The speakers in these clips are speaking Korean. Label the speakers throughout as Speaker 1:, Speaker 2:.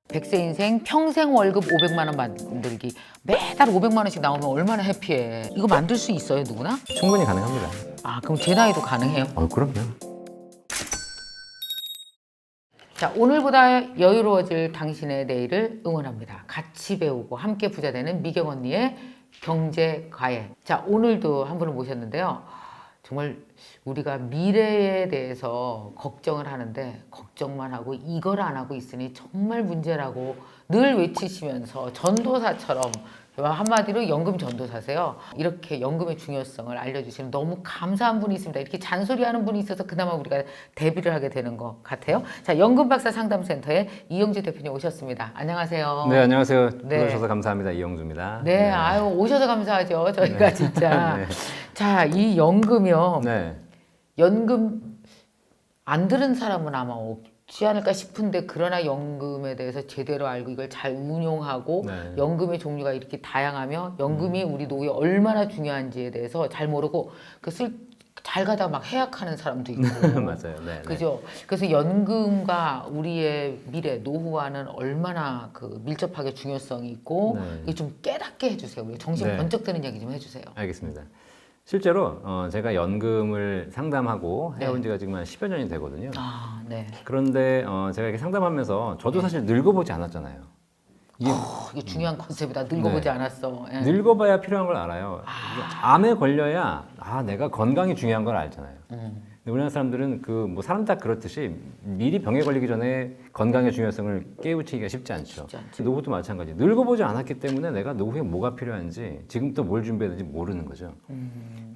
Speaker 1: 100세 인생 평생 월급 500만 원 만들기. 매달 500만 원씩 나오면 얼마나 해피해. 이거 만들 수 있어요, 누구나?
Speaker 2: 충분히 가능합니다.
Speaker 1: 아, 그럼 제 나이도 가능해요?
Speaker 2: 그럼요.
Speaker 1: 자, 오늘보다 여유로워질 당신의 내일을 응원합니다. 같이 배우고 함께 부자 되는 미경 언니의 경제 과외. 자, 오늘도 한 분을 모셨는데요. 정말 우리가 미래에 대해서 걱정을 하는데 걱정만 하고 이걸 안 하고 있으니 정말 문제라고 늘 외치시면서 전도사처럼 한마디로 연금 전도사세요. 이렇게 연금의 중요성을 알려주시는 너무 감사한 분이 있습니다. 이렇게 잔소리하는 분이 있어서 그나마 우리가 데뷔를 하게 되는 것 같아요. 자, 연금박사 상담센터에 이영주 대표님 오셨습니다. 안녕하세요.
Speaker 2: 네, 안녕하세요.
Speaker 1: 네.
Speaker 2: 불러주셔서 감사합니다. 이영주입니다.
Speaker 1: 네, 아유 오셔서 감사하죠. 저희가 진짜.
Speaker 2: 네.
Speaker 1: 자, 이 연금이요.
Speaker 2: 네.
Speaker 1: 연금 안 들은 사람은 아마 없지 않을까 싶은데 그러나 연금에 대해서 제대로 알고 이걸 잘 운용하고
Speaker 2: 네.
Speaker 1: 연금의 종류가 이렇게 다양하며 연금이 우리 노후에 얼마나 중요한지에 대해서 잘 모르고 잘 가다 막 해약하는 사람도 있고
Speaker 2: 맞아요. 네.
Speaker 1: 그죠? 그래서 연금과 우리의 미래 노후와는 얼마나 그 밀접하게 중요성이 있고
Speaker 2: 네.
Speaker 1: 이게 좀 깨닫게 해주세요. 우리 정신
Speaker 2: 네.
Speaker 1: 번쩍 드는 얘기 좀 해주세요.
Speaker 2: 알겠습니다. 실제로 제가 연금을 상담하고
Speaker 1: 네.
Speaker 2: 해온 지가 지금 한 10여 년이 되거든요.
Speaker 1: 아, 네.
Speaker 2: 그런데 제가 이렇게 상담하면서 저도 사실 늙어보지 않았잖아요. 이게
Speaker 1: 이게 중요한 컨셉이다. 늙어보지
Speaker 2: 네.
Speaker 1: 않았어. 예.
Speaker 2: 늙어봐야 필요한 걸 알아요. 이게 암에 걸려야 내가 건강이 중요한 걸 알잖아요. 근데 우리나라 사람들은 뭐 사람 다 그렇듯이 미리 병에 걸리기 전에 건강의 중요성을 깨우치기가 쉽지 않죠.
Speaker 1: 쉽지 않죠.
Speaker 2: 노후도 마찬가지. 늙어보지 않았기 때문에 내가 노후에 뭐가 필요한지 지금부터 뭘 준비해야 되는지 모르는 거죠.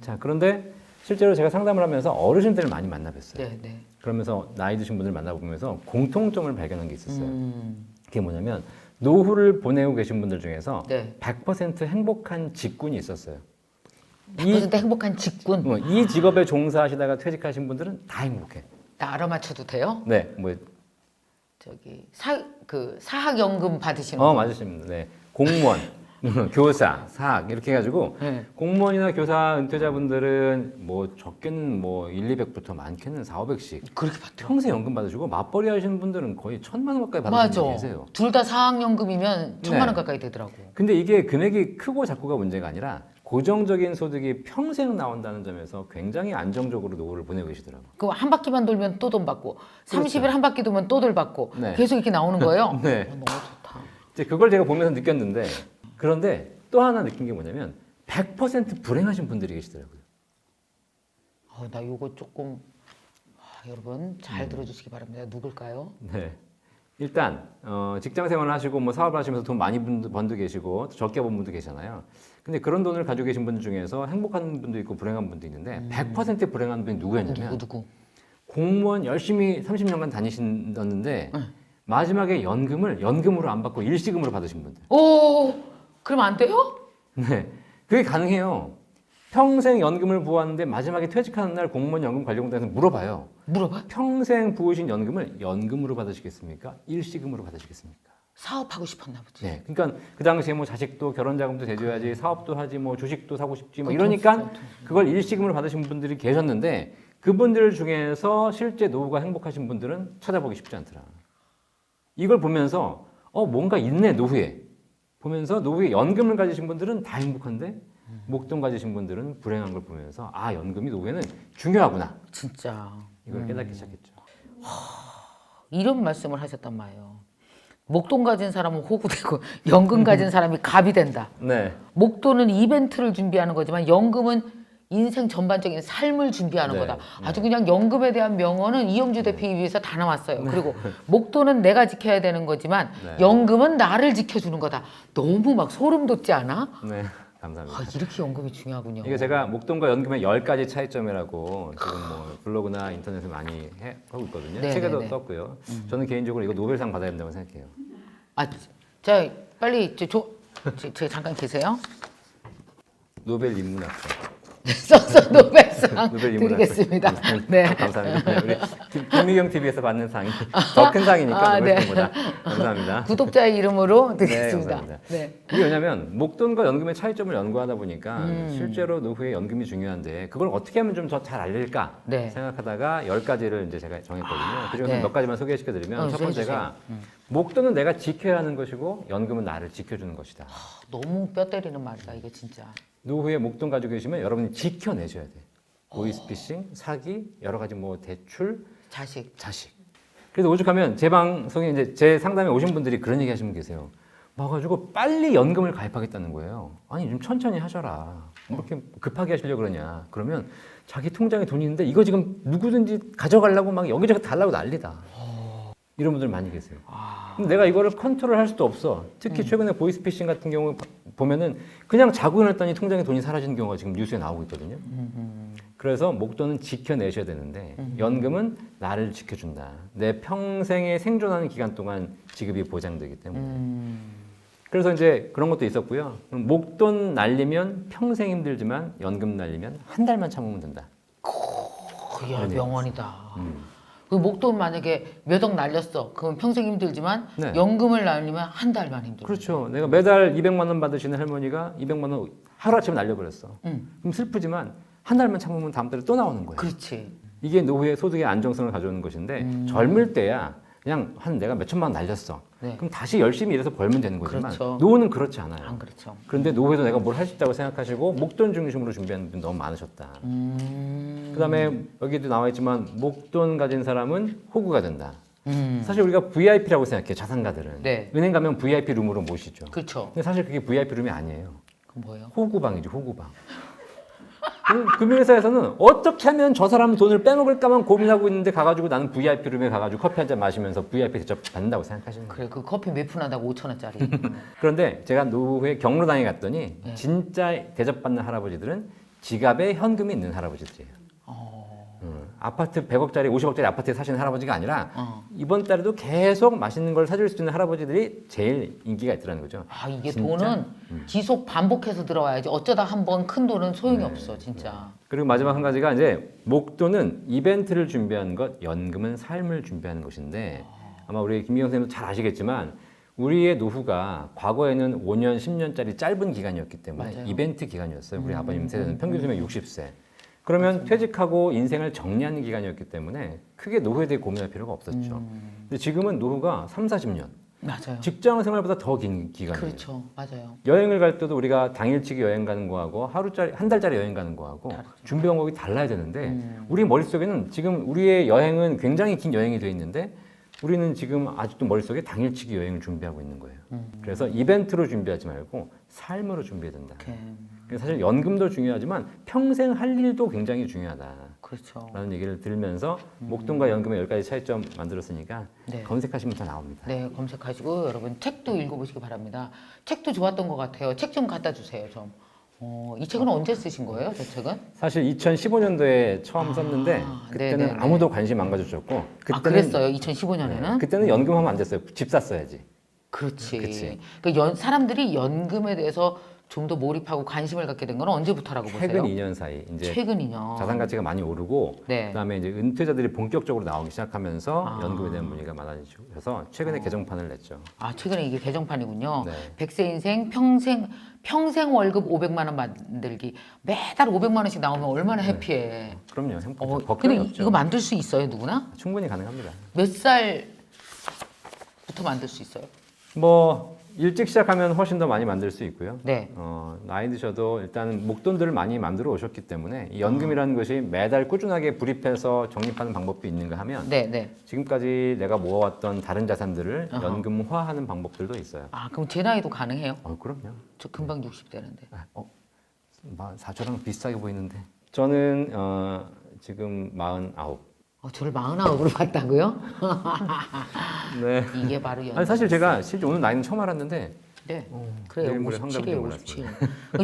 Speaker 2: 자, 그런데 실제로 제가 상담을 하면서 어르신들을 많이 만나뵀어요.
Speaker 1: 네, 네.
Speaker 2: 그러면서 나이 드신 분들 만나보면서 공통점을 발견한 게 있었어요. 그게 뭐냐면 노후를 보내고 계신 분들 중에서
Speaker 1: 네.
Speaker 2: 100% 행복한 직군이 있었어요.
Speaker 1: 100% 행복한 직군.
Speaker 2: 이 직업에 종사하시다가 퇴직하신 분들은 다 행복해.
Speaker 1: 나 알아맞혀도 돼요?
Speaker 2: 네,
Speaker 1: 저기 사학연금 받으시는 분.
Speaker 2: 맞으십니다. 네, 공무원, 교사, 사학 이렇게 해가지고
Speaker 1: 네.
Speaker 2: 공무원이나 교사 은퇴자분들은 적게는 1, 200부터 많게는 4, 500씩
Speaker 1: 그렇게 받죠.
Speaker 2: 평생 연금 받으시고 맞벌이 하시는 분들은 거의 1,000만 원 가까이 받으시는
Speaker 1: 맞아.
Speaker 2: 분이 계세요.
Speaker 1: 둘 다 사학연금이면 1,000만 원
Speaker 2: 네.
Speaker 1: 가까이 되더라고.
Speaker 2: 근데 이게 금액이 크고 작고가 문제가 아니라 고정적인 소득이 평생 나온다는 점에서 굉장히 안정적으로 노후를 보내고 계시더라고요.
Speaker 1: 그 한 바퀴만 돌면 또 돈 받고 30일 한 바퀴 돌면 또 돈 받고
Speaker 2: 네.
Speaker 1: 계속 이렇게 나오는 거예요.
Speaker 2: 네.
Speaker 1: 너무 좋다.
Speaker 2: 이제 그걸 제가 보면서 느꼈는데 그런데 또 하나 느낀 게 뭐냐면 100% 불행하신 분들이 계시더라고요.
Speaker 1: 나 요거 조금 여러분 잘 들어주시기 바랍니다. 누굴까요?
Speaker 2: 네. 일단 직장 생활을 하시고 사업을 하시면서 돈 많이 번도 계시고 적게 번 분도 계시잖아요. 근데 그런 돈을 가지고 계신 분들 중에서 행복한 분도 있고 불행한 분도 있는데 100% 불행한 분이 누구였냐면
Speaker 1: 누구?
Speaker 2: 공무원 열심히 30년간 다니셨는데 마지막에 연금으로 안 받고 일시금으로 받으신 분들.
Speaker 1: 오, 그럼 안 돼요?
Speaker 2: 네, 그게 가능해요. 평생 연금을 부었는데 마지막에 퇴직하는 날 공무원 연금 관리공단에서 물어봐요.
Speaker 1: 물어봐.
Speaker 2: 평생 부으신 연금을 연금으로 받으시겠습니까? 일시금으로 받으시겠습니까?
Speaker 1: 사업하고 싶었나 보지.
Speaker 2: 네, 그러니까 그 당시에 자식도 결혼 자금도 대줘야지, 사업도 하지, 주식도 사고 싶지, 이러니까 그걸 일시금으로 받으신 분들이 계셨는데 그분들 중에서 실제 노후가 행복하신 분들은 찾아보기 쉽지 않더라. 이걸 보면서 뭔가 있네 노후에. 보면서 노후에 연금을 가지신 분들은 다 행복한데 목돈 가지신 분들은 불행한 걸 보면서 연금이 노후에는 중요하구나.
Speaker 1: 진짜.
Speaker 2: 이걸 깨닫기 시작했죠.
Speaker 1: 이런 말씀을 하셨단 말이에요. 목돈 가진 사람은 호구되고 연금 가진 사람이 갑이 된다.
Speaker 2: 네.
Speaker 1: 목돈은 이벤트를 준비하는 거지만 연금은 인생 전반적인 삶을 준비하는
Speaker 2: 네,
Speaker 1: 거다.
Speaker 2: 네.
Speaker 1: 아주 그냥 연금에 대한 명언은 이영주 대표에 위해서 다 나왔어요. 그리고 목돈은 내가 지켜야 되는 거지만
Speaker 2: 네.
Speaker 1: 연금은 나를 지켜주는 거다. 너무 막 소름 돋지 않아?
Speaker 2: 네. 감사합니다.
Speaker 1: 이렇게 연금이 중요하군요.
Speaker 2: 이게 제가 목돈과 연금의 10가지 차이점이라고 지금 블로그나 인터넷에 많이 하고 있거든요.
Speaker 1: 네,
Speaker 2: 책에도
Speaker 1: 네, 네.
Speaker 2: 썼고요. 저는 개인적으로 이거 노벨상 받아야 된다고 생각해요.
Speaker 1: 자, 빨리 저 잠깐 계세요.
Speaker 2: 노벨 인문학상.
Speaker 1: 써서 노벨상
Speaker 2: 노벨 인문학상.
Speaker 1: 드리겠습니다. 네.
Speaker 2: 감사합니다. 우리 김미경 TV에서 받는 상이 더 큰 상이니까
Speaker 1: 아, 네.
Speaker 2: 그것보다 감사합니다.
Speaker 1: 구독자의 이름으로
Speaker 2: 네,
Speaker 1: 드리겠습니다.
Speaker 2: 감사합니다.
Speaker 1: 네.
Speaker 2: 이게 왜냐면 목돈과 연금의 차이점을 연구하다 보니까 실제로 노후에 연금이 중요한데 그걸 어떻게 하면 좀 더 잘 알릴까
Speaker 1: 네.
Speaker 2: 생각하다가 10가지를 이제 제가 정했거든요. 그중에서
Speaker 1: 네.
Speaker 2: 몇 가지만 소개시켜드리면 첫 번째가 목돈은 내가 지켜야 하는 것이고 연금은 나를 지켜주는 것이다.
Speaker 1: 너무 뼈 때리는 말이다 이게 진짜.
Speaker 2: 노후에 목돈 가지고 계시면 여러분이 지켜내셔야 돼. 보이스피싱, 사기, 여러 가지 뭐 대출, 자식. 그래서 오죽하면 제 방송에 이제 제 상담에 오신 분들이 그런 얘기 하시는 분 계세요. 와가지고 빨리 연금을 가입하겠다는 거예요. 아니 좀 천천히 하셔라. 뭐 이렇게 급하게 하시려고 그러냐. 그러면 자기 통장에 돈이 있는데 이거 지금 누구든지 가져가려고 막 여기저기 달라고 난리다. 이런 분들 많이 계세요. 근데 내가 이거를 컨트롤할 수도 없어. 특히 최근에 보이스피싱 같은 경우 보면은 그냥 자고 일어났더니 통장에 돈이 사라지는 경우가 지금 뉴스에 나오고 있거든요. 그래서 목돈은 지켜내셔야 되는데 연금은 나를 지켜준다. 내 평생에 생존하는 기간 동안 지급이 보장되기 때문에. 그래서 이제 그런 것도 있었고요. 목돈 날리면 평생 힘들지만 연금 날리면 한 달만 참으면 된다.
Speaker 1: 이야 명언이다. 그 목돈 만약에 몇 억 날렸어. 그럼 평생 힘들지만
Speaker 2: 네.
Speaker 1: 연금을 날리면 한 달만 힘들어.
Speaker 2: 그렇죠. 내가 매달 200만 원 받으시는 할머니가 200만 원 하루아침에 날려버렸어. 그럼 슬프지만 한 달만 참으면 다음 달에 또 나오는 거예요.
Speaker 1: 그렇지.
Speaker 2: 이게 노후의 소득의 안정성을 가져오는 것인데 젊을 때야 그냥 한 내가 몇 천만 원 날렸어.
Speaker 1: 네.
Speaker 2: 그럼 다시 열심히 일해서 벌면 되는 거지만
Speaker 1: 그렇죠.
Speaker 2: 노후는 그렇지 않아요.
Speaker 1: 안 그렇죠.
Speaker 2: 그런데 노후에도 내가 뭘 할 수 있다고 생각하시고 목돈 중심으로 준비하는 분 너무 많으셨다. 그다음에 여기도 나와 있지만 목돈 가진 사람은 호구가 된다. 사실 우리가 VIP라고 생각해요. 자산가들은.
Speaker 1: 네.
Speaker 2: 은행 가면 VIP 룸으로 모시죠.
Speaker 1: 그렇죠.
Speaker 2: 근데 사실 그게 VIP 룸이 아니에요.
Speaker 1: 그럼 뭐예요?
Speaker 2: 호구방이죠. 호구방. 금융회사에서는 어떻게 하면 저 사람 돈을 빼먹을까만 고민하고 있는데 가가지고 나는 VIP 룸에 가가지고 커피 한 잔 마시면서 VIP 대접 받는다고 생각하시는 거예요.
Speaker 1: 그래 그 커피 몇 푼 한다고 5,000원짜리.
Speaker 2: 그런데 제가 노후에 경로당에 갔더니 진짜 대접받는 할아버지들은 지갑에 현금이 있는 할아버지들이에요. 아파트 100억짜리, 50억짜리 아파트에 사시는 할아버지가 아니라 이번 달에도 계속 맛있는 걸 사줄 수 있는 할아버지들이 제일 인기가 있더라는 거죠.
Speaker 1: 아 이게
Speaker 2: 진짜?
Speaker 1: 돈은 지속 반복해서 들어와야지. 어쩌다 한 번 큰 돈은 소용이
Speaker 2: 네.
Speaker 1: 없어 진짜.
Speaker 2: 그리고 마지막 한 가지가 이제 목돈은 이벤트를 준비하는 것, 연금은 삶을 준비하는 것인데 아마 우리 김미경 선생님도 잘 아시겠지만 우리의 노후가 과거에는 5년, 10년짜리 짧은 기간이었기 때문에
Speaker 1: 맞아요.
Speaker 2: 이벤트 기간이었어요. 우리 아버님 세대는 평균 수명 60세. 그러면 퇴직하고 인생을 정리하는 기간이었기 때문에 크게 노후에 대해 고민할 필요가 없었죠. 근데 지금은 노후가 3, 40년.
Speaker 1: 맞아요.
Speaker 2: 직장 생활보다 더 긴 기간이에요.
Speaker 1: 그렇죠. 맞아요.
Speaker 2: 여행을 갈 때도 우리가 당일치기 여행 가는 거하고 하루짜리 한 달짜리 여행 가는 거하고 준비 방법이 달라야 되는데 우리 머릿속에는 지금 우리의 여행은 굉장히 긴 여행이 돼 있는데 우리는 지금 아직도 머릿속에 당일치기 여행을 준비하고 있는 거예요. 그래서 이벤트로 준비하지 말고 삶으로 준비해야 된다. 그래서 사실 연금도 중요하지만 평생 할 일도 굉장히 중요하다.
Speaker 1: 그렇죠.
Speaker 2: 라는 얘기를 들으면서 목돈과 연금의 10가지 차이점 만들었으니까
Speaker 1: 네.
Speaker 2: 검색하시면 다 나옵니다.
Speaker 1: 네, 검색하시고 여러분 책도 읽어보시기 바랍니다. 책도 좋았던 것 같아요. 책 좀 갖다 주세요, 좀. 이 책은 언제 쓰신 거예요, 저 책은?
Speaker 2: 사실 2015년도에 처음 썼는데 그때는
Speaker 1: 네네네.
Speaker 2: 아무도 관심 안 가져줬고
Speaker 1: 아, 그랬어요, 2015년에는?
Speaker 2: 그때는 연금하면 안 됐어요. 집 샀어야지.
Speaker 1: 그렇지.
Speaker 2: 그치.
Speaker 1: 그러니까 사람들이 연금에 대해서 좀 더 몰입하고 관심을 갖게 된 건 언제부터라고
Speaker 2: 최근
Speaker 1: 보세요?
Speaker 2: 2년 사이 이제
Speaker 1: 최근 2년.
Speaker 2: 자산 가치가 많이 오르고
Speaker 1: 네.
Speaker 2: 그다음에 이제 은퇴자들이 본격적으로 나오기 시작하면서
Speaker 1: 아.
Speaker 2: 연금에 대한 문의가 많아지셔서 최근에 개정판을 냈죠.
Speaker 1: 아, 최근에 이게 개정판이군요.
Speaker 2: 네.
Speaker 1: 100세 인생 평생 월급 500만 원 만들기. 매달 500만 원씩 나오면 얼마나 해피해.
Speaker 2: 그럼요.
Speaker 1: 근데
Speaker 2: 걱정이 없죠.
Speaker 1: 이거 만들 수 있어요, 누구나?
Speaker 2: 충분히 가능합니다.
Speaker 1: 몇 살부터 만들 수 있어요?
Speaker 2: 뭐 일찍 시작하면 훨씬 더 많이 만들 수 있고요.
Speaker 1: 네.
Speaker 2: 나이 드셔도 일단 목돈들을 많이 만들어 오셨기 때문에 이 연금이라는 것이 매달 꾸준하게 불입해서 적립하는 방법도 있는가 하면
Speaker 1: 네, 네. 지금까지
Speaker 2: 내가 모아왔던 다른 자산들을
Speaker 1: 어허.
Speaker 2: 연금화하는 방법들도 있어요.
Speaker 1: 아, 그럼 제 나이도 가능해요?
Speaker 2: 그럼요.
Speaker 1: 저 금방 60 되는데.
Speaker 2: 사초랑 비슷하게 보이는데. 저는 지금 49.
Speaker 1: 저를 49으로 봤다고요?
Speaker 2: 네.
Speaker 1: 이게 바로 연금.
Speaker 2: 아니 사실 제가 실제 오늘 나이는 처음 알았는데.
Speaker 1: 네. 그래요.
Speaker 2: 내일 모레 상담도
Speaker 1: 57이에요, 57.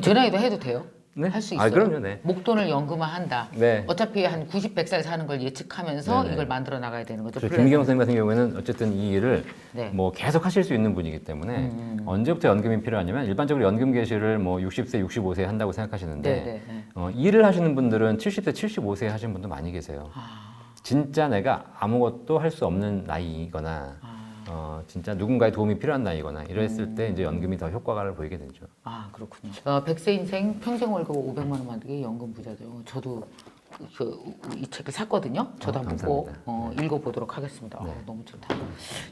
Speaker 1: 제 나이도 해도 돼요?
Speaker 2: 네?
Speaker 1: 할 수 있어요.
Speaker 2: 그럼요. 네.
Speaker 1: 목돈을 연금화한다.
Speaker 2: 네.
Speaker 1: 어차피 한 90, 100살 사는 걸 예측하면서
Speaker 2: 네네.
Speaker 1: 이걸 만들어 나가야 되는 거죠.
Speaker 2: 김기경 선생님 같은 경우에는 어쨌든 이 일을
Speaker 1: 네.
Speaker 2: 뭐 계속 하실 수 있는 분이기 때문에 언제부터 연금이 필요하냐면 일반적으로 연금 개시를 뭐 60세, 65세 한다고 생각하시는데
Speaker 1: 네, 네, 네.
Speaker 2: 일을 하시는 분들은 70세, 75세 하시는 분도 많이 계세요. 진짜 내가 아무것도 할 수 없는 나이거나 진짜 누군가의 도움이 필요한 나이거나 이랬을 때 이제 연금이 더 효과를 보이게 되죠.
Speaker 1: 아, 그렇군요. 100세 인생 평생 월급 500만 원 만들기 연금 부자죠. 저도 이 책을 샀거든요. 저도 한번 꼭 읽어보도록 하겠습니다.
Speaker 2: 네.
Speaker 1: 너무 좋다.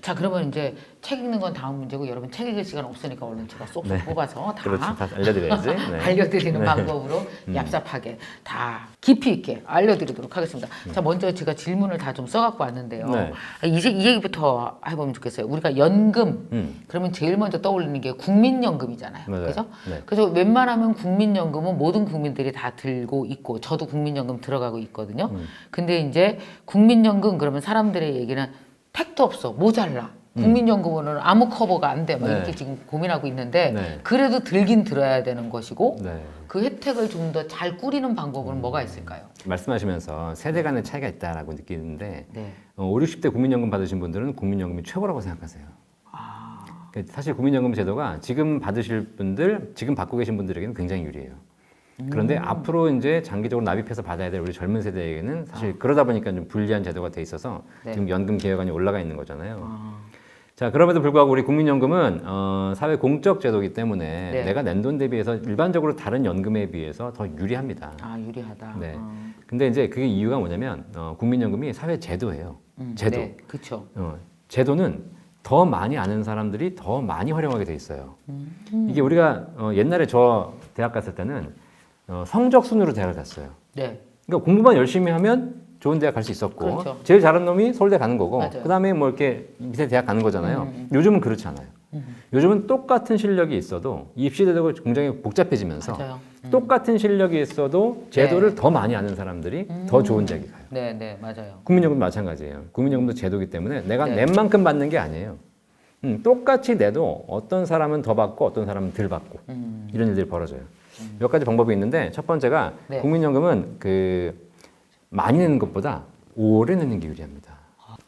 Speaker 1: 자, 그러면 이제 책 읽는 건 다음 문제고 여러분 책 읽을 시간 없으니까 얼른 제가 쏙쏙 뽑아서 다
Speaker 2: 그렇죠. 다 알려드려야지. 네.
Speaker 1: 알려드리는 방법으로 얍삽하게 다 깊이 있게 알려드리도록 하겠습니다. 자, 먼저 제가 질문을 다 좀 써갖고 왔는데요.
Speaker 2: 네.
Speaker 1: 이 얘기부터 해보면 좋겠어요. 우리가 연금 그러면 제일 먼저 떠올리는 게 국민연금이잖아요.
Speaker 2: 맞아요.
Speaker 1: 그죠?
Speaker 2: 네.
Speaker 1: 그래서 웬만하면 국민연금은 모든 국민들이 다 들고 있고 저도 국민연금 들어가고 있거든요. 근데 이제 국민연금 그러면 사람들의 얘기는 택도 없어, 모자라. 국민연금으로는 아무 커버가 안 돼. 막
Speaker 2: 네.
Speaker 1: 이렇게 지금 고민하고 있는데
Speaker 2: 네.
Speaker 1: 그래도 들긴 들어야 되는 것이고
Speaker 2: 네.
Speaker 1: 그 혜택을 좀 더 잘 꾸리는 방법은 뭐가 있을까요?
Speaker 2: 말씀하시면서 세대 간의 차이가 있다라고 느끼는데
Speaker 1: 네.
Speaker 2: 5, 60대 국민연금 받으신 분들은 국민연금이 최고라고 생각하세요. 그러니까 사실 국민연금 제도가 지금 받으실 분들, 지금 받고 계신 분들에게는 굉장히 유리해요. 그런데 앞으로 이제 장기적으로 납입해서 받아야 될 우리 젊은 세대에게는 사실 그러다 보니까 좀 불리한 제도가 돼 있어서
Speaker 1: 네.
Speaker 2: 지금 연금 개혁안이 올라가 있는 거잖아요. 자, 그럼에도 불구하고 우리 국민연금은 사회 공적 제도이기 때문에
Speaker 1: 네.
Speaker 2: 내가 낸 돈 대비해서 일반적으로 다른 연금에 비해서 더 유리합니다.
Speaker 1: 아, 유리하다.
Speaker 2: 네. 근데 이제 그게 이유가 뭐냐면 국민연금이 사회 제도예요. 제도.
Speaker 1: 네, 그렇죠.
Speaker 2: 제도는 더 많이 아는 사람들이 더 많이 활용하게 돼 있어요. 이게 우리가 옛날에 저 대학 갔을 때는 성적 순으로 대학을 갔어요.
Speaker 1: 네.
Speaker 2: 그러니까 공부만 열심히 하면 좋은 대학 갈 수 있었고
Speaker 1: 그렇죠.
Speaker 2: 제일 잘하는 놈이 서울대 가는 거고
Speaker 1: 맞아요.
Speaker 2: 그다음에 뭐 이렇게 밑에 대학 가는 거잖아요. 요즘은 그렇지 않아요. 요즘은 똑같은 실력이 있어도 입시제도가 굉장히 복잡해지면서
Speaker 1: 맞아요.
Speaker 2: 똑같은 실력이 있어도 제도를
Speaker 1: 네.
Speaker 2: 더 많이 아는 사람들이 더 좋은 대학에 가요.
Speaker 1: 네, 네, 맞아요.
Speaker 2: 국민연금도 마찬가지예요. 국민연금도 제도이기 때문에 내가
Speaker 1: 네.
Speaker 2: 낸 만큼 받는 게 아니에요. 똑같이 내도 어떤 사람은 더 받고 어떤 사람은 덜 받고 이런 일들이 벌어져요. 몇 가지 방법이 있는데 첫 번째가
Speaker 1: 네.
Speaker 2: 국민연금은 많이 내는 것보다 오래 내는 게 유리합니다.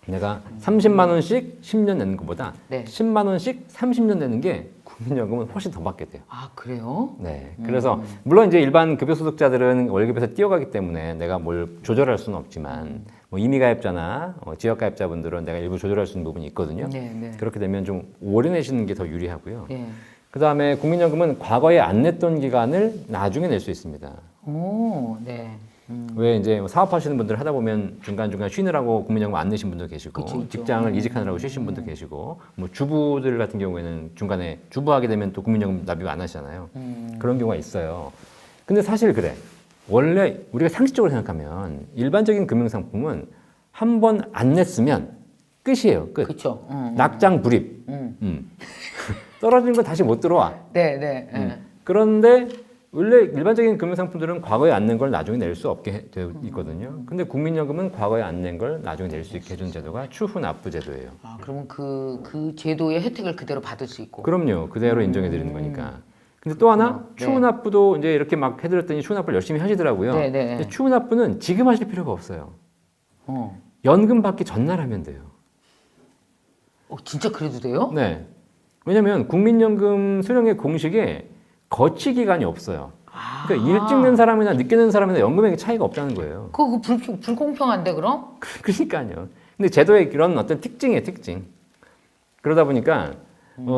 Speaker 2: 내가 30만 원씩 10년 내는 것보다
Speaker 1: 네.
Speaker 2: 10만 원씩 30년 내는 게 국민연금은 훨씬 더 받게 돼요.
Speaker 1: 아, 그래요?
Speaker 2: 네. 그래서 물론 이제 일반 급여소득자들은 월급에서 뛰어가기 때문에 내가 뭘 조절할 수는 없지만 뭐 임의가입자나 지역가입자분들은 내가 일부 조절할 수 있는 부분이 있거든요.
Speaker 1: 네, 네.
Speaker 2: 그렇게 되면 좀 오래 내시는 게 더 유리하고요.
Speaker 1: 네.
Speaker 2: 그다음에 국민연금은 과거에 안 냈던 기간을 나중에 낼 수 있습니다.
Speaker 1: 오, 네.
Speaker 2: 왜 이제 사업하시는 분들 하다 보면 중간중간 쉬느라고 국민연금 안 내신 분도 계시고
Speaker 1: 그쵸, 있죠.
Speaker 2: 직장을 이직하느라고 쉬신 분도 계시고 뭐 주부들 같은 경우에는 중간에 주부하게 되면 또 국민연금 납입 안 하시잖아요. 그런 경우가 있어요. 근데 사실 그래. 원래 우리가 상식적으로 생각하면 일반적인 금융상품은 한 번 안 냈으면 끝이에요. 끝.
Speaker 1: 그렇죠.
Speaker 2: 낙장 불입. 떨어진 거 다시 못 들어와.
Speaker 1: 네, 네.
Speaker 2: 그런데 원래 일반적인 금융상품들은 과거에 안 낸 걸 나중에 낼 수 없게 되어 있거든요. 근데 국민연금은 과거에 안 낸 걸 나중에 낼 수 있게 해준 제도가 추후 납부 제도예요.
Speaker 1: 아, 그러면 그 제도의 혜택을 그대로 받을 수 있고.
Speaker 2: 그럼요. 그대로 인정해 드리는 거니까. 근데 또 하나
Speaker 1: 네.
Speaker 2: 추후 납부도 이제 이렇게 막 해드렸더니 추후 납부를 열심히 하시더라고요.
Speaker 1: 네, 네.
Speaker 2: 근데 추후 납부는 지금 하실 필요가 없어요. 연금 받기 전날 하면 돼요.
Speaker 1: 진짜 그래도 돼요?
Speaker 2: 네. 왜냐면 국민연금 수령의 공식에 거치 기간이 없어요. 그러니까 일찍 낸 사람이나 늦게 낸 사람이나 연금액의 차이가 없다는 거예요.
Speaker 1: 그거 불공평한데 그럼?
Speaker 2: 그러니까요. 근데 제도의 이런 어떤 특징이에요, 특징. 그러다 보니까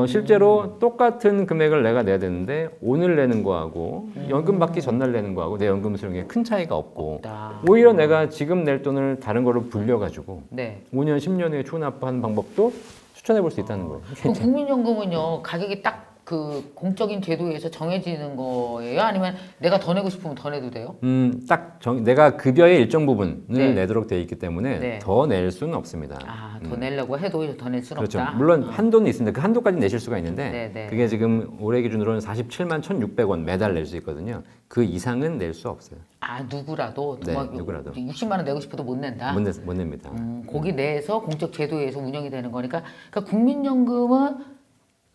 Speaker 2: 실제로 똑같은 금액을 내가 내야 되는데 오늘 내는 거하고 연금 받기 전날 내는 거하고 내 연금 수령에 큰 차이가 없고
Speaker 1: 없다.
Speaker 2: 오히려 내가 지금 낼 돈을 다른 거로 불려가지고
Speaker 1: 네.
Speaker 2: 5년, 10년 후에 추후 납부하는 방법도 추천해 볼 수 있다는 거예요.
Speaker 1: 그럼 국민연금은요 가격이 딱 그 공적인 제도에서 정해지는 거예요? 아니면 내가 더 내고 싶으면 더 내도 돼요?
Speaker 2: 내가 급여의 일정 부분을
Speaker 1: 네.
Speaker 2: 내도록 되어 있기 때문에
Speaker 1: 네.
Speaker 2: 더 낼 수는 없습니다.
Speaker 1: 아, 더 내려고 해도 더 낼 수는
Speaker 2: 그렇죠.
Speaker 1: 없다.
Speaker 2: 물론 한도는 있습니다. 그 한도까지 내실 수가 있는데
Speaker 1: 네, 네.
Speaker 2: 그게 지금 올해 기준으로는 47만 1,600원 매달 낼 수 있거든요. 그 이상은 낼 수 없어요.
Speaker 1: 아, 누구라도
Speaker 2: 네,
Speaker 1: 막
Speaker 2: 누구라도.
Speaker 1: 60만 원 내고 싶어도 못 낸다.
Speaker 2: 못 냅니다.
Speaker 1: 거기 내에서 공적 제도에서 운영이 되는 거니까 그러니까 국민연금은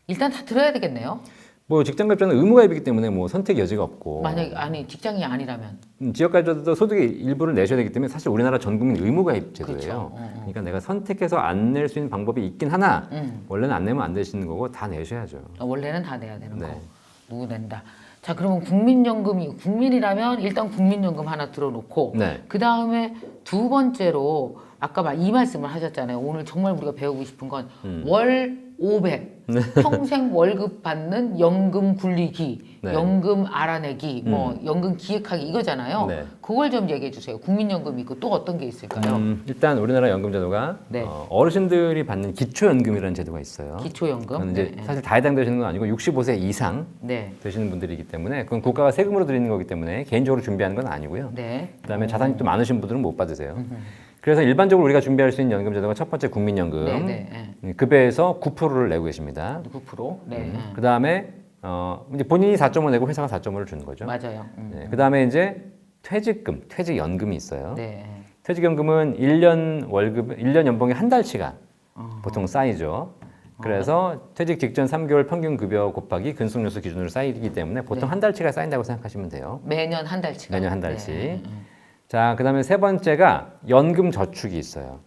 Speaker 1: 일단 다 들어야 되겠네요.
Speaker 2: 뭐 직장가입자는 의무가입이기 때문에 뭐 선택 여지가 없고
Speaker 1: 만약 아니 직장이 아니라면
Speaker 2: 지역가입자도 소득의 일부를 내셔야 되기 때문에 사실 우리나라 전 국민 의무가입 제도예요.
Speaker 1: 그렇죠.
Speaker 2: 그러니까 내가 선택해서 안 낼 수 있는 방법이 있긴 하나 원래는 안 내면 안 되시는 거고 다 내셔야죠.
Speaker 1: 원래는 다 내야 되는
Speaker 2: 네.
Speaker 1: 거. 누구 낸다. 자, 그러면 국민연금이 국민이라면 일단 국민연금 하나 들어놓고
Speaker 2: 네.
Speaker 1: 그 다음에 두 번째로 아까 이 말씀을 하셨잖아요. 오늘 정말 우리가 배우고 싶은 건 월 500 평생 월급 받는 연금 굴리기,
Speaker 2: 네.
Speaker 1: 연금 알아내기, 뭐 연금 기획하기 이거잖아요.
Speaker 2: 네.
Speaker 1: 그걸 좀 얘기해 주세요. 국민연금 있고 또 어떤 게 있을까요?
Speaker 2: 일단 우리나라 연금제도가
Speaker 1: 네.
Speaker 2: 어르신들이 받는 기초연금이라는 제도가 있어요.
Speaker 1: 기초연금.
Speaker 2: 그건 이제
Speaker 1: 네.
Speaker 2: 사실 다 해당되시는 건 아니고 65세 이상
Speaker 1: 네.
Speaker 2: 되시는 분들이기 때문에 그건 국가가 세금으로 드리는 거기 때문에 개인적으로 준비하는 건 아니고요.
Speaker 1: 네.
Speaker 2: 그다음에 자산이 또 많으신 분들은 못 받으세요. 그래서 일반적으로 우리가 준비할 수 있는 연금제도가 첫 번째 국민연금,
Speaker 1: 네.
Speaker 2: 급여에서 9%를 내고 계십니다.
Speaker 1: 9%. 네.
Speaker 2: 그다음에 이제 본인이 4.5 내고 회사가 4.5를 주는 거죠.
Speaker 1: 맞아요.
Speaker 2: 네, 그다음에 이제 퇴직금, 퇴직연금이 있어요.
Speaker 1: 네.
Speaker 2: 퇴직연금은 1년 월급, 1년 연봉의 한 달치가 보통 쌓이죠. 그래서 퇴직 직전 3개월 평균 급여 곱하기 근속연수 기준으로 쌓이기 때문에 보통 한 달치가 쌓인다고 생각하시면 돼요.
Speaker 1: 매년 한 달씩.
Speaker 2: 매년 한 달치. 자, 그다음에 세 번째가 연금 저축이 있어요.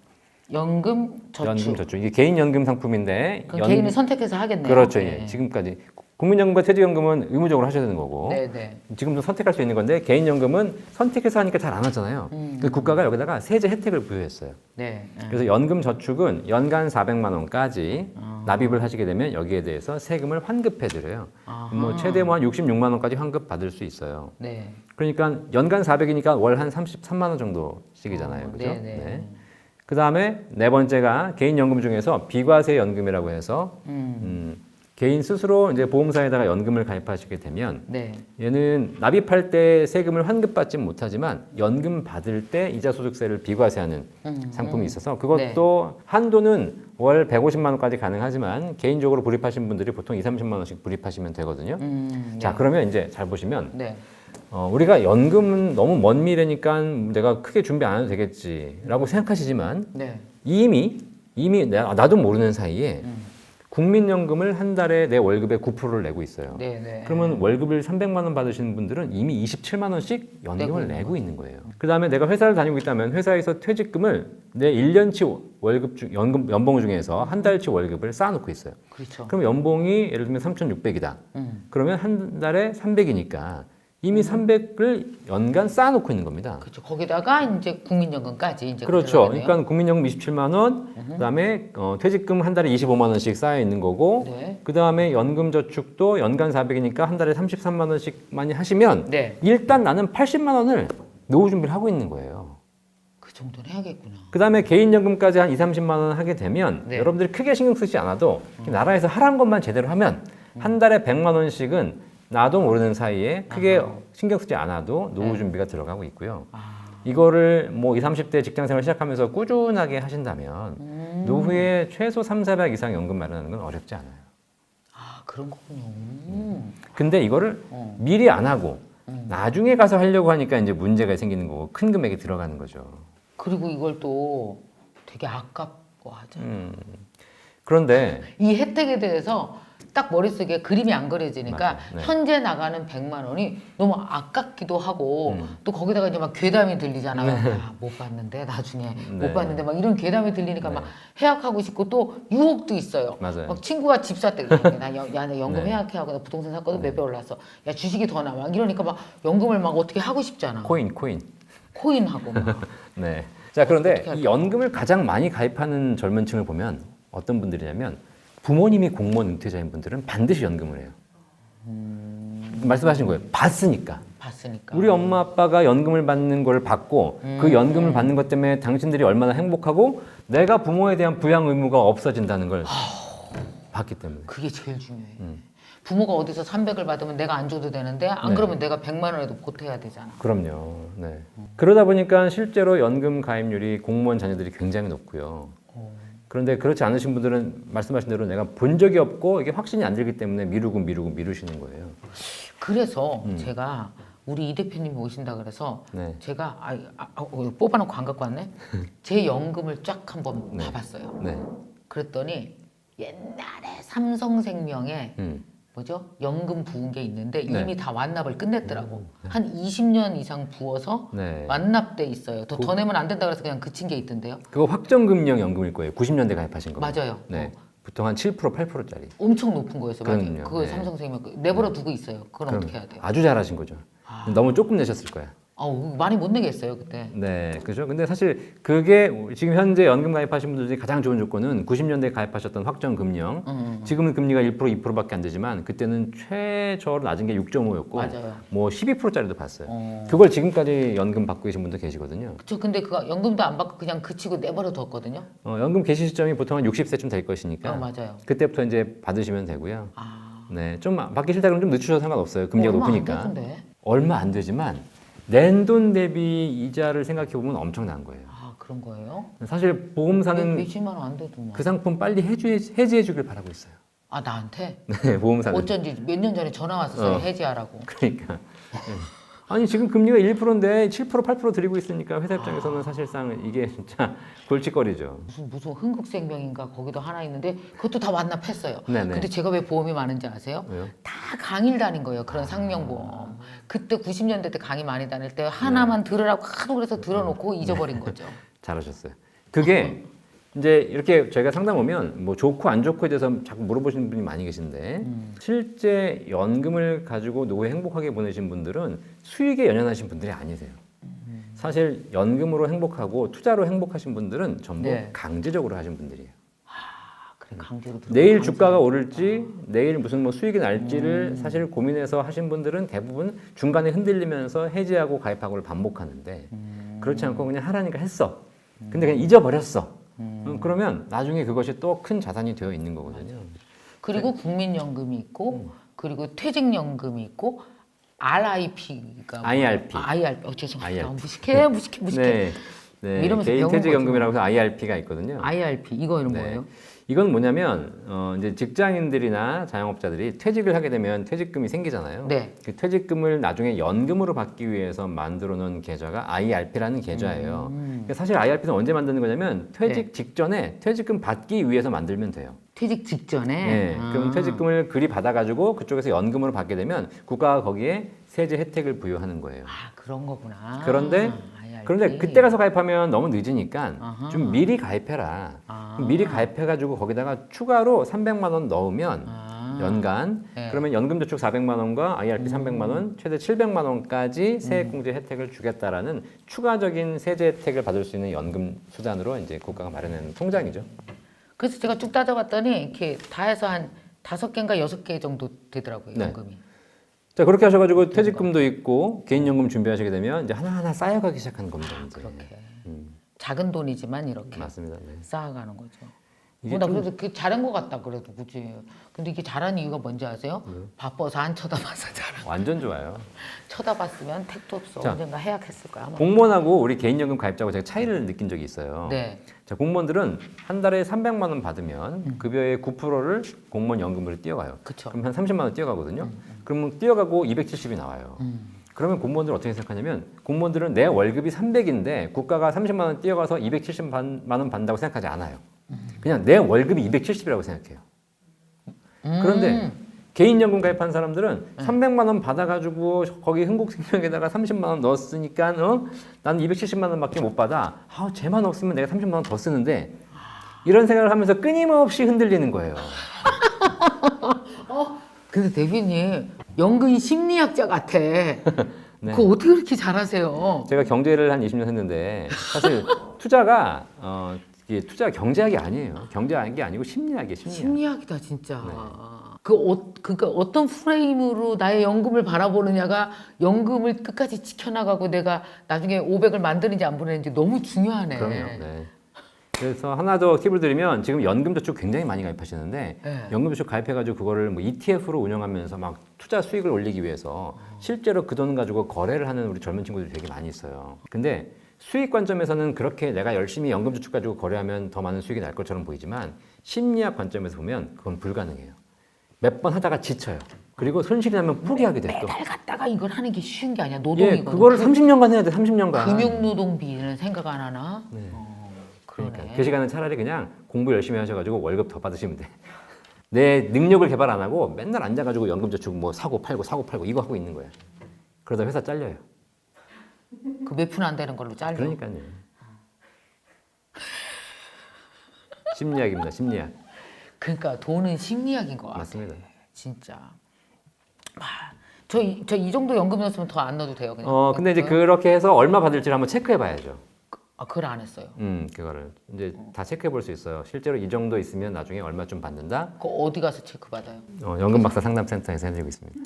Speaker 1: 연금 저축.
Speaker 2: 연금 저축. 이게 개인 연금 상품인데
Speaker 1: 그럼 개인이 선택해서 하겠네요.
Speaker 2: 그렇죠.
Speaker 1: 네.
Speaker 2: 예. 지금까지 국민연금과 퇴직연금은 의무적으로 하셔야 되는 거고
Speaker 1: 네.
Speaker 2: 지금도 선택할 수 있는 건데 개인연금은 선택해서 하니까 잘 안 하잖아요. 그래서 국가가 여기다가 세제 혜택을 부여했어요.
Speaker 1: 네.
Speaker 2: 그래서 연금 저축은 연간 400만 원까지 납입을 하시게 되면 여기에 대해서 세금을 환급해 드려요. 뭐 최대 뭐 한 66만 원까지 환급 받을 수 있어요.
Speaker 1: 네.
Speaker 2: 그러니까 연간 400이니까 월 한 33만 원 정도씩이잖아요. 그죠?
Speaker 1: 네.
Speaker 2: 그다음에 네 번째가 개인연금 중에서 비과세 연금이라고 해서 개인 스스로 이제 보험사에다가 연금을 가입하시게 되면
Speaker 1: 네.
Speaker 2: 얘는 납입할 때 세금을 환급받지 못하지만 연금 받을 때 이자 소득세를 비과세하는 상품이 있어서 그것도 한도는 월 150만 원까지 가능하지만 개인적으로 불입하신 분들이 보통 2, 30만 원씩 불입하시면 되거든요. 자, 그러면 이제 잘 보시면
Speaker 1: 네.
Speaker 2: 우리가 연금은 너무 먼 미래니까 내가 크게 준비 안 해도 되겠지라고 생각하시지만
Speaker 1: 네.
Speaker 2: 이미 나도 모르는 사이에 국민연금을 한 달에 내 월급의 9%를 내고 있어요.
Speaker 1: 네.
Speaker 2: 그러면 월급을 300만 원 받으시는 분들은 이미 27만 원씩 연금을 내고 있는 거예요. 그다음에 내가 회사를 다니고 있다면 회사에서 퇴직금을 내 1년치 월급 연봉 중에서 한 달치 월급을 쌓아놓고 있어요.
Speaker 1: 그렇죠.
Speaker 2: 그럼 연봉이 예를 들면 3,600이다. 그러면 한 달에 300이니까 이미 300을 연간 쌓아놓고 있는 겁니다.
Speaker 1: 그렇죠. 거기다가 이제 국민연금까지 이제
Speaker 2: 그렇죠.
Speaker 1: 들어가겠네요.
Speaker 2: 그러니까 국민연금 27만 원, 그다음에 퇴직금 한 달에 25만 원씩 쌓여 있는 거고,
Speaker 1: 네.
Speaker 2: 그다음에 연금저축도 연간 400이니까 한 달에 33만 원씩 많이 하시면
Speaker 1: 네.
Speaker 2: 일단 나는 80만 원을 노후 준비를 하고 있는 거예요.
Speaker 1: 그 정도는 해야겠구나.
Speaker 2: 그다음에 개인연금까지 한 2, 30만 원 하게 되면
Speaker 1: 네.
Speaker 2: 여러분들이 크게 신경 쓰지 않아도 나라에서 하라는 것만 제대로 하면 한 달에 100만 원씩은 나도 모르는 사이에 크게 신경 쓰지 않아도 노후 준비가 들어가고 있고요. 이거를 뭐 20, 30대 직장생활 시작하면서 꾸준하게 하신다면 노후에 최소 3, 400 이상 연금 마련하는 건 어렵지 않아요.
Speaker 1: 아, 그런 거군요.
Speaker 2: 근데 이거를 미리 안 하고 나중에 가서 하려고 하니까 이제 문제가 생기는 거고 큰 금액이 들어가는 거죠.
Speaker 1: 그리고 이걸 또 되게 아깝워하잖아요.
Speaker 2: 그런데
Speaker 1: 이 혜택에 대해서 딱 머릿속에 그림이 안 그려지니까
Speaker 2: 맞아요. 네.
Speaker 1: 현재 나가는 100만 원이 너무 아깝기도 하고 또 거기다가 이제 막 괴담이 들리잖아요. 아, 못 봤는데 나중에
Speaker 2: 네.
Speaker 1: 못 봤는데 막 이런 괴담이 들리니까 막 해약하고 싶고 또 유혹도 있어요.
Speaker 2: 맞아요.
Speaker 1: 막 친구가 집 샀대. 나 연금
Speaker 2: 네.
Speaker 1: 해약해하고 나 부동산 샀거든 몇 배 올랐어. 야 주식이 더 나와. 이러니까 막 연금을 막 어떻게 하고 싶잖아. 코인하고 막.
Speaker 2: 네. 자, 그런데
Speaker 1: 어떻게
Speaker 2: 이 연금을 가장 많이 가입하는 젊은 층을 보면 어떤 분들이냐면 부모님이 공무원 은퇴자인 분들은 반드시 연금을 해요. 말씀하신 거예요. 봤으니까.
Speaker 1: 봤으니까.
Speaker 2: 우리 엄마 아빠가 연금을 받는 걸 봤고 그 연금을 받는 것 때문에 당신들이 얼마나 행복하고 내가 부모에 대한 부양 의무가 없어진다는 걸 봤기 때문에.
Speaker 1: 그게 제일 중요해. 부모가 어디서 300을 받으면 내가 안 줘도 되는데 안
Speaker 2: 네.
Speaker 1: 그러면 내가 100만 원에도 보태야 되잖아.
Speaker 2: 그럼요. 네. 그러다 보니까 실제로 연금 가입률이 공무원 자녀들이 굉장히 높고요. 그런데 그렇지 않으신 분들은 말씀하신 대로 내가 본 적이 없고 이게 확신이 안 들기 때문에 미루시는 거예요.
Speaker 1: 그래서 제가 우리 이 대표님이 오신다 그래서
Speaker 2: 네.
Speaker 1: 제가 뽑아놓고 안 갖고 왔네. 제 연금을 쫙 한번
Speaker 2: 네.
Speaker 1: 봐봤어요.
Speaker 2: 네.
Speaker 1: 그랬더니 옛날에 삼성생명에 뭐죠? 연금 부은 게 있는데
Speaker 2: 네.
Speaker 1: 이미 다 완납을 끝냈더라고. 한 20년 이상 부어서
Speaker 2: 네.
Speaker 1: 완납돼 있어요. 더 내면 안 된다 그래서 그냥 그친 게 있던데요.
Speaker 2: 그거 확정금령 연금일 거예요. 90년대 가입하신 거.
Speaker 1: 맞아요.
Speaker 2: 네. 보통 한 7%, 8%짜리.
Speaker 1: 엄청 높은 거였어요. 맞아요.
Speaker 2: 그럼요.
Speaker 1: 그거
Speaker 2: 네.
Speaker 1: 삼성생명 내버려 두고 있어요. 그럼 어떻게 해야 돼요?
Speaker 2: 아주 잘하신 거죠. 너무 조금 내셨을 거야.
Speaker 1: 많이 못 내겠어요 그때.
Speaker 2: 네, 그죠. 근데 사실 그게 지금 현재 연금 가입하신 분들 중에 가장 좋은 조건은 90년대에 가입하셨던 확정 금령. 지금은 금리가 1%, 2%밖에 안 되지만 그때는 최저로 낮은 게 6.5였고,
Speaker 1: 맞아요.
Speaker 2: 뭐 12%짜리도 봤어요. 그걸 지금까지 연금 받고 계신 분도 계시거든요.
Speaker 1: 그쵸. 근데 그거 연금도 안 받고 그냥 그치고 내버려 뒀거든요.
Speaker 2: 연금 개시 시점이 보통 한 60세쯤 될 것이니까
Speaker 1: 맞아요.
Speaker 2: 그때부터 이제 받으시면 되고요. 네, 좀 받기 싫다 그러면 좀 늦추셔도 상관없어요. 금리가 높으니까.
Speaker 1: 얼마 안 되던데.
Speaker 2: 얼마 안 되지만 낸 돈 대비 이자를 생각해 보면 엄청난 거예요.
Speaker 1: 그런 거예요?
Speaker 2: 사실 보험사는
Speaker 1: 몇십만 원 안 되더만.
Speaker 2: 그 상품 빨리 해지해 주길 바라고 있어요.
Speaker 1: 나한테?
Speaker 2: 네, 보험사는.
Speaker 1: 어쩐지 몇 년 전에 전화 왔었어요. 해지하라고.
Speaker 2: 그러니까. 네. 아니 지금 금리가 1%인데 7%, 8% 드리고 있으니까 회사 입장에서는 사실상 이게 진짜 골칫거리죠.
Speaker 1: 무슨 흥국생명인가 거기도 하나 있는데 그것도 다 완납했어요.
Speaker 2: 네네.
Speaker 1: 근데 제가 왜 보험이 많은지 아세요?
Speaker 2: 왜요?
Speaker 1: 다 강의를 다닌 거예요. 그런 상명보험. 그때 90년대 때 강의 많이 다닐 때 하나만 들으라고 하도 그래서 들어놓고 잊어버린 거죠.
Speaker 2: 잘하셨어요. 그게 이제 이렇게 저희가 상담 오면 뭐 좋고 안 좋고에 대해서 자꾸 물어보시는 분이 많이 계신데 실제 연금을 가지고 노후에 행복하게 보내신 분들은 수익에 연연하신 분들이 아니세요. 사실 연금으로 행복하고 투자로 행복하신 분들은 전부
Speaker 1: 네.
Speaker 2: 강제적으로 하신 분들이에요.
Speaker 1: 그래 강제로 들어.
Speaker 2: 내일 주가가 오를지 내일 무슨 뭐 수익이 날지를 사실 고민해서 하신 분들은 대부분 중간에 흔들리면서 해지하고 가입하고를 반복하는데 그렇지 않고 그냥 하라니까 했어. 근데 그냥 잊어버렸어. 그러면 나중에 그것이 또 큰 자산이 되어 있는 거거든요.
Speaker 1: 그리고 국민연금이 있고 그리고 퇴직연금이 있고 RIP가
Speaker 2: IRP.
Speaker 1: IRP. 죄송합니다.
Speaker 2: IRP.
Speaker 1: 무식해.
Speaker 2: 네. 네.
Speaker 1: 이러면서
Speaker 2: 개인
Speaker 1: 배운
Speaker 2: 퇴직연금이라고 해서 IRP가 있거든요.
Speaker 1: IRP 이거는
Speaker 2: 네.
Speaker 1: 뭐예요?
Speaker 2: 이건 뭐냐면 이제 직장인들이나 자영업자들이 퇴직을 하게 되면 퇴직금이 생기잖아요.
Speaker 1: 네.
Speaker 2: 그 퇴직금을 나중에 연금으로 받기 위해서 만들어 놓은 계좌가 IRP라는 계좌예요. 그러니까 사실 IRP는 언제 만드는 거냐면 퇴직 직전에 퇴직금 받기 위해서 만들면 돼요.
Speaker 1: 퇴직 직전에.
Speaker 2: 네. 그럼 퇴직금을 그리 받아가지고 그쪽에서 연금으로 받게 되면 국가가 거기에 세제 혜택을 부여하는 거예요.
Speaker 1: 그런 거구나.
Speaker 2: 그런데
Speaker 1: IRP.
Speaker 2: 그런데 그때 가서 가입하면 너무 늦으니까
Speaker 1: 아하.
Speaker 2: 좀 미리 가입해라. 그럼 미리 가입해가지고 거기다가 추가로 300만 원 넣으면 연간
Speaker 1: 네.
Speaker 2: 그러면 연금저축 400만 원과 IRP 300만 원, 최대 700만 원까지 세액공제 혜택을 주겠다라는 추가적인 세제 혜택을 받을 수 있는 연금 수단으로 이제 국가가 마련한 통장이죠.
Speaker 1: 그래서 제가 쭉 따져봤더니 이렇게 다 해서 한 5개인가 6개 정도 되더라고요.
Speaker 2: 네.
Speaker 1: 연금이.
Speaker 2: 자 그렇게 하셔가지고 퇴직금도 있고 개인연금 준비하시게 되면 이제 하나하나 쌓여가기 시작하는 겁니다. 이제.
Speaker 1: 그렇게. 작은 돈이지만 이렇게
Speaker 2: 맞습니다. 네.
Speaker 1: 쌓아가는 거죠.
Speaker 2: 이게
Speaker 1: 나
Speaker 2: 좀-
Speaker 1: 그래도 그 잘한 것 같다 그래도 그치. 근데 이게 잘한 이유가 뭔지 아세요? 바빠서 안 쳐다봐서 잘한.
Speaker 2: 완전 좋아요.
Speaker 1: 쳐다봤으면 택도 없어.
Speaker 2: 자,
Speaker 1: 언젠가 해약했을 거야 아마.
Speaker 2: 공무원하고 우리 개인연금 가입자하고 제가 차이를 느낀 적이 있어요.
Speaker 1: 네.
Speaker 2: 자, 공무원들은 한 달에 300만 원 받으면 급여의 9%를 공무원 연금으로 띄어가요.
Speaker 1: 그쵸.
Speaker 2: 그럼 한 30만 원 띄어가거든요. 그러면 띄어가고 270이 나와요. 그러면 공무원들은 어떻게 생각하냐면 공무원들은 내 월급이 300인데 국가가 30만 원 띄어가서 270만 원 받는다고 생각하지 않아요. 그냥 내 월급이 270이라고 생각해요. 그런데 개인연금 가입한 사람들은 300만 원 받아가지고 거기 흥국생명에다가 30만 원 넣었으니까 나는 270만 원밖에 못 받아. 쟤만 없으면 내가 30만 원 더 쓰는데 이런 생각을 하면서 끊임없이 흔들리는 거예요.
Speaker 1: 근데 대표님 연금 심리학자 같아. 그거 어떻게 그렇게 잘하세요?
Speaker 2: 제가 경제를 한 20년 했는데 사실 투자가 이게 투자 경제학이 아니에요. 경제학이 아니고 심리학이에요. 심리학.
Speaker 1: 심리학이다 진짜.
Speaker 2: 네.
Speaker 1: 그러니까 어떤 프레임으로 나의 연금을 바라보느냐가 연금을 끝까지 지켜나가고 내가 나중에 500을 만드는지 안 보내는지 너무 중요하네.
Speaker 2: 그럼요. 네. 그래서 하나 더 팁을 드리면 지금 연금저축 굉장히 많이 가입하시는데
Speaker 1: 네.
Speaker 2: 연금저축 가입해가지고 그거를 뭐 ETF로 운영하면서 막 투자 수익을 올리기 위해서 실제로 그 돈 가지고 거래를 하는 우리 젊은 친구들이 되게 많이 있어요. 근데 수익 관점에서는 그렇게 내가 열심히 연금저축 가지고 거래하면 더 많은 수익이 날 것처럼 보이지만 심리학 관점에서 보면 그건 불가능해요. 몇 번 하다가 지쳐요. 그리고 손실이 나면 포기하게 돼요. 또.
Speaker 1: 매달 갔다가 이걸 하는 게 쉬운 게 아니야.
Speaker 2: 예,
Speaker 1: 노동이거든.
Speaker 2: 그거를 30년간 해야 돼. 30년간.
Speaker 1: 금융노동비는 생각 안 하나?
Speaker 2: 네.
Speaker 1: 그러네.
Speaker 2: 그러니까 그 시간은 차라리 그냥 공부 열심히 하셔가지고 월급 더 받으시면 돼. 내 능력을 개발 안 하고 맨날 앉아가지고 연금저축 뭐 사고 팔고 이거 하고 있는 거야. 그러다 회사 잘려요.
Speaker 1: 그 몇 푼 안 되는 걸로 잘려.
Speaker 2: 그러니까요. 심리학입니다. 심리학.
Speaker 1: 그러니까 돈은 심리학인 것 같아.
Speaker 2: 맞습니다.
Speaker 1: 진짜. 저 이 정도 연금이었으면 더 안 넣어도 돼요. 그냥.
Speaker 2: 근데 이제 그렇게 해서 얼마 받을지를 한번 체크해 봐야죠.
Speaker 1: 그걸 안 했어요.
Speaker 2: 그거를 이제 다 체크해 볼 수 있어요. 실제로 이 정도 있으면 나중에 얼마쯤 받는다.
Speaker 1: 그거 어디 가서 체크 받아요?
Speaker 2: 연금박사 상담센터에서 해드리고 있습니다.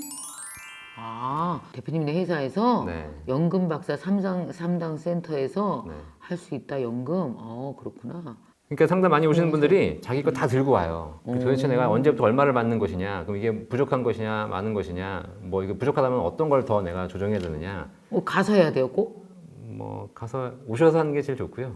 Speaker 1: 대표님네 회사에서
Speaker 2: 네.
Speaker 1: 연금 박사 3당 센터에서
Speaker 2: 네.
Speaker 1: 할 수 있다 연금. 그렇구나.
Speaker 2: 그러니까 상담 많이 오시는 분들이 자기 거 다 들고 와요. 도대체 내가 언제부터 얼마를 받는 것이냐, 그럼 이게 부족한 것이냐, 많은 것이냐, 뭐 이거 부족하다면 어떤 걸 더 내가 조정해야 되느냐.
Speaker 1: 가서 해야 돼요, 꼭?
Speaker 2: 뭐 가서 오셔서 하는 게 제일 좋고요.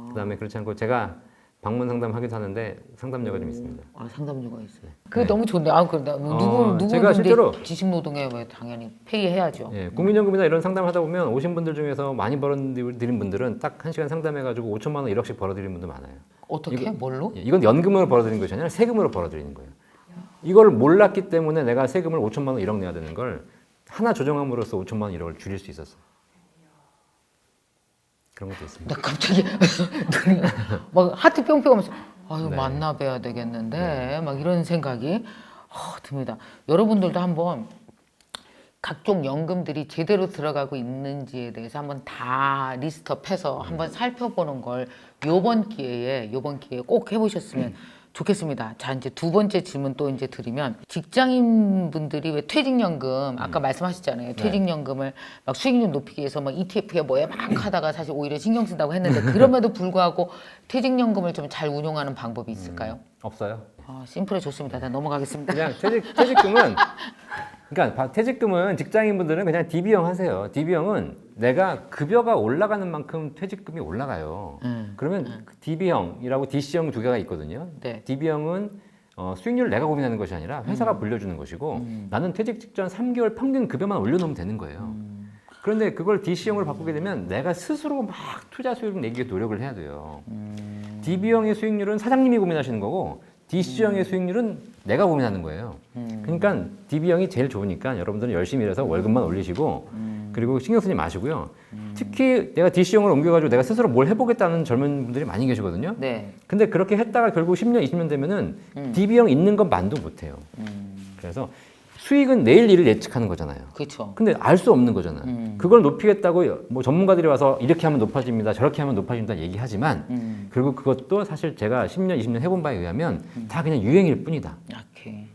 Speaker 2: 그다음에 그렇지 않고 제가 방문 상담하기도 하는데 상담료가 좀 있습니다.
Speaker 1: 상담료가 있어요. 그게 너무 좋은데. 그런데 누구
Speaker 2: 제가 실제로
Speaker 1: 지식 노동에 왜 당연히 페이해야죠.
Speaker 2: 예, 국민연금이나 이런 상담하다 보면 오신 분들 중에서 많이 벌어들인 분들은 딱 1시간 상담해가지고 5천만 원, 1억씩 벌어들이는 분도 많아요.
Speaker 1: 어떻게? 뭘로?
Speaker 2: 이건 연금으로 벌어들인 것이 아니라 세금으로 벌어들이는 거예요. 이걸 몰랐기 때문에 내가 세금을 5천만 원, 1억 내야 되는 걸 하나 조정함으로써 5천만 원, 1억을 줄일 수 있었어요. 그런 것도 있습니다.
Speaker 1: 나 갑자기 눈이 막 하트 뿅뿅 하면서
Speaker 2: 네.
Speaker 1: 만나봐야 되겠는데 막 이런 생각이 듭니다. 여러분들도 한번 각종 연금들이 제대로 들어가고 있는지에 대해서 한번 다 리스트업해서 한번 살펴보는 걸 요번 기회에 꼭 해보셨으면 좋겠습니다. 자, 이제 두 번째 질문 또 이제 드리면, 직장인 분들이 왜 퇴직연금 아까 말씀하셨잖아요. 퇴직연금을 막 수익률 높이기 위해서 막 ETF에 뭐에 막 하다가 사실 오히려 신경 쓴다고 했는데 그럼에도 불구하고 퇴직연금을 좀 잘 운용하는 방법이 있을까요?
Speaker 2: 없어요.
Speaker 1: 심플해 좋습니다. 자, 넘어가겠습니다.
Speaker 2: 그냥 퇴직금은 그러니까 퇴직금은 직장인분들은 그냥 DB형 하세요. DB형은 내가 급여가 올라가는 만큼 퇴직금이 올라가요. 그러면 DB형이라고 DC형 두 개가 있거든요.
Speaker 1: 네.
Speaker 2: DB형은 수익률을 내가 고민하는 것이 아니라 회사가 불려주는 것이고 나는 퇴직 직전 3개월 평균 급여만 올려놓으면 되는 거예요. 그런데 그걸 DC형으로 바꾸게 되면 내가 스스로 막 투자 수익을 내기 위해 노력을 해야 돼요. DB형의 수익률은 사장님이 고민하시는 거고 DC형의 수익률은 내가 고민하는 거예요. 그러니까 DB형이 제일 좋으니까 여러분들은 열심히 일해서 월급만 올리시고 그리고 신경 쓰지 마시고요. 특히 내가 DC형으로 옮겨가지고 내가 스스로 뭘 해보겠다는 젊은 분들이 많이 계시거든요.
Speaker 1: 네.
Speaker 2: 근데 그렇게 했다가 결국 10년, 20년 되면은 DB형 있는 것만도 못해요. 그래서 수익은 내일 일을 예측하는 거잖아요.
Speaker 1: 그렇죠.
Speaker 2: 근데 알 수 없는 거잖아요. 그걸 높이겠다고 뭐 전문가들이 와서 이렇게 하면 높아집니다, 저렇게 하면 높아집니다 얘기하지만 결국 그것도 사실 제가 10년, 20년 해본 바에 의하면 다 그냥 유행일 뿐이다.
Speaker 1: 오케이.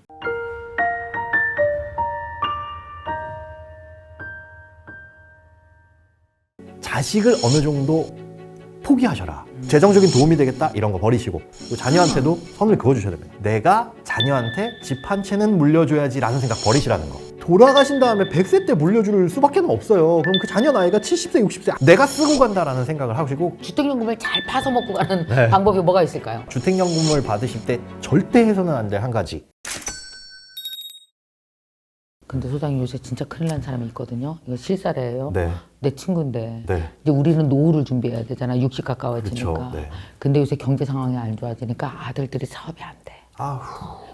Speaker 3: 자식을 어느 정도 포기하셔라. 재정적인 도움이 되겠다 이런 거 버리시고 또 자녀한테도 선을 그어주셔야 됩니다. 내가 자녀한테 집 한 채는 물려줘야지라는 생각 버리시라는 거. 돌아가신 다음에 100세 때 물려줄 수밖에 없어요. 그럼 그 자녀 나이가 70세, 60세 내가 쓰고 간다라는 생각을 하시고,
Speaker 1: 주택연금을 잘 파서 먹고 가는
Speaker 3: 네.
Speaker 1: 방법이 뭐가 있을까요?
Speaker 3: 주택연금을 받으실 때 절대 해서는 안 될 한 가지.
Speaker 1: 근데 소장님 요새 진짜 큰일 난 사람이 있거든요. 이거 실사례예요.
Speaker 3: 네.
Speaker 1: 내 친구인데
Speaker 3: 네.
Speaker 1: 이제 우리는 노후를 준비해야 되잖아. 60 가까워지니까.
Speaker 3: 그렇죠. 네.
Speaker 1: 근데 요새 경제 상황이 안 좋아지니까 아들들이 사업이 안 돼.
Speaker 3: 아휴.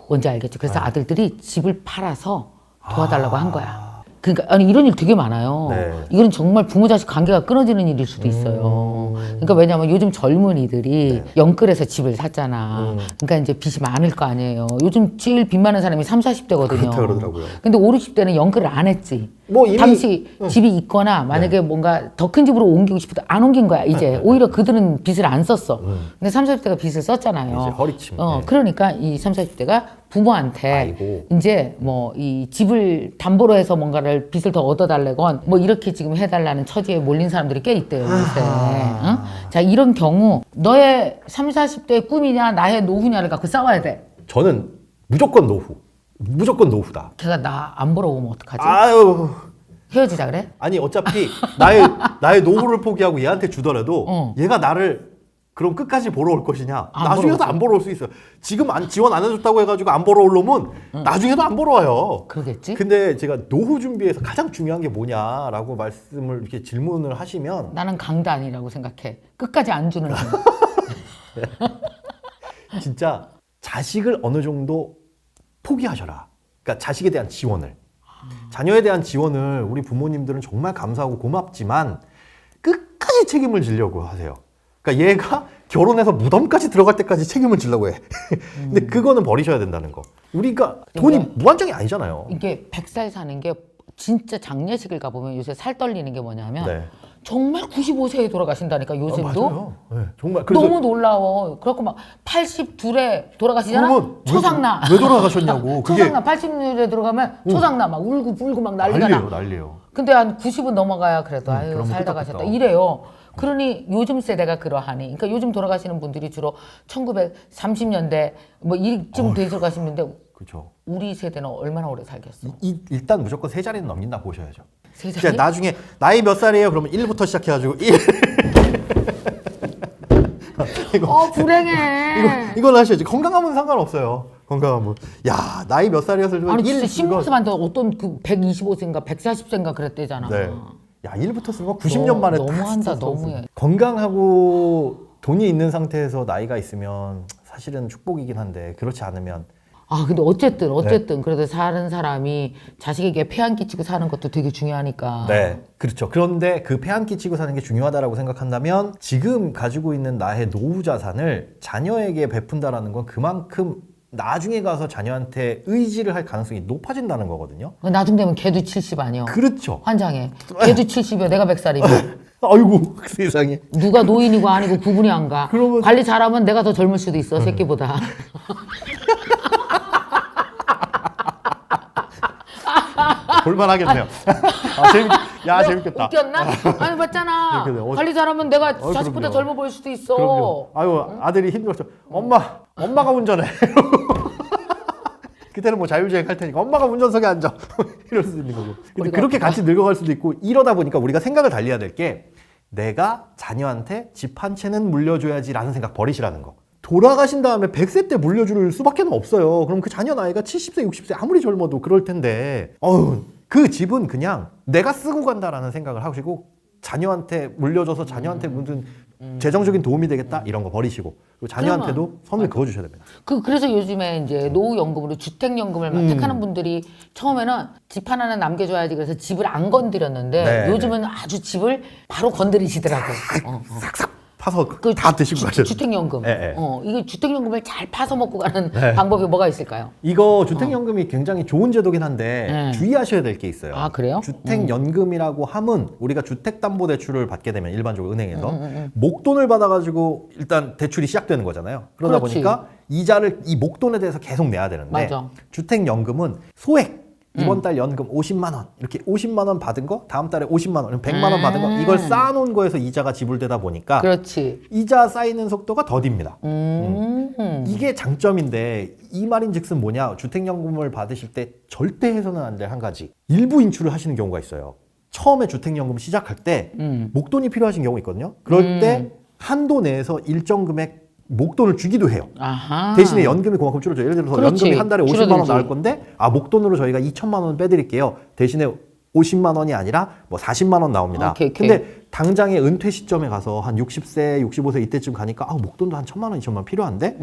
Speaker 1: 뭔지 알겠죠? 그래서 아들들이 집을 팔아서 도와달라고 한 거야. 그러니까 아니 이런 일 되게 많아요.
Speaker 3: 네.
Speaker 1: 이건 정말 부모 자식 관계가 끊어지는 일일 수도 있어요. 그러니까 왜냐면 요즘 젊은이들이 영끌에서 집을 샀잖아. 그러니까 이제 빚이 많을 거 아니에요. 요즘 제일 빚 많은 사람이 30, 40대거든요.
Speaker 3: 그렇다 그러더라고요.
Speaker 1: 근데 5, 60대는 영끌을 안 했지.
Speaker 3: 뭐 이미
Speaker 1: 당시 집이 있거나 만약에 뭔가 더 큰 집으로 옮기고 싶어도 안 옮긴 거야. 이제 오히려 그들은 빚을 안 썼어. 근데 30, 40대가 빚을 썼잖아요.
Speaker 3: 이제 허리침. 네.
Speaker 1: 그러니까 이 30, 40대가 부모한테
Speaker 3: 아이고.
Speaker 1: 이제 뭐 이 집을 담보로 해서 뭔가를 빚을 더 얻어달래건 뭐 이렇게 지금 해달라는 처지에 몰린 사람들이 꽤 있대요. 요새. 응? 자, 이런 경우 너의 30, 40대의 꿈이냐 나의 노후냐를 갖고 싸워야 돼.
Speaker 3: 저는 무조건 노후. 무조건 노후다.
Speaker 1: 걔가 나 안 보러 오면 어떡하지?
Speaker 3: 아유.
Speaker 1: 헤어지자 그래?
Speaker 3: 아니 어차피 나의 노후를 포기하고 얘한테 주더라도 얘가 나를 그럼 끝까지 보러 올 것이냐?
Speaker 1: 안
Speaker 3: 나중에도
Speaker 1: 보러
Speaker 3: 안 보러 올 수 있어요. 지금 지원 안 해줬다고 해가지고 안 보러 올 놈은 나중에도 안 보러 와요.
Speaker 1: 그러겠지?
Speaker 3: 근데 제가 노후 준비에서 가장 중요한 게 뭐냐라고 말씀을 이렇게 질문을 하시면
Speaker 1: 나는 강단이라고 생각해. 끝까지 안 주는 힘.
Speaker 3: 진짜 자식을 어느 정도 포기하셔라. 그러니까 자식에 대한 지원을. 자녀에 대한 지원을 우리 부모님들은 정말 감사하고 고맙지만 끝까지 책임을 지려고 하세요. 그러니까 얘가 결혼해서 무덤까지 들어갈 때까지 책임을 지려고 해. 근데 그거는 버리셔야 된다는 거. 우리가 돈이 무한정이 아니잖아요.
Speaker 1: 이게 100살 사는 게 진짜 장례식을 가보면 요새 살 떨리는 게 뭐냐면
Speaker 3: 네.
Speaker 1: 정말 95세에 돌아가신다니까 요즘도.
Speaker 3: 맞아요. 네, 정말. 그래서
Speaker 1: 너무 놀라워. 그래갖고 막 82에 돌아가시잖아.
Speaker 3: 그러면
Speaker 1: 초상나.
Speaker 3: 왜 돌아가셨냐고. 그게
Speaker 1: 초상나 80에 들어가면 초상나 막 울고 막 난리가 나.
Speaker 3: 난리예요.
Speaker 1: 근데 한 90은 넘어가야 그래도 아유
Speaker 3: 그러면
Speaker 1: 살다
Speaker 3: 끄떡끄떡.
Speaker 1: 가셨다 이래요. 그러니 요즘 세대가 그러하니, 그러니까 요즘 돌아가시는 분들이 주로 1930년대 뭐 이쯤 되서 가시는데
Speaker 3: 그렇죠.
Speaker 1: 우리 세대는 얼마나 오래 살겠어?
Speaker 3: 일단 무조건 세 자리는 넘긴다 보셔야죠.
Speaker 1: 세
Speaker 3: 진짜
Speaker 1: 자리?
Speaker 3: 나중에 나이 몇 살이에요? 그러면 1부터 시작해가지고 1.
Speaker 1: 불행해.
Speaker 3: 이건 하셔야지. 건강하면 상관없어요. 건강하면. 야 나이 몇 살이었을 때
Speaker 1: 아니
Speaker 3: 1
Speaker 1: 진짜 신문에서만 어떤 그 125세인가 140세인가 그랬대잖아.
Speaker 3: 네. 야 1부터 쓰는 거 90년 만에
Speaker 1: 너무한다,
Speaker 3: 다
Speaker 1: 너무해.
Speaker 3: 건강하고 돈이 있는 상태에서 나이가 있으면 사실은 축복이긴 한데 그렇지 않으면
Speaker 1: 아 근데 어쨌든 그래도 사는 사람이 자식에게 폐 안 끼치고 사는 것도 되게 중요하니까.
Speaker 3: 네, 그렇죠. 그런데 그 폐 안 끼치고 사는 게 중요하다라고 생각한다면 지금 가지고 있는 나의 노후 자산을 자녀에게 베푼다라는 건 그만큼 나중에 가서 자녀한테 의지를 할 가능성이 높아진다는 거거든요.
Speaker 1: 나중 되면 걔도 70 아니야.
Speaker 3: 그렇죠.
Speaker 1: 환장해. 걔도 70이야 내가 100살이면.
Speaker 3: 아이고 세상에.
Speaker 1: 누가 노인이고 아니고 구분이 안 가.
Speaker 3: 그러면-
Speaker 1: 관리 잘하면 내가 더 젊을 수도 있어 새끼보다.
Speaker 3: 볼만하겠네요. 재밌겠다.
Speaker 1: 웃겼나? 아니 맞잖아.
Speaker 3: 재밌겠네.
Speaker 1: 관리 잘하면 내가 자식보다
Speaker 3: 그럼요.
Speaker 1: 젊어 보일 수도 있어.
Speaker 3: 그럼요. 아유 아들이 힘들었죠. 엄마가 운전해. 그때는 뭐 자율주행 할 테니까 엄마가 운전석에 앉아. 이럴 수도 있는 거고. 근데 그렇게 같이 늙어갈 수도 있고 이러다 보니까 우리가 생각을 달리해야 될 게 내가 자녀한테 집 한 채는 물려줘야지라는 생각 버리시라는 거. 돌아가신 다음에 100세 때 물려줄 수밖에 없어요. 그럼 그 자녀 나이가 70세, 60세 아무리 젊어도 그럴 텐데 그 집은 그냥 내가 쓰고 간다라는 생각을 하시고 자녀한테 물려줘서 자녀한테 무슨 재정적인 도움이 되겠다 이런 거 버리시고 그리고 자녀한테도 선을 그어주셔야 됩니다.
Speaker 1: 그래서 요즘에 이제 노후연금으로 주택연금을 막 택하는 분들이 처음에는 집 하나는 남겨줘야지 그래서 집을 안 건드렸는데
Speaker 3: 네,
Speaker 1: 요즘은 아주 집을 바로 건드리시더라고.
Speaker 3: 싹싹 파서 다 드시고 가셔야 돼요.
Speaker 1: 주택연금.
Speaker 3: 네.
Speaker 1: 이게 주택연금을 잘 파서 먹고 가는 방법이 뭐가 있을까요?
Speaker 3: 이거 주택연금이 굉장히 좋은 제도긴 한데
Speaker 1: 네.
Speaker 3: 주의하셔야 될 게 있어요.
Speaker 1: 아, 그래요?
Speaker 3: 주택연금이라고 함은 우리가 주택담보대출을 받게 되면 일반적으로 은행에서 목돈을 받아가지고 일단 대출이 시작되는 거잖아요. 그러다
Speaker 1: 그렇지.
Speaker 3: 보니까 이자를 이 목돈에 대해서 계속 내야 되는데
Speaker 1: 맞아.
Speaker 3: 주택연금은 소액 이번 달 연금 50만 원 이렇게 50만 원 받은 거 다음 달에 50만 원 100만 원 받은 거 이걸 쌓아놓은 거에서 이자가 지불되다 보니까
Speaker 1: 그렇지.
Speaker 3: 이자 쌓이는 속도가 더딥니다.
Speaker 1: 음.
Speaker 3: 이게 장점인데 이 말인즉슨 뭐냐 주택연금을 받으실 때 절대 해서는 안 될 한 가지 일부 인출을 하시는 경우가 있어요. 처음에 주택연금 시작할 때 목돈이 필요하신 경우 있거든요. 그럴 때 한도 내에서 일정 금액 목돈을 주기도 해요.
Speaker 1: 아하.
Speaker 3: 대신에 연금이 그만큼 줄어져. 예를 들어서
Speaker 1: 그렇지.
Speaker 3: 연금이 한 달에 50만 원
Speaker 1: 줄어들지.
Speaker 3: 나올 건데 목돈으로 저희가 2천만 원 빼드릴게요. 대신에 50만 원이 아니라 뭐 40만 원 나옵니다.
Speaker 1: 오케이.
Speaker 3: 근데 당장의 은퇴 시점에 가서 한 60세, 65세 이때쯤 가니까 목돈도 한 1,000만 원, 2천만 원 필요한데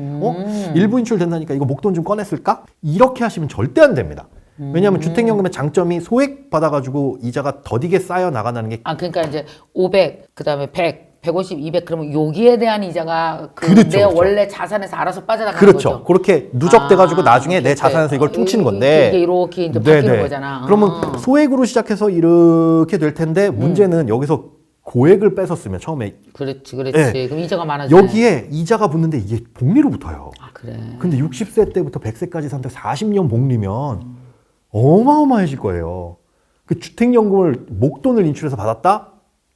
Speaker 3: 일부 인출 된다니까 이거 목돈 좀 꺼냈을까? 이렇게 하시면 절대 안 됩니다. 왜냐하면 주택연금의 장점이 소액 받아가지고 이자가 더디게 쌓여 나간다는 게
Speaker 1: 그러니까 이제 500, 그다음에 100, 150, 200 그러면 여기에 대한 이자가
Speaker 3: 그렇죠,
Speaker 1: 내
Speaker 3: 그렇죠.
Speaker 1: 원래 자산에서 알아서 빠져나가는
Speaker 3: 그렇죠.
Speaker 1: 거죠.
Speaker 3: 그렇게 누적돼가지고 나중에 내
Speaker 1: 오케이.
Speaker 3: 자산에서 이걸 퉁치는 건데
Speaker 1: 이게 이렇게 이제 바뀌는 거잖아.
Speaker 3: 그러면 소액으로 시작해서 이렇게 될 텐데 문제는 여기서 고액을 뺏었으면 처음에
Speaker 1: 그렇지.
Speaker 3: 네.
Speaker 1: 그럼 이자가 많아져.
Speaker 3: 여기에 이자가 붙는데 이게 복리로 붙어요.
Speaker 1: 그래.
Speaker 3: 근데 60세 때부터 100세까지 산다 40년 복리면 어마어마해질 거예요. 그 주택연금을 목돈을 인출해서 받았다?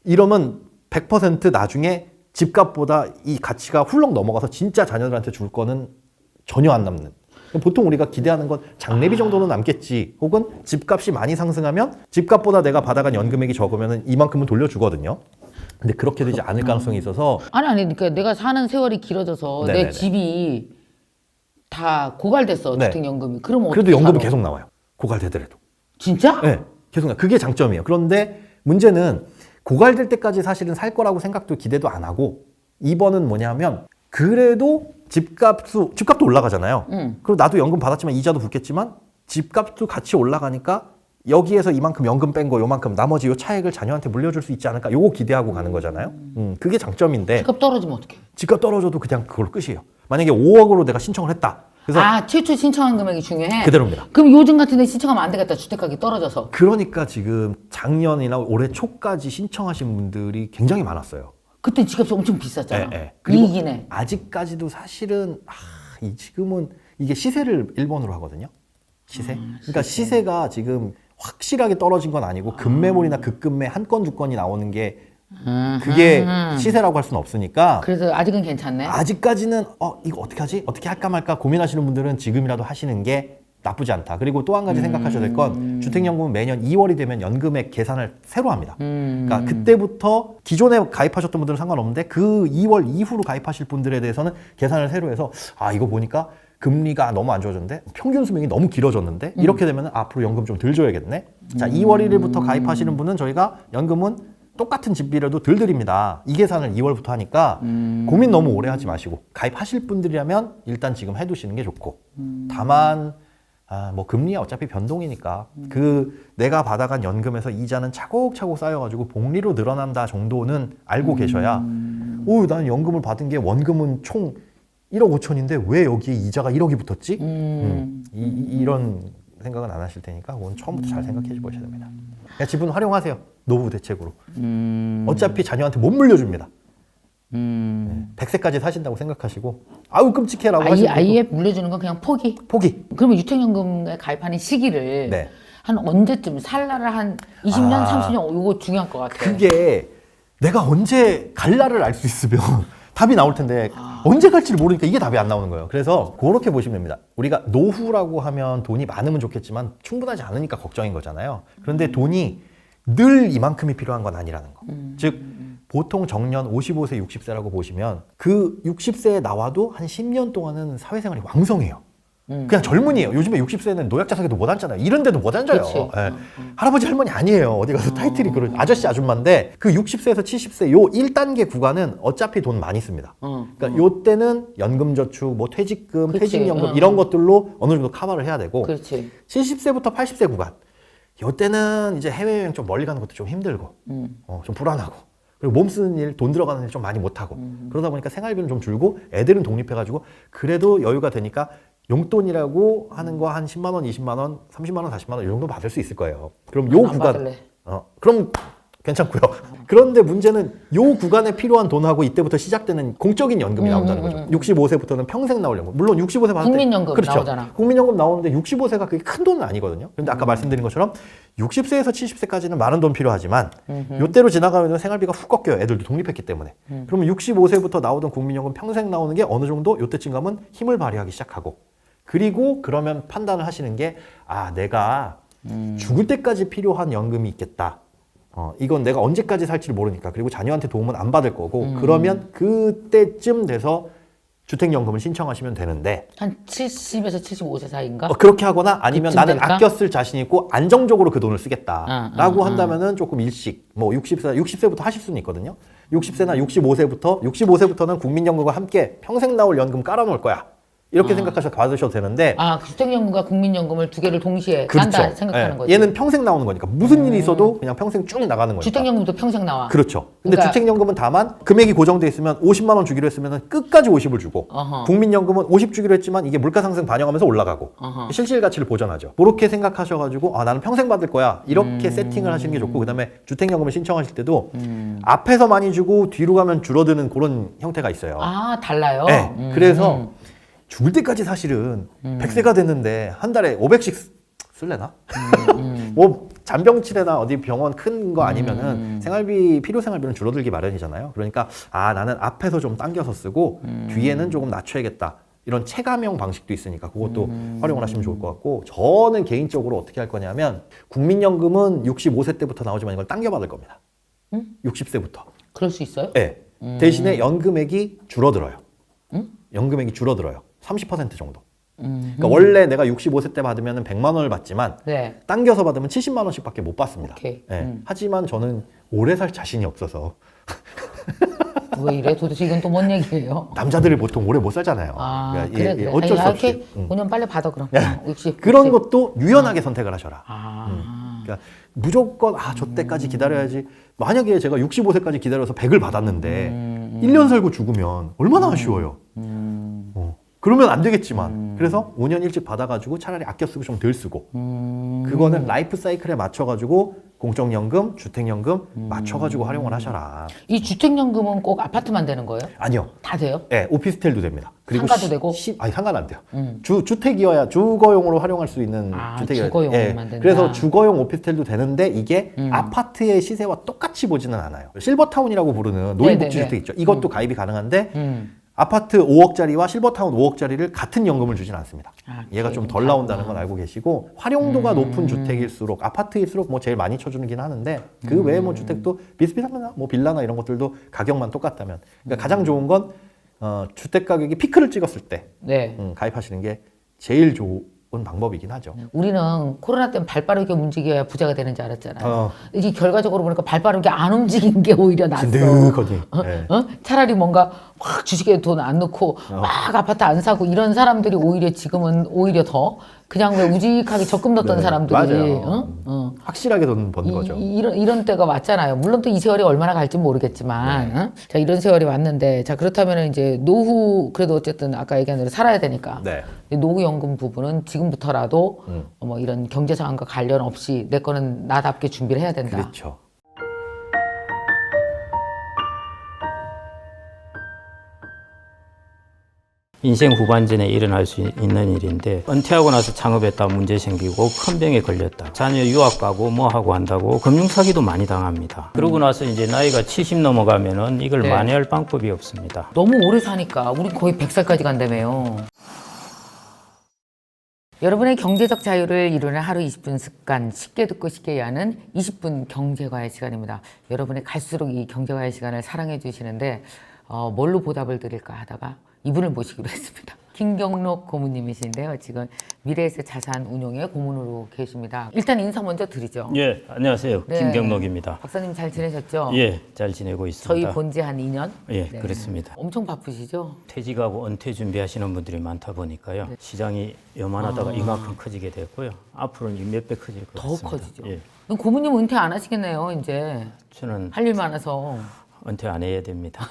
Speaker 3: 이러면 100% 나중에 집값보다 이 가치가 훌렁 넘어가서 진짜 자녀들한테 줄 거는 전혀 안 남는. 보통 우리가 기대하는 건 장례비 정도는 남겠지. 혹은 집값이 많이 상승하면 집값보다 내가 받아간 연금액이 적으면 이만큼은 돌려주거든요. 근데 그렇게 되지 않을 가능성이 있어서
Speaker 1: 아니 그러니까 내가 사는 세월이 길어져서
Speaker 3: 네네네.
Speaker 1: 내 집이 다 고갈됐어.
Speaker 3: 네.
Speaker 1: 주택연금이. 그러면
Speaker 3: 그래도
Speaker 1: 어떻게
Speaker 3: 연금은
Speaker 1: 살아?
Speaker 3: 계속 나와요. 고갈되더라도.
Speaker 1: 진짜?
Speaker 3: 네, 계속 나와요. 그게 장점이에요. 그런데 문제는 고갈될 때까지 사실은 살 거라고 생각도 기대도 안 하고 2번은 뭐냐면 그래도 집값도 올라가잖아요. 그리고 나도 연금 받았지만 이자도 붙겠지만 집값도 같이 올라가니까 여기에서 이만큼 연금 뺀 거 요만큼 나머지 요 차액을 자녀한테 물려줄 수 있지 않을까 요거 기대하고 가는 거잖아요. 그게 장점인데
Speaker 1: 집값 떨어지면 어떡해?
Speaker 3: 집값 떨어져도 그냥 그걸로 끝이에요. 만약에 5억으로 내가 신청을 했다. 그래서
Speaker 1: 최초 신청한 금액이 중요해?
Speaker 3: 그대로입니다.
Speaker 1: 그럼 요즘 같은 데 신청하면 안 되겠다. 주택가격이 떨어져서.
Speaker 3: 그러니까 지금 작년이나 올해 초까지 신청하신 분들이 굉장히 많았어요.
Speaker 1: 그때 집값이 엄청 비쌌잖아.
Speaker 3: 그리고
Speaker 1: 이익이네.
Speaker 3: 아직까지도 사실은 지금은 이게 시세를 1번으로 하거든요. 시세. 그러니까 시세가 지금 확실하게 떨어진 건 아니고 급매물이나 급급매 한 건 두 건이 나오는 게 그게 시세라고 할 수는 없으니까
Speaker 1: 그래서 아직은 괜찮네.
Speaker 3: 아직까지는 이거 어떻게 하지? 어떻게 할까 말까 고민하시는 분들은 지금이라도 하시는 게 나쁘지 않다. 그리고 또 한 가지 생각하셔야 될 건 주택연금은 매년 2월이 되면 연금액 계산을 새로 합니다. 그러니까 그때부터 기존에 가입하셨던 분들은 상관없는데 그 2월 이후로 가입하실 분들에 대해서는 계산을 새로 해서 이거 보니까 금리가 너무 안 좋아졌는데 평균 수명이 너무 길어졌는데 이렇게 되면 앞으로 연금 좀 덜 줘야겠네. 자, 2월 1일부터 가입하시는 분은 저희가 연금은 똑같은 집비라도 덜 드립니다. 이 계산을 2월부터 하니까 고민 너무 오래 하지 마시고 가입하실 분들이라면 일단 지금 해두시는 게 좋고 다만 뭐 금리야 어차피 변동이니까 내가 받아간 연금에서 이자는 차곡차곡 쌓여가지고 복리로 늘어난다 정도는 알고 계셔야 나는 연금을 받은 게 원금은 총 1억 5천인데 왜 여기에 이자가 1억이 붙었지? 이런 생각은 안 하실 테니까 그건 처음부터 잘 생각해 보셔야 됩니다. 그냥 지분 활용하세요. 노후 대책으로. 어차피 자녀한테 못 물려줍니다. 100세까지 사신다고 생각하시고 아우 끔찍해라고 하시고
Speaker 1: 아예 물려주는 건 그냥 포기?
Speaker 3: 포기.
Speaker 1: 그러면 유택연금에 가입하는 시기를
Speaker 3: 네.
Speaker 1: 한 언제쯤 살날을 한 20년, 30년 이거 중요할 것 같아요.
Speaker 3: 그게 내가 언제 갈 날을 알 수 있으면 답이 나올 텐데 언제 갈지를 모르니까 이게 답이 안 나오는 거예요. 그래서 그렇게 보시면 됩니다. 우리가 노후라고 하면 돈이 많으면 좋겠지만 충분하지 않으니까 걱정인 거잖아요. 그런데 돈이 늘 이만큼이 필요한 건 아니라는 거. 즉 보통 정년 55세, 60세라고 보시면 그 60세에 나와도 한 10년 동안은 사회생활이 왕성해요. 그냥 젊은이에요. 요즘에 60세는 노약자석에도 못 앉잖아요. 이런 데도 못 앉아요. 예. 할아버지 할머니 아니에요. 어디 가서 타이틀이 그런 아저씨 아줌마인데 그 60세에서 70세 요 1단계 구간은 어차피 돈 많이 씁니다. 그러니까 요 때는 연금저축, 뭐 퇴직금,
Speaker 1: 그치.
Speaker 3: 퇴직연금 이런 것들로 어느 정도 커버를 해야 되고
Speaker 1: 그렇지.
Speaker 3: 70세부터 80세 구간 요 때는 이제 해외여행 좀 멀리 가는 것도 좀 힘들고 좀 불안하고 그리고 몸 쓰는 일, 돈 들어가는 일 좀 많이 못하고 그러다 보니까 생활비는 좀 줄고 애들은 독립해가지고 그래도 여유가 되니까 용돈이라고 하는 거 한 10만 원, 20만 원, 30만 원, 40만 원 이 정도 받을 수 있을 거예요. 그럼 요 구간
Speaker 1: 받을래.
Speaker 3: 그럼 괜찮고요. 그런데 문제는 요 구간에 필요한 돈하고 이때부터 시작되는 공적인 연금이 나온다는 거죠. 65세부터는 평생 나올 연금. 물론 65세 받을 때
Speaker 1: 국민연금
Speaker 3: 그렇죠.
Speaker 1: 나오잖아.
Speaker 3: 국민연금 나오는데 65세가 그게 큰 돈은 아니거든요. 그런데 아까 말씀드린 것처럼 60세에서 70세까지는 많은 돈 필요하지만 요때로 지나가면 생활비가 훅 꺾여요. 애들도 독립했기 때문에. 그러면 65세부터 나오던 국민연금 평생 나오는 게 어느 정도 요때쯤 가면 힘을 발휘하기 시작하고 그리고 그러면 판단을 하시는 게 내가 죽을 때까지 필요한 연금이 있겠다. 이건 내가 언제까지 살지를 모르니까 그리고 자녀한테 도움은 안 받을 거고 그러면 그때쯤 돼서 주택연금을 신청하시면 되는데
Speaker 1: 한 70에서 75세 사이인가?
Speaker 3: 그렇게 하거나 아니면
Speaker 1: 그쯤
Speaker 3: 나는
Speaker 1: 될까?
Speaker 3: 아껴 쓸 자신 있고 안정적으로 그 돈을 쓰겠다라고 한다면은 조금 일찍 뭐 60세부터 하실 수는 있거든요. 60세나 65세부터는 국민연금과 함께 평생 나올 연금 깔아놓을 거야. 이렇게 생각하셔서 받으셔도 되는데
Speaker 1: 주택연금과 국민연금을 두 개를 동시에 깐다 생각하는 거지.
Speaker 3: 얘는 평생 나오는 거니까 무슨 일이 있어도 그냥 평생 쭉 나가는 거니까.
Speaker 1: 주택연금도 평생 나와.
Speaker 3: 그렇죠. 근데
Speaker 1: 그러니까
Speaker 3: 주택연금은 다만 금액이 고정돼 있으면 50만 원 주기로 했으면 끝까지 50을 주고 국민연금은 50 주기로 했지만 이게 물가 상승 반영하면서 올라가고 실질 가치를 보전하죠. 그렇게 생각하셔가지고 나는 평생 받을 거야 이렇게 세팅을 하시는 게 좋고 그다음에 주택연금을 신청하실 때도 앞에서 많이 주고 뒤로 가면 줄어드는 그런 형태가 있어요.
Speaker 1: 달라요?
Speaker 3: 네. 그래서 죽을 때까지 사실은 100세가 됐는데 한 달에 500씩 쓸래나? 뭐 잔병치레나 어디 병원 큰 거 아니면은 생활비 필요 생활비는 줄어들기 마련이잖아요. 그러니까 나는 앞에서 좀 당겨서 쓰고 뒤에는 조금 낮춰야겠다. 이런 체감형 방식도 있으니까 그것도 활용을 하시면 좋을 것 같고 저는 개인적으로 어떻게 할 거냐면 국민연금은 65세 때부터 나오지만 이걸 당겨 받을 겁니다. 60세부터.
Speaker 1: 그럴 수 있어요?
Speaker 3: 네. 대신에 연금액이 줄어들어요. 연금액이 줄어들어요. 30% 정도. 그러니까 원래 내가 65세 때 받으면 100만 원을 받지만
Speaker 1: 네.
Speaker 3: 당겨서 받으면 70만 원씩밖에 못 받습니다.
Speaker 1: 오케이.
Speaker 3: 네. 하지만 저는 오래 살 자신이 없어서
Speaker 1: 왜 이래? 도대체 이건 또 뭔 얘기예요?
Speaker 3: 남자들이 보통 오래 못 살잖아요.
Speaker 1: 그래.
Speaker 3: 어쩔 수 없이.
Speaker 1: 이렇게 5년 빨리 받아 그럼. 60,
Speaker 3: 그런 것도 유연하게 선택을 하셔라.
Speaker 1: 아.
Speaker 3: 그러니까 무조건 저 때까지 기다려야지. 만약에 제가 65세까지 기다려서 100을 받았는데 1년 살고 죽으면 얼마나 아쉬워요. 그러면 안 되겠지만 그래서 5년 일찍 받아가지고 차라리 아껴 쓰고 좀 덜 쓰고 그거는 라이프 사이클에 맞춰가지고 공적연금, 주택연금 맞춰가지고 활용을 하셔라.
Speaker 1: 이 주택연금은 꼭 아파트만 되는 거예요?
Speaker 3: 아니요.
Speaker 1: 다 돼요?
Speaker 3: 네, 오피스텔도 됩니다.
Speaker 1: 상가도 되고?
Speaker 3: 아니 상가는 안 돼요. 주택이어야 주거용으로 활용할 수 있는 주택이어야
Speaker 1: 주거용만 된다.
Speaker 3: 그래서 주거용 오피스텔도 되는데 이게 아파트의 시세와 똑같이 보지는 않아요. 실버타운이라고 부르는 노인복지주택 있죠. 이것도 가입이 가능한데 아파트 5억짜리와 실버타운 5억짜리를 같은 연금을 주진 않습니다. 얘가 좀 덜 나온다는 건 알고 계시고 활용도가 높은 주택일수록 아파트일수록 뭐 제일 많이 쳐주긴 하는데 그 외에 뭐 주택도 비슷비슷합니다. 뭐 빌라나 이런 것들도 가격만 똑같다면 그러니까 가장 좋은 건 주택 가격이 피크를 찍었을 때 가입하시는 게 제일 좋은 방법이긴 하죠.
Speaker 1: 우리는 코로나 때문에 발 빠르게 움직여야 부자가 되는지 알았잖아요. 이게 결과적으로 보니까 발 빠르게 안 움직인 게 오히려 낫어.
Speaker 3: 든든하니.
Speaker 1: 차라리 뭔가 확 주식에 돈 안 넣고 막 아파트 안 사고 이런 사람들이 오히려 지금은 오히려 더 그냥 왜 우직하게 적금 넣었던 사람들이
Speaker 3: 확실하게 돈 버는 거죠.
Speaker 1: 이런 때가 왔잖아요. 물론 또 이 세월이 얼마나 갈지 모르겠지만 자 이런 세월이 왔는데 자 그렇다면 이제 노후 그래도 어쨌든 아까 얘기한 대로 살아야 되니까 노후연금 부분은 지금부터라도 뭐 이런 경제 상황과 관련 없이 내 거는 나답게 준비를 해야 된다.
Speaker 3: 그렇죠.
Speaker 4: 인생 후반전에 일어날 수 있는 일인데 은퇴하고 나서 창업했다 문제 생기고 큰 병에 걸렸다 자녀 유학 가고 뭐 하고 한다고 금융사기도 많이 당합니다. 그러고 나서 이제 나이가 70 넘어가면은 이걸 만회할 방법이 없습니다.
Speaker 1: 너무 오래 사니까 우리 거의 100살까지 간다며요. 여러분의 경제적 자유를 이루는 하루 20분 습관, 쉽게 듣고 쉽게 이해하는 20분 경제과의 시간입니다. 여러분이 갈수록 이 경제과의 시간을 사랑해 주시는데 뭘로 보답을 드릴까 하다가 이분을 모시기로 했습니다. 김경록 고문님이신데요. 지금 미래에셋 자산 운용의 고문으로 계십니다. 일단 인사 먼저 드리죠.
Speaker 4: 예, 안녕하세요. 김경록입니다.
Speaker 1: 박사님 잘 지내셨죠?
Speaker 4: 예, 잘 지내고 있습니다.
Speaker 1: 저희 본 지 한 2년?
Speaker 4: 예, 그렇습니다.
Speaker 1: 엄청 바쁘시죠?
Speaker 4: 퇴직하고 은퇴 준비하시는 분들이 많다 보니까요. 시장이 요만하다가 이만큼 커지게 됐고요. 앞으로는 몇 배 커질 것
Speaker 1: 더
Speaker 4: 같습니다.
Speaker 1: 커지죠.
Speaker 4: 예.
Speaker 1: 그럼 고문님 은퇴 안 하시겠네요, 이제.
Speaker 4: 저는
Speaker 1: 할 일 많아서.
Speaker 4: 은퇴 안 해야 됩니다.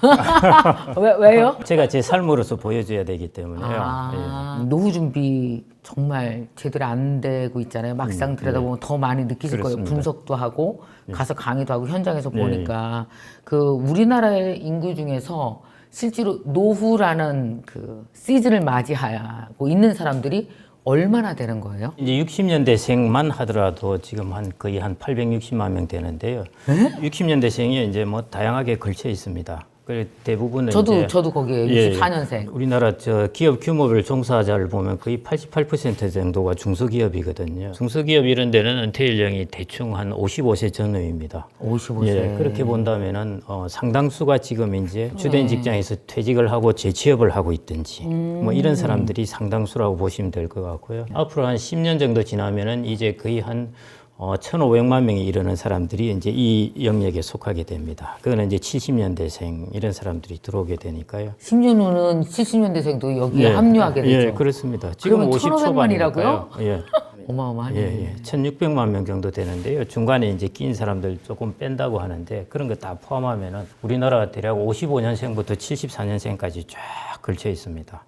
Speaker 1: 왜요?
Speaker 4: 제가 제 삶으로서 보여줘야 되기 때문에요.
Speaker 1: 노후 준비 정말 제대로 안 되고 있잖아요. 막상 들여다보면 더 많이 느끼실 거예요. 분석도 하고 가서 강의도 하고 현장에서 보니까 그 우리나라의 인구 중에서 실제로 노후라는 그 시즌을 맞이하고 있는 사람들이 얼마나 되는 거예요?
Speaker 4: 이제 60년대생만 하더라도 지금 거의 한 860만 명 되는데요. 60년대생이 이제 뭐 다양하게 걸쳐 있습니다. 그 대부분은
Speaker 1: 저도 거기에 64년생.
Speaker 4: 우리나라 기업 규모별 종사자를 보면 거의 88% 정도가 중소기업이거든요. 중소기업 이런 데는 은퇴 연령이 대충 한 55세 전후입니다.
Speaker 1: 55세.
Speaker 4: 예, 그렇게 본다면은 상당수가 지금 이제 주된 직장에서 퇴직을 하고 재취업을 하고 있든지 뭐 이런 사람들이 상당수라고 보시면 될 것 같고요. 앞으로 한 10년 정도 지나면은 이제 거의 한 1,500만 명이 이르는 사람들이 이제 이 영역에 속하게 됩니다. 그거는 이제 70년대생 이런 사람들이 들어오게 되니까요.
Speaker 1: 10년 후는 70년대생도 여기에 합류하게 되죠.
Speaker 4: 예, 그렇습니다. 지금 50 초반이라고요? 예.
Speaker 1: 어마어마하네.
Speaker 4: 예. 1,600만 명 정도 되는데요. 중간에 이제 낀 사람들 조금 뺀다고 하는데 그런 거 다 포함하면은 우리나라 대략 55년생부터 74년생까지 쫙 걸쳐 있습니다.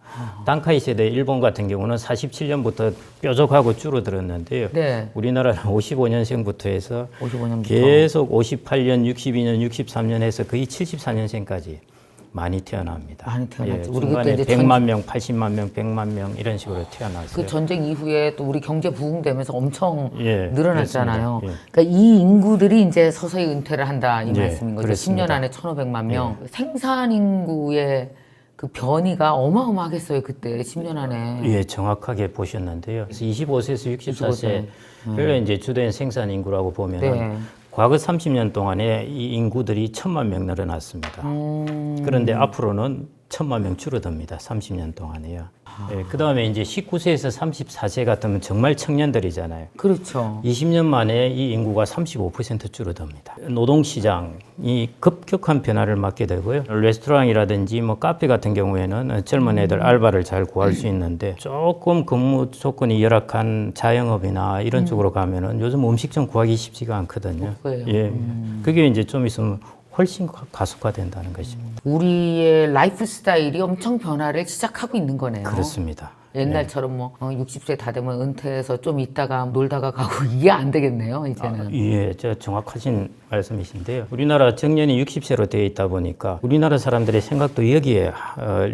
Speaker 4: 단카이 세대 일본 같은 경우는 47년부터 뾰족하고 줄어들었는데요. 우리나라는 55년생부터 해서
Speaker 1: 55년부터.
Speaker 4: 계속 58년, 62년, 63년 해서 거의 74년생까지 많이 태어납니다.
Speaker 1: 많이 태어났죠.
Speaker 4: 우리 중간에 100만 명, 80만 명, 100만 명 이런 식으로 태어났어요.
Speaker 1: 그 전쟁 이후에 또 우리 경제 부흥되면서 엄청 늘어났잖아요.
Speaker 4: 예.
Speaker 1: 그러니까 이 인구들이 이제 서서히 은퇴를 한다 이 말씀인 거죠.
Speaker 4: 그렇습니다.
Speaker 1: 10년 안에 1,500만 명. 생산 인구의 그 변이가 어마어마하겠어요 그때 10년 안에.
Speaker 4: 예, 정확하게 보셨는데요. 그래서 25세에서 64세를 이제 주된 생산 인구라고 보면은 과거 30년 동안에 이 인구들이 1,000만 명 늘어났습니다. 그런데 앞으로는 1,000만 명 줄어듭니다. 30년 동안에요. 예, 그 다음에 이제 19세에서 34세 같으면 정말 청년들이잖아요.
Speaker 1: 그렇죠.
Speaker 4: 20년 만에 이 인구가 35% 줄어듭니다. 노동시장이 급격한 변화를 맞게 되고요. 레스토랑이라든지 뭐 카페 같은 경우에는 젊은 애들 알바를 잘 구할 수 있는데 조금 근무 조건이 열악한 자영업이나 이런 쪽으로 가면은 요즘 음식 좀 구하기 쉽지가 않거든요. 예, 그게 이제 좀 있으면 훨씬 가속화된다는 것입니다.
Speaker 1: 우리의 라이프 스타일이 엄청 변화를 시작하고 있는 거네요.
Speaker 4: 그렇습니다.
Speaker 1: 옛날처럼 뭐 60세 다 되면 은퇴해서 좀 있다가 놀다가 가고 이게 안 되겠네요, 이제는.
Speaker 4: 예, 정확하신 말씀이신데요. 우리나라 정년이 60세로 되어 있다 보니까 우리나라 사람들의 생각도 여기에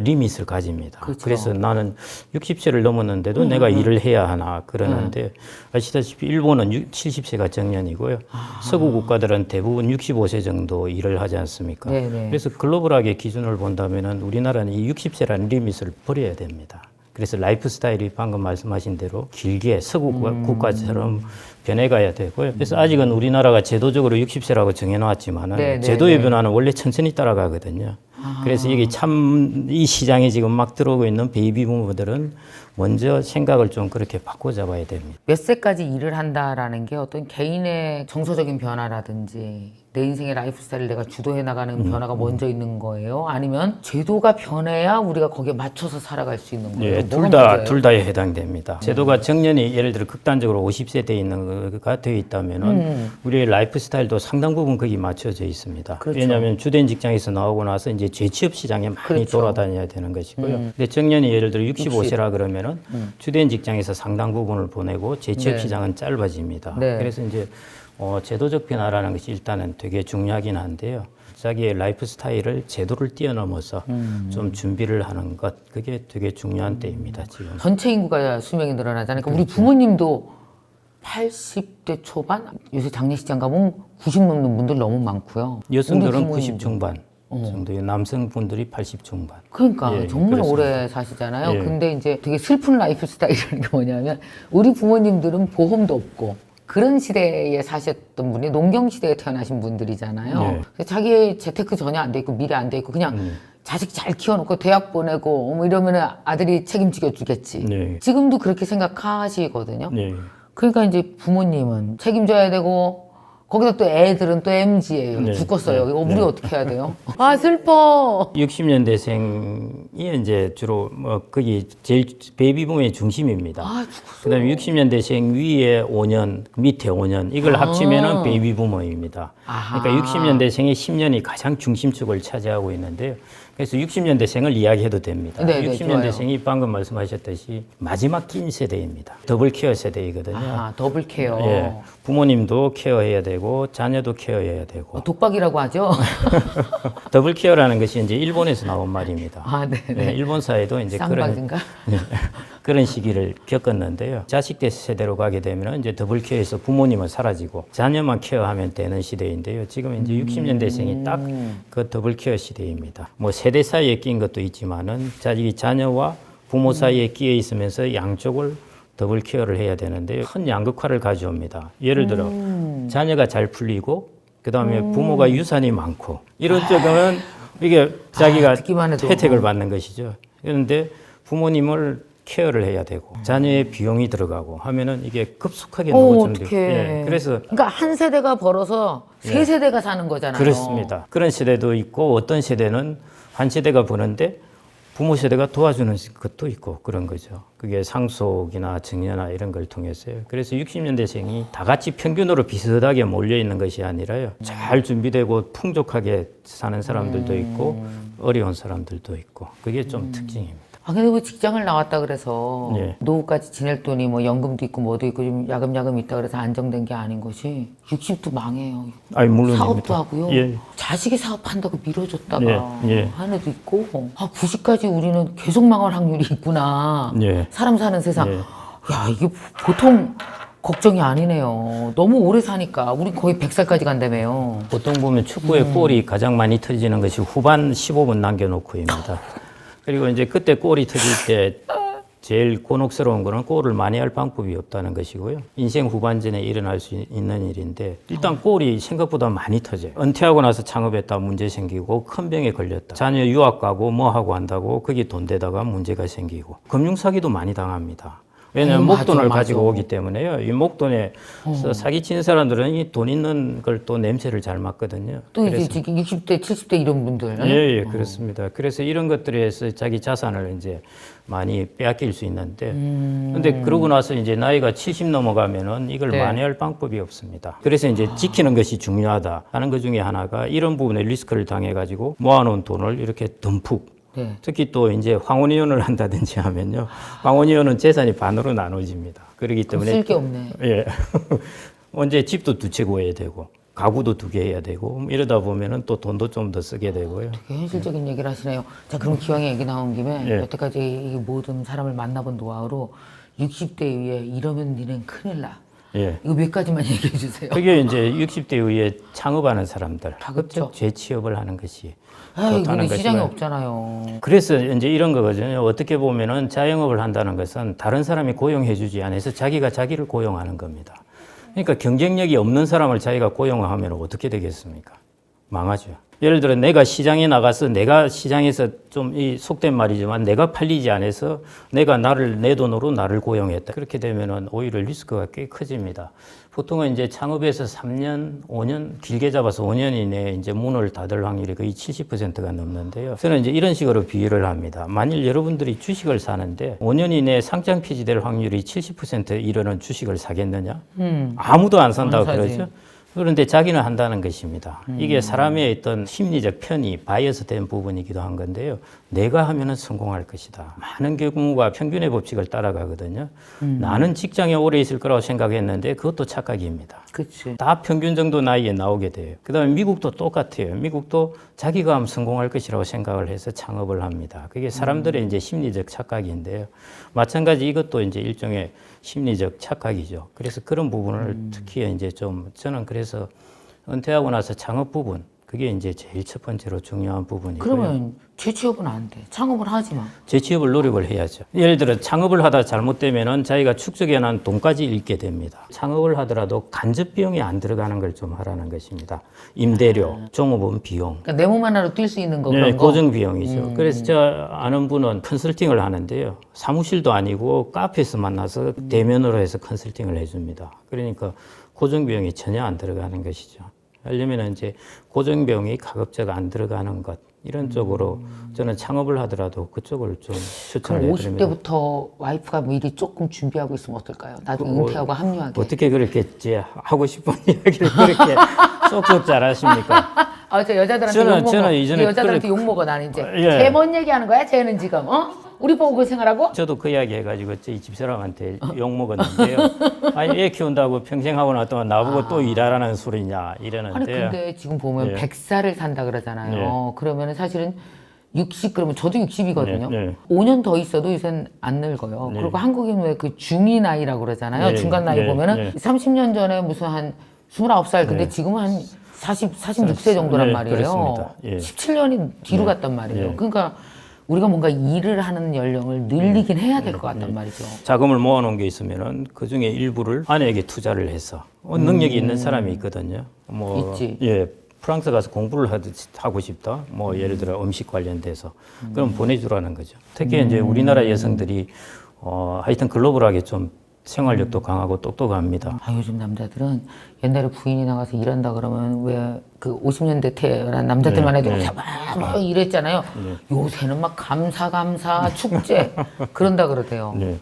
Speaker 4: 리밋을 가집니다.
Speaker 1: 그렇죠.
Speaker 4: 그래서 나는 60세를 넘었는데도 내가 일을 해야 하나 그러는데 아시다시피 일본은 70세가 정년이고요. 서구 국가들은 대부분 65세 정도 일을 하지 않습니까?
Speaker 1: 네네.
Speaker 4: 그래서 글로벌하게 기준을 본다면은 우리나라는 이 60세라는 리밋을 버려야 됩니다. 그래서 라이프 스타일이 방금 말씀하신 대로 길게 서구 국가처럼 변해가야 되고요. 그래서 아직은 우리나라가 제도적으로 60세라고 정해놨지만은
Speaker 1: 네, 네,
Speaker 4: 제도의
Speaker 1: 네.
Speaker 4: 변화는 원래 천천히 따라가거든요. 그래서 이게 참 이 시장에 지금 막 들어오고 있는 베이비 부모들은 먼저 생각을 좀 그렇게 바꿔 잡아야 됩니다.
Speaker 1: 몇 세까지 일을 한다라는 게 어떤 개인의 정서적인 변화라든지 내 인생의 라이프 스타일을 내가 주도해 나가는 변화가 먼저 있는 거예요? 아니면 제도가 변해야 우리가 거기에 맞춰서 살아갈 수 있는 거예요?
Speaker 4: 예, 둘 다에 해당됩니다. 제도가 정년이 예를 들어 극단적으로 50세 돼 있는 거가 되어 있다면은 우리의 라이프 스타일도 상당 부분 거기 맞춰져 있습니다.
Speaker 1: 그렇죠.
Speaker 4: 왜냐하면 주된 직장에서 나오고 나서 이제 재취업 시장에 많이
Speaker 1: 그렇죠.
Speaker 4: 돌아다녀야 되는 것이고요. 근데 정년이 예를 들어 65세라 그러면은 주된 직장에서 상당 부분을 보내고 재취업
Speaker 1: 네.
Speaker 4: 시장은 짧아집니다.
Speaker 1: 네.
Speaker 4: 그래서 이제 제도적 변화라는 것이 일단은 되게 중요하긴 한데요. 자기의 라이프 스타일을 제도를 뛰어넘어서 좀 준비를 하는 것, 그게 되게 중요한 때입니다, 지금.
Speaker 1: 전체 인구가 수명이 늘어나잖아요. 그러니까 우리 부모님도 80대 초반? 요새 장례식장 가면 90 넘는 분들 너무 많고요.
Speaker 4: 여성들은
Speaker 1: 우리
Speaker 4: 90
Speaker 1: 부모님도.
Speaker 4: 중반 정도의 남성분들이 80 중반.
Speaker 1: 그러니까
Speaker 4: 예,
Speaker 1: 정말
Speaker 4: 그렇습니다.
Speaker 1: 오래 사시잖아요.
Speaker 4: 예.
Speaker 1: 근데 이제 되게 슬픈 라이프 스타일이라는 게 뭐냐면 우리 부모님들은 보험도 없고 그런 시대에 사셨던 분이 농경 시대에 태어나신 분들이잖아요.
Speaker 4: 예.
Speaker 1: 그래서 자기의 재테크 전혀 안 돼 있고 미래 안 돼 있고 그냥 자식 잘 키워놓고 대학 보내고 뭐 이러면 아들이 책임지겨 주겠지.
Speaker 4: 네.
Speaker 1: 지금도 그렇게 생각하시거든요.
Speaker 4: 네.
Speaker 1: 그러니까 이제 부모님은 책임져야 되고 거기다 또 애들은 또 MZ예요.
Speaker 4: 네.
Speaker 1: 죽었어요.
Speaker 4: 네.
Speaker 1: 이거 우리
Speaker 4: 네.
Speaker 1: 어떻게 해야 돼요? 아 슬퍼.
Speaker 4: 60년대생이 이제 주로 뭐 거기 제일 베이비 붐의 중심입니다.
Speaker 1: 아 죽었어.
Speaker 4: 그다음에 60년대생 위에 5년, 밑에 5년 이걸 합치면은 베이비 부머입니다.
Speaker 1: 아하.
Speaker 4: 그러니까 60년대생의 10년이 가장 중심축을 차지하고 있는데요. 그래서 60년대생을 이야기해도 됩니다.
Speaker 1: 네, 네,
Speaker 4: 60년대생이 방금 말씀하셨듯이 마지막 낀 세대입니다. 더블 케어 세대이거든요.
Speaker 1: 아 더블 케어.
Speaker 4: 예, 부모님도 케어해야 되고 자녀도 케어해야 되고
Speaker 1: 독박이라고 하죠.
Speaker 4: 더블 케어라는 것이 이제 일본에서 나온 말입니다.
Speaker 1: 아 네.
Speaker 4: 예, 일본 사회도 이제
Speaker 1: 쌍박인가?
Speaker 4: 그런 시기를 겪었는데요. 자식 대 세대로 가게 되면 이제 더블 케어에서 부모님은 사라지고 자녀만 케어하면 되는 시대인데요. 지금 이제 60년대생이 딱 그 더블 케어 시대입니다. 뭐 세대 사이에 낀 것도 있지만은 자녀와 부모 사이에 끼어 있으면서 양쪽을 더블 케어를 해야 되는데요. 큰 양극화를 가져옵니다. 예를 들어 자녀가 잘 풀리고 그다음에 부모가 유산이 많고 이런 쪽은 이게 자기가
Speaker 1: 듣기만 해도.
Speaker 4: 혜택을 받는 것이죠. 그런데 부모님을 케어를 해야 되고 자녀의 비용이 들어가고 하면은 이게 급속하게 높아지는
Speaker 1: 어떡해.
Speaker 4: 예, 그래서
Speaker 1: 그러니까 한 세대가 벌어서 세 세대가 사는 거잖아요.
Speaker 4: 그렇습니다. 그런 세대도 있고 어떤 세대는 한 세대가 버는데 부모 세대가 도와주는 것도 있고 그런 거죠. 그게 상속이나 증여나 이런 걸 통해서요. 그래서 60년대생이 다 같이 평균으로 비슷하게 몰려 있는 것이 아니라요. 잘 준비되고 풍족하게 사는 사람들도 있고 어려운 사람들도 있고 그게 좀 특징입니다.
Speaker 1: 아 근데 왜 직장을 나왔다 그래서
Speaker 4: 예.
Speaker 1: 노후까지 지낼 돈이 뭐 연금도 있고 뭐도 있고 좀 야금야금 있다 그래서 안정된 게 아닌 것이 60도 망해요.
Speaker 4: 아니 물론입니다.
Speaker 1: 사업도 하고요.
Speaker 4: 예.
Speaker 1: 자식이 사업한다고 밀어줬다가
Speaker 4: 예, 예.
Speaker 1: 한 애도 있고 아 90까지 우리는 계속 망할 확률이 있구나.
Speaker 4: 예.
Speaker 1: 사람 사는 세상.
Speaker 4: 예.
Speaker 1: 야 이게 보통 걱정이 아니네요. 너무 오래 사니까 우리 거의 100살까지 간다며요.
Speaker 4: 보통 보면 축구의 골이 가장 많이 터지는 것이 후반 15분 남겨놓고입니다. 그리고 이제 그때 골이 터질 때 제일 곤혹스러운 거는 골을 많이 할 방법이 없다는 것이고요. 인생 후반전에 일어날 수 있는 일인데 일단 골이 생각보다 많이 터져요. 은퇴하고 나서 창업했다 문제 생기고 큰 병에 걸렸다. 자녀 유학 가고 뭐 하고 한다고 거기 돈 대다가 문제가 생기고 금융사기도 많이 당합니다. 왜냐하면
Speaker 1: 맞아,
Speaker 4: 목돈을
Speaker 1: 맞아.
Speaker 4: 가지고 오기 때문에요. 이 목돈에서 사기치는 사람들은 이 돈 있는 걸 또 냄새를 잘 맡거든요.
Speaker 1: 또 이제 지금 60대, 70대 이런 분들.
Speaker 4: 예, 예, 그렇습니다. 그래서 이런 것들에서 자기 자산을 이제 많이 빼앗길 수 있는데, 근데 그러고 나서 이제 나이가 70 넘어가면은 이걸
Speaker 1: 네.
Speaker 4: 만회할 방법이 없습니다. 그래서 이제 지키는 것이 중요하다 하는 것 중에 하나가 이런 부분에 리스크를 당해가지고 모아놓은 돈을 이렇게 듬뿍
Speaker 1: 네.
Speaker 4: 특히 또 이제 황혼이혼을 한다든지 하면요. 황혼이혼은 재산이 반으로 나눠집니다. 그렇기 때문에
Speaker 1: 쓸 게 없네.
Speaker 4: 예. 언제 집도 2채 구해야 되고 가구도 2개 해야 되고 이러다 보면은 또 돈도 좀 더 쓰게 되고요.
Speaker 1: 되게 현실적인 얘기를 하시네요. 자, 그럼 기왕에 얘기 나온 김에
Speaker 4: 예.
Speaker 1: 여태까지 이 모든 사람을 만나본 노하우로 60대 이후에 이러면 니는 큰일 나.
Speaker 4: 예.
Speaker 1: 이거 몇 가지만 얘기해 주세요.
Speaker 4: 그게 이제 60대 이후에 창업하는 사람들,
Speaker 1: 가급적.
Speaker 4: 재취업을 하는 것이
Speaker 1: 에이,
Speaker 4: 좋다는
Speaker 1: 근데 시장이
Speaker 4: 것이고요.
Speaker 1: 없잖아요.
Speaker 4: 그래서 이제 이런 거거든요. 어떻게 보면은 자영업을 한다는 것은 다른 사람이 고용해주지 않아서 자기가 자기를 고용하는 겁니다. 그러니까 경쟁력이 없는 사람을 자기가 고용하면 어떻게 되겠습니까? 망하죠. 예를 들어 내가 시장에 나가서 내가 시장에서 좀 이 속된 말이지만 내가 팔리지 않아서 내가 내 돈으로 나를 고용했다. 그렇게 되면은 오히려 리스크가 꽤 커집니다. 보통은 이제 창업에서 3년, 5년, 길게 잡아서 5년 이내에 이제 문을 닫을 확률이 거의 70%가 넘는데요. 저는 이제 이런 식으로 비유를 합니다. 만일 여러분들이 주식을 사는데 5년 이내에 상장 폐지될 확률이 70% 이르는 주식을 사겠느냐? 아무도 안 산다고
Speaker 1: 안 사지.
Speaker 4: 그러죠. 그런데 자기는 한다는 것입니다. 이게 사람의 어떤 심리적 편의, 바이어스 된 부분이기도 한 건데요. 내가 하면은 성공할 것이다. 많은 경우가 평균의 법칙을 따라가거든요. 나는 직장에 오래 있을 거라고 생각했는데 그것도 착각입니다.
Speaker 1: 그치.
Speaker 4: 다 평균 정도 나이에 나오게 돼요. 그 다음에 미국도 똑같아요. 미국도 자기가 하면 성공할 것이라고 생각을 해서 창업을 합니다. 그게 사람들의 이제 심리적 착각인데요. 마찬가지 이것도 이제 일종의 심리적 착각이죠. 그래서 그런 부분을 특히 이제 좀 저는 그래서 은퇴하고 나서 창업 부분 그게 이제 제일 첫 번째로 중요한 부분이고요.
Speaker 1: 그러면 재취업은 안 돼. 창업을 하지 마.
Speaker 4: 재취업을 노력을 해야죠. 예를 들어 창업을 하다 잘못되면은 자기가 축적해놓은 돈까지 잃게 됩니다. 창업을 하더라도 간접 비용이 안 들어가는 걸 좀 하라는 것입니다. 임대료, 종업원 비용.
Speaker 1: 그러니까 내 몸 하나로 뛸 수 있는 거
Speaker 4: 네,
Speaker 1: 그런 거.
Speaker 4: 고정 비용이죠. 그래서 저 아는 분은 컨설팅을 하는데요. 사무실도 아니고 카페에서 만나서 대면으로 해서 컨설팅을 해줍니다. 그러니까 고정 비용이 전혀 안 들어가는 것이죠. 하려면 이제 고정 비용이 가급적 안 들어가는 것 이런 쪽으로 저는 창업을 하더라도 그쪽을 좀 추천을
Speaker 1: 그럼
Speaker 4: 해드립니다.
Speaker 1: 50대부터 와이프가 미리 조금 준비하고 있으면 어떨까요? 나중에
Speaker 4: 뭐,
Speaker 1: 은퇴하고 합류하게.
Speaker 4: 어떻게 그렇게 이제 하고 싶은 이야기를 그렇게 쏙쏙 잘하십니까?
Speaker 1: 아, 저 여자들한테
Speaker 4: 저는-
Speaker 1: 욕먹어.
Speaker 4: 저는 이전에
Speaker 1: 여자들한테 욕먹어, 나는 이제.
Speaker 4: 예.
Speaker 1: 쟤 뭔 얘기하는 거야? 쟤는 지금, 어? 우리 보고 그 생활하고?
Speaker 4: 저도 그 이야기 해가지고 저희 집사람한테 욕 먹었는데요. 아니 애 키운다고 평생 하고 났더니 나보고 또 일하라는 소리냐
Speaker 1: 아니,
Speaker 4: 이러는데.
Speaker 1: 근데 지금 보면
Speaker 4: 예.
Speaker 1: 100살을 산다 그러잖아요. 그러면은 사실은 60, 그러면 저도 60이거든요.
Speaker 4: 네, 네.
Speaker 1: 5년 더 있어도 요새는 안 늙어요.
Speaker 4: 네.
Speaker 1: 그리고 한국인 왜 그 중위 나이라고 그러잖아요.
Speaker 4: 네,
Speaker 1: 중간 나이
Speaker 4: 네,
Speaker 1: 보면은
Speaker 4: 네.
Speaker 1: 30년 전에 무슨 한 29살, 근데
Speaker 4: 네.
Speaker 1: 지금은 한 46세 정도란
Speaker 4: 네,
Speaker 1: 말이에요.
Speaker 4: 그렇습니다. 예.
Speaker 1: 17년이 뒤로 갔단 말이에요.
Speaker 4: 네.
Speaker 1: 그러니까 우리가 뭔가 일을 하는 연령을 늘리긴 해야 될 것 같단 말이죠.
Speaker 4: 자금을 모아놓은 게 있으면은 그 중에 일부를 아내에게 투자를 해서 능력이 있는 사람이 있거든요. 뭐
Speaker 1: 있지.
Speaker 4: 예. 프랑스 가서 공부를 하고 싶다. 뭐 예를 들어 음식 관련돼서 그럼 보내주라는 거죠. 특히 이제 우리나라 여성들이 하여튼 글로벌하게 좀 생활력도 강하고 똑똑합니다.
Speaker 1: 아, 요즘 남자들은 옛날에 부인이 나가서 일한다 그러면 왜 그 50년대 태어난 남자들만 해도 막 이랬잖아요. 요새는 막 감사 축제 그런다 그러대요.
Speaker 4: 네.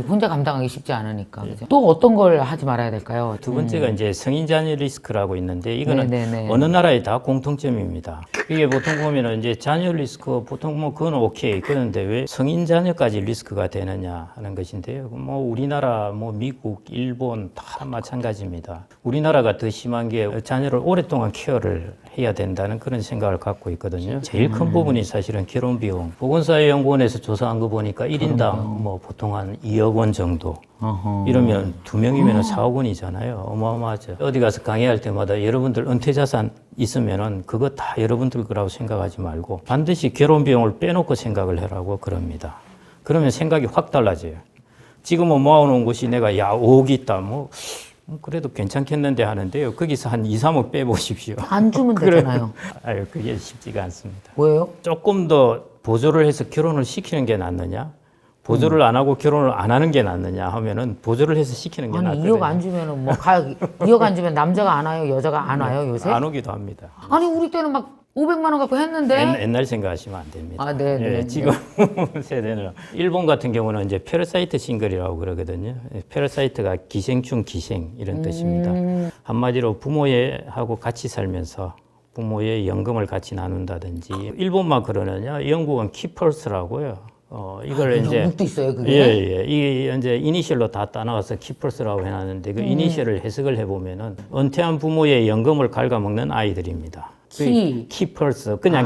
Speaker 1: 혼자 감당하기 쉽지 않으니까. 그죠? 또 어떤 걸 하지 말아야 될까요?
Speaker 4: 두 번째가 이제 성인 자녀 리스크라고 있는데 이거는
Speaker 1: 네네네.
Speaker 4: 어느 나라에 다 공통점입니다. 이게 보통 보면은 이제 자녀 리스크 보통 뭐 그건 오케이 그런데 왜 성인 자녀까지 리스크가 되느냐 하는 것인데요. 뭐 우리나라 뭐 미국, 일본 다 마찬가지입니다. 우리나라가 더 심한 게 자녀를 오랫동안 케어를 해야 된다는 그런 생각을 갖고 있거든요. 제일 큰 부분이 사실은 결혼 비용. 보건사회연구원에서 조사한 거 보니까 1인당 뭐 보통 한 2억 원 정도. 이러면 2명이면 4억 원이잖아요. 어마어마하죠. 어디 가서 강의할 때마다 여러분들 은퇴 자산 있으면은 그거 다 여러분들 거라고 생각하지 말고 반드시 결혼 비용을 빼놓고 생각을 해라고 그럽니다. 그러면 생각이 확 달라져요. 지금은 모아놓은 것이 내가 5억 있다. 뭐 그래도 괜찮겠는데 하는데요. 거기서 한 2, 3억 빼보십시오.
Speaker 1: 안 주면 되잖아요.
Speaker 4: 아유, 그게 쉽지가 않습니다.
Speaker 1: 뭐예요?
Speaker 4: 조금 더 보조를 해서 결혼을 시키는 게 낫느냐? 보조를 안 하고 결혼을 안 하는 게 낫느냐 하면은 보조를 해서 시키는 게
Speaker 1: 아니
Speaker 4: 낫거든요.
Speaker 1: 2억 안 주면은 뭐 2억 안 주면 남자가 안 와요, 여자가 안 와요 요새?
Speaker 4: 안 오기도 합니다.
Speaker 1: 아니 우리 때는 막 500만 원 갖고 했는데.
Speaker 4: 옛날 생각하시면 안 됩니다.
Speaker 1: 아, 네, 네,
Speaker 4: 예, 지금 세대는 일본 같은 경우는 이제 페르사이트 싱글이라고 그러거든요. 페르사이트가 기생충 기생 이런 뜻입니다. 한마디로 부모하고 같이 살면서 부모의 연금을 같이 나눈다든지 일본만 그러느냐 영국은 키펄스라고요. 이걸 이제
Speaker 1: 영국도 있어요 그게?
Speaker 4: 예. 이게 이제 이니셜로 다 따나와서 키펄스라고 해놨는데 그 이니셜을 해석을 해보면은 은퇴한 부모의 연금을 갉아먹는 아이들입니다. 키펄스 그냥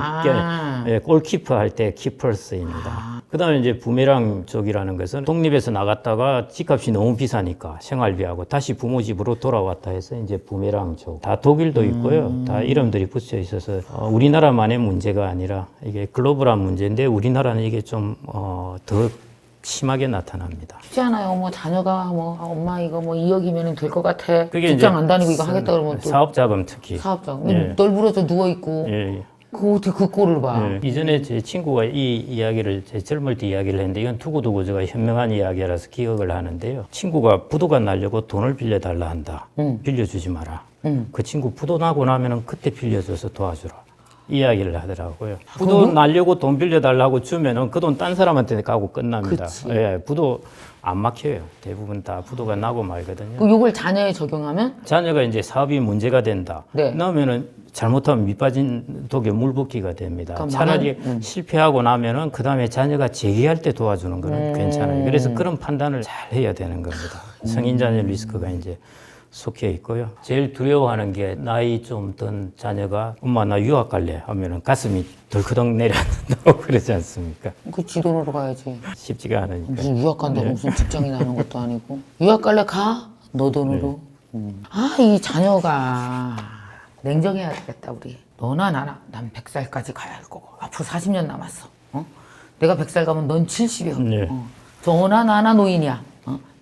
Speaker 4: 골키퍼 할 때 키펄스입니다. 그다음에 이제 부메랑 쪽이라는 것은 독립해서 나갔다가 집값이 너무 비싸니까 생활비하고 다시 부모 집으로 돌아왔다 해서 이제 부메랑 쪽 다 독일도 있고요. 다 이름들이 붙여 있어서 우리나라만의 문제가 아니라 이게 글로벌한 문제인데 우리나라는 이게 좀 더 심하게 나타납니다.
Speaker 1: 쉽지 않아요. 뭐 자녀가 뭐 엄마 이거 뭐 2억이면 될 것 같아.
Speaker 4: 그게
Speaker 1: 직장
Speaker 4: 이제
Speaker 1: 안 다니고 이거 하겠다 그러면 또
Speaker 4: 사업자금 특히
Speaker 1: 사업장
Speaker 4: 예.
Speaker 1: 널브러져 누워 있고
Speaker 4: 예.
Speaker 1: 그 어떻게 그 꼴을 봐?
Speaker 4: 이전에 제 친구가 이 이야기를 제 젊을 때 이야기를 했는데 이건 두고두고 제가 현명한 이야기라서 기억을 하는데요. 친구가 부도가 나려고 돈을 빌려달라 한다. 빌려주지 마라. 그 친구 부도 나고 나면은 그때 빌려줘서 도와주라. 이야기를 하더라고요. 부도 날려고 돈 빌려달라고 주면은 그 돈 딴 사람한테 가고 끝납니다.
Speaker 1: 그치.
Speaker 4: 예, 부도 안 막혀요. 대부분 다 부도가 나고 말거든요.
Speaker 1: 그 요걸 자녀에 적용하면
Speaker 4: 자녀가 이제 사업이 문제가 된다.
Speaker 1: 네.
Speaker 4: 나면은 잘못하면 밑빠진 독에 물 붓기가 됩니다.
Speaker 1: 그러니까
Speaker 4: 차라리 실패하고 나면은 그 다음에 자녀가 재기할 때 도와주는 거는 괜찮아요. 그래서 그런 판단을 잘 해야 되는 겁니다. 성인 자녀 리스크가 이제 속해 있고요. 제일 두려워하는 게 나이 좀 든 자녀가 엄마 나 유학 갈래 하면은 가슴이 덜커덩 내려앉는다고 그러지 않습니까?
Speaker 1: 그 지도로 가야지.
Speaker 4: 쉽지가 않으니까.
Speaker 1: 무슨 유학 간다고 무슨 직장이나 하는 것도 아니고 유학 갈래 가? 너 돈으로. 아 이 자녀가 냉정해야 되겠다 우리. 너나 나나 난 100살까지 가야 할 거고 앞으로 40년 남았어. 내가 100살 가면 넌 70이야.
Speaker 4: 네.
Speaker 1: 너나 나나 노인이야.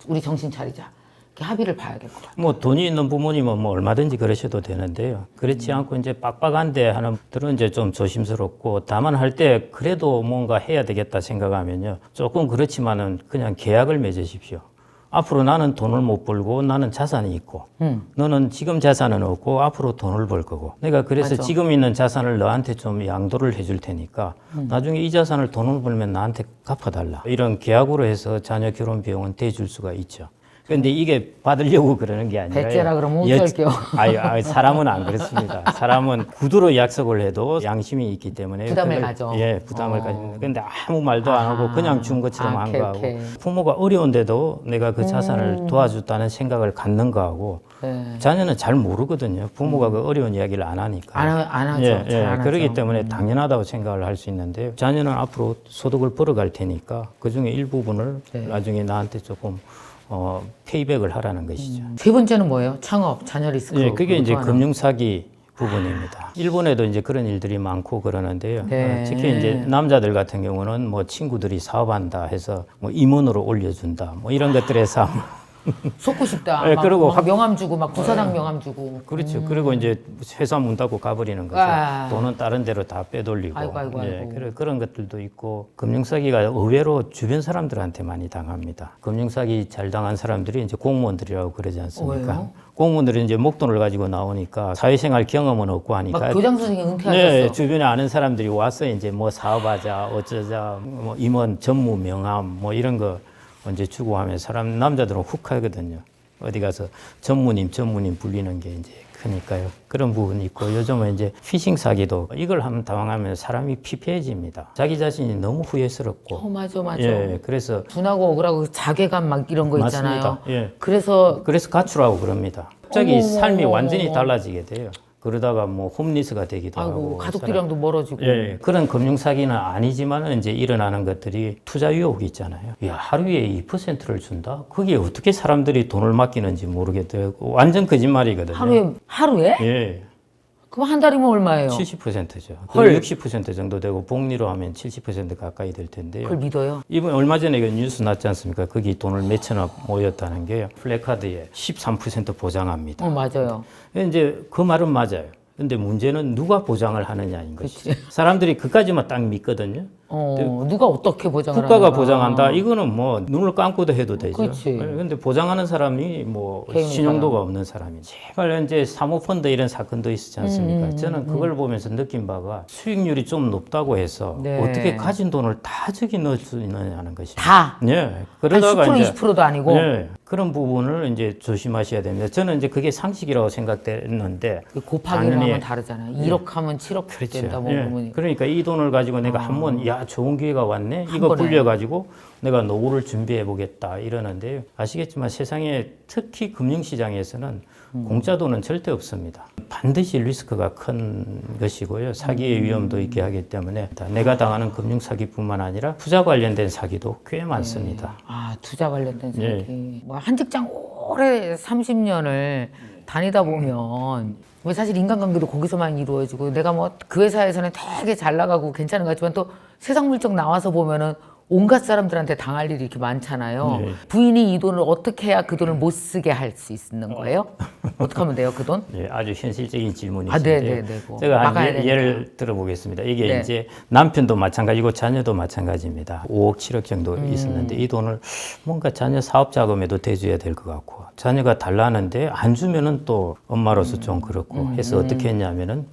Speaker 1: 우리 정신 차리자. 이렇게 합의를 봐야겠구나.
Speaker 4: 뭐 돈이 있는 부모님은 뭐 얼마든지 그러셔도 되는데요. 그렇지 않고 이제 빡빡한데 하는 분들은 이제 좀 조심스럽고 다만 할 때 그래도 뭔가 해야 되겠다 생각하면요. 조금 그렇지만은 그냥 계약을 맺으십시오. 앞으로 나는 돈을 못 벌고 나는 자산이 있고 너는 지금 자산은 없고 앞으로 돈을 벌 거고 내가 그래서
Speaker 1: 맞아.
Speaker 4: 지금 있는 자산을 너한테 좀 양도를 해줄 테니까 나중에 이 자산을 돈을 벌면 나한테 갚아달라. 이런 계약으로 해서 자녀 결혼 비용은 대줄 수가 있죠. 근데 이게 받으려고 그러는 게 아니라
Speaker 1: 배째라 그러면 어떨게요?
Speaker 4: 아유, 사람은 안 그렇습니다. 사람은 구두로 약속을 해도 양심이 있기 때문에
Speaker 1: 부담을
Speaker 4: 그걸-
Speaker 1: 가져.
Speaker 4: 예, 부담을 가지는. 근데 아무 말도 안 하고 그냥 준 것처럼 한
Speaker 1: 오케이,
Speaker 4: 거하고
Speaker 1: 오케이.
Speaker 4: 부모가 어려운데도 내가 그 자산을 도와줬다는 생각을 갖는 거하고
Speaker 1: 네.
Speaker 4: 자녀는 잘 모르거든요. 부모가 그 어려운 이야기를 안 하니까.
Speaker 1: 안 하죠.
Speaker 4: 예,
Speaker 1: 잘 안
Speaker 4: 그렇기
Speaker 1: 하죠.
Speaker 4: 때문에 당연하다고 생각을 할 수 있는데요. 자녀는 앞으로 소득을 벌어갈 테니까 그 중에 일부분을
Speaker 1: 네.
Speaker 4: 나중에 나한테 조금 페이백을 하라는 것이죠.
Speaker 1: 세 번째는 뭐예요? 창업, 자녀 리스크.
Speaker 4: 예, 그게 이제
Speaker 1: 또 하나.
Speaker 4: 금융 사기 부분입니다. 일본에도 이제 그런 일들이 많고 그러는데요.
Speaker 1: 네.
Speaker 4: 특히 이제 남자들 같은 경우는 뭐 친구들이 사업한다 해서 뭐 임원으로 올려준다 뭐 이런 것들에서
Speaker 1: 속고 싶다.
Speaker 4: 예,
Speaker 1: 막,
Speaker 4: 그리고
Speaker 1: 막 명함 주고 막 부사장 명함 주고.
Speaker 4: 그렇죠. 그리고 이제 회사 문 닫고 가버리는 거죠.
Speaker 1: 아.
Speaker 4: 돈은 다른 데로 다 빼돌리고.
Speaker 1: 아이고.
Speaker 4: 그런 것들도 있고 금융사기가 의외로 주변 사람들한테 많이 당합니다. 금융사기 잘 당한 사람들이 이제 공무원들이라고 그러지 않습니까?
Speaker 1: 왜요?
Speaker 4: 공무원들이 이제 목돈을 가지고 나오니까 사회생활 경험은 없고 하니까
Speaker 1: 막 교장 선생님 은퇴하셨어.
Speaker 4: 네, 주변에 아는 사람들이 와서 이제 뭐 사업하자, 어쩌자, 뭐 임원 전무 명함 뭐 이런 거 언제 주고 하면 남자들은 훅 하거든요. 어디 가서 전무님 불리는 게 이제 크니까요. 그런 부분이 있고 요즘은 이제 피싱 사기도 이걸 한번 당하면 사람이 피폐해집니다. 자기 자신이 너무 후회스럽고.
Speaker 1: 맞아.
Speaker 4: 예, 그래서
Speaker 1: 분하고 억울하고 자괴감 막 이런 거 있잖아요.
Speaker 4: 맞습니다. 예.
Speaker 1: 그래서
Speaker 4: 가출하고 그럽니다. 갑자기
Speaker 1: 어머,
Speaker 4: 삶이
Speaker 1: 어머,
Speaker 4: 완전히
Speaker 1: 어머.
Speaker 4: 달라지게 돼요. 그러다가 뭐 홈리스가 되기도 하고.
Speaker 1: 아이고 가족들이랑도 멀어지고.
Speaker 4: 예, 그런 금융 사기는 아니지만 이제 일어나는 것들이 투자 유혹이 있잖아요. 야, 하루에 2%를 준다? 그게 어떻게 사람들이 돈을 맡기는지 모르겠어요. 완전 거짓말이거든요.
Speaker 1: 하루에?
Speaker 4: 예,
Speaker 1: 그럼 한 달이면 얼마예요?
Speaker 4: 70%죠.
Speaker 1: 헐.
Speaker 4: 60% 정도 되고 복리로 하면 70% 가까이 될 텐데요.
Speaker 1: 그걸 믿어요?
Speaker 4: 이번 얼마 전에 그 뉴스 났지 않습니까? 거기 돈을 몇천억 모였다는 게요. 플래카드에 13% 보장합니다.
Speaker 1: 맞아요.
Speaker 4: 이제 그 말은 맞아요. 근데 문제는 누가 보장을 하느냐인 것이죠. 사람들이 그까지만 딱 믿거든요.
Speaker 1: 누가 어떻게 보장을
Speaker 4: 국가가
Speaker 1: 하는가.
Speaker 4: 보장한다. 이거는 뭐 눈을 감고도 해도 되죠.
Speaker 1: 그렇지.
Speaker 4: 그런데 보장하는 사람이 뭐
Speaker 1: 개인
Speaker 4: 신용도가 없는 사람이. 제발 이제 사모펀드 이런 사건도 있었지 않습니까? 저는 그걸 보면서 느낀 바가 수익률이 좀 높다고 해서
Speaker 1: 네.
Speaker 4: 어떻게 가진 돈을 다 저기 넣을 수 있느냐는 것입니다.
Speaker 1: 다.
Speaker 4: 예.
Speaker 1: 한
Speaker 4: 그러다가
Speaker 1: 10%
Speaker 4: 이제
Speaker 1: 20%도 아니고
Speaker 4: 예, 그런 부분을 이제 조심하셔야 됩니다. 저는 이제 그게 상식이라고 생각됐는데
Speaker 1: 곱하기를
Speaker 4: 당연히-
Speaker 1: 하면 다르잖아요. 1억 하면 7억
Speaker 4: 그렇죠.
Speaker 1: 된다 뭐
Speaker 4: 예.
Speaker 1: 그러면
Speaker 4: 그러니까 이 돈을 가지고 내가 한번 야 좋은 기회가 왔네. 이거
Speaker 1: 번에.
Speaker 4: 불려 가지고 내가 노후를 준비해 보겠다 이러는데요. 아시겠지만 세상에 특히 금융시장에서는 공짜 돈은 절대 없습니다. 반드시 리스크가 큰 것이고요. 사기의 위험도 있게 하기 때문에 내가 당하는 금융 사기뿐만 아니라 투자 관련된 사기도 꽤 많습니다.
Speaker 1: 투자 관련된
Speaker 4: 예.
Speaker 1: 사기. 뭐 한 직장 오래 30년을 다니다 보면 왜 사실 인간관계도 거기서만 이루어지고 내가 뭐 그 회사에서는 되게 잘 나가고 괜찮은 것 같지만 또 세상 물정 나와서 보면은 온갖 사람들한테 당할 일이 이렇게 많잖아요.
Speaker 4: 네.
Speaker 1: 부인이 이 돈을 어떻게 해야 그 돈을 못 쓰게 할 수 있는 거예요? 어떻게 하면 돼요, 그 돈?
Speaker 4: 예, 아주 현실적인 질문이신데
Speaker 1: 아, 네, 그거
Speaker 4: 제가 한
Speaker 1: 막아야 되니까.
Speaker 4: 예를 들어보겠습니다. 이게
Speaker 1: 네.
Speaker 4: 이제 남편도 마찬가지고 자녀도 마찬가지입니다. 5억, 7억 정도
Speaker 1: 음.
Speaker 4: 있었는데 이 돈을 뭔가 자녀 사업 자금에도 대줘야 될 것 같고 자녀가 달라는데 안 주면은 또 엄마로서 좀 그렇고 해서 어떻게 했냐면은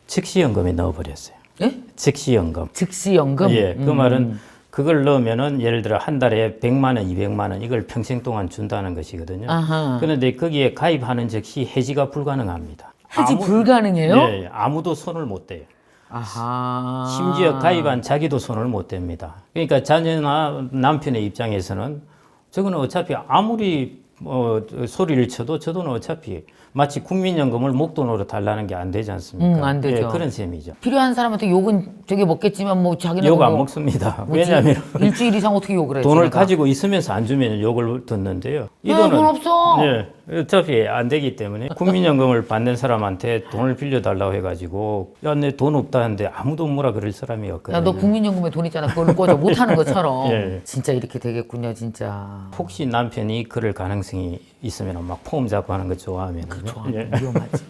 Speaker 4: 즉시연금에 넣어버렸어요.
Speaker 1: 예?
Speaker 4: 즉시연금.
Speaker 1: 즉시연금?
Speaker 4: 예, 그 말은 그걸 넣으면은 예를 들어 한 달에 100만 원, 200만 원 이걸 평생 동안 준다는 것이거든요.
Speaker 1: 아하.
Speaker 4: 그런데 거기에 가입하는 즉시 해지가 불가능합니다.
Speaker 1: 해지 불가능해요?
Speaker 4: 예, 아무도 손을 못 대요.
Speaker 1: 아하.
Speaker 4: 심지어 가입한 자기도 손을 못 댑니다. 그러니까 자녀나 남편의 입장에서는 저거는 어차피 아무리 소리를 쳐도 저 돈은 어차피 마치 국민연금을 목돈으로 달라는 게 안 되지 않습니까?
Speaker 1: 안 되죠.
Speaker 4: 예, 그런 셈이죠.
Speaker 1: 필요한 사람한테 욕은 되게 먹겠지만 뭐 자기는
Speaker 4: 욕 안
Speaker 1: 뭐
Speaker 4: 먹습니다.
Speaker 1: 뭐지?
Speaker 4: 왜냐하면
Speaker 1: 일주일 이상 어떻게 욕을 해?
Speaker 4: 돈을
Speaker 1: 지네가?
Speaker 4: 가지고 있으면서 안 주면 욕을 듣는데요. 이
Speaker 1: 야, 돈 없어.
Speaker 4: 예, 어차피 안 되기 때문에 국민연금을 받는 사람한테 돈을 빌려달라고 해가지고 야, 내 돈 없다는데 아무도 뭐라 그럴 사람이 없거든요.
Speaker 1: 야, 너 국민연금에 돈 있잖아. 그걸 꺼져. 못하는 것처럼.
Speaker 4: 예.
Speaker 1: 진짜 이렇게 되겠군요, 진짜.
Speaker 4: 혹시 남편이 그럴 가능성이 있으면 막 폼 잡고 하는 거 좋아하면
Speaker 1: 위험하지.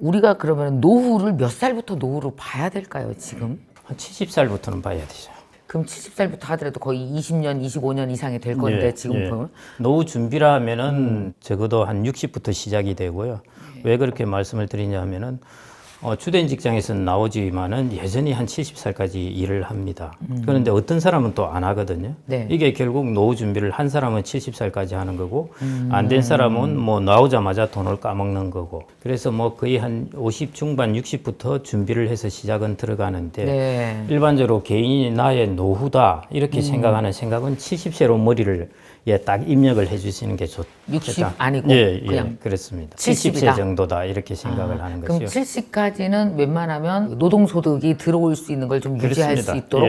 Speaker 1: 우리가 그러면 노후를 몇 살부터 노후로 봐야 될까요, 지금?
Speaker 4: 한 70살부터는 봐야 되죠.
Speaker 1: 그럼 70살부터 하더라도 거의 20년, 25년 이상이 될 건데
Speaker 4: 예,
Speaker 1: 지금
Speaker 4: 예.
Speaker 1: 보면
Speaker 4: 노후 준비라 하면은 적어도 한 60부터 시작이 되고요. 왜 그렇게 말씀을 드리냐면은 주된 직장에서는 나오지만은 여전히 한 70살까지 일을 합니다. 그런데 어떤 사람은 또 안 하거든요.
Speaker 1: 네.
Speaker 4: 이게 결국 노후 준비를 한 사람은 70살까지 하는 거고 안 된 사람은 뭐 나오자마자 돈을 까먹는 거고. 그래서 뭐 거의 한 50 중반 60부터 준비를 해서 시작은 들어가는데
Speaker 1: 네.
Speaker 4: 일반적으로 개인이 나의 노후다 이렇게 생각하는 생각은 70세로 머리를 딱 입력을 해주시는 게 좋다.
Speaker 1: 60 아니고 그냥
Speaker 4: 그렇습니다.
Speaker 1: 70
Speaker 4: 70세
Speaker 1: 이다.
Speaker 4: 정도다 이렇게 생각을 하는
Speaker 1: 그럼
Speaker 4: 것이요.
Speaker 1: 70까지는 웬만하면 노동소득이 들어올 수 있는 걸 좀 유지할 수
Speaker 4: 그렇습니다.
Speaker 1: 있도록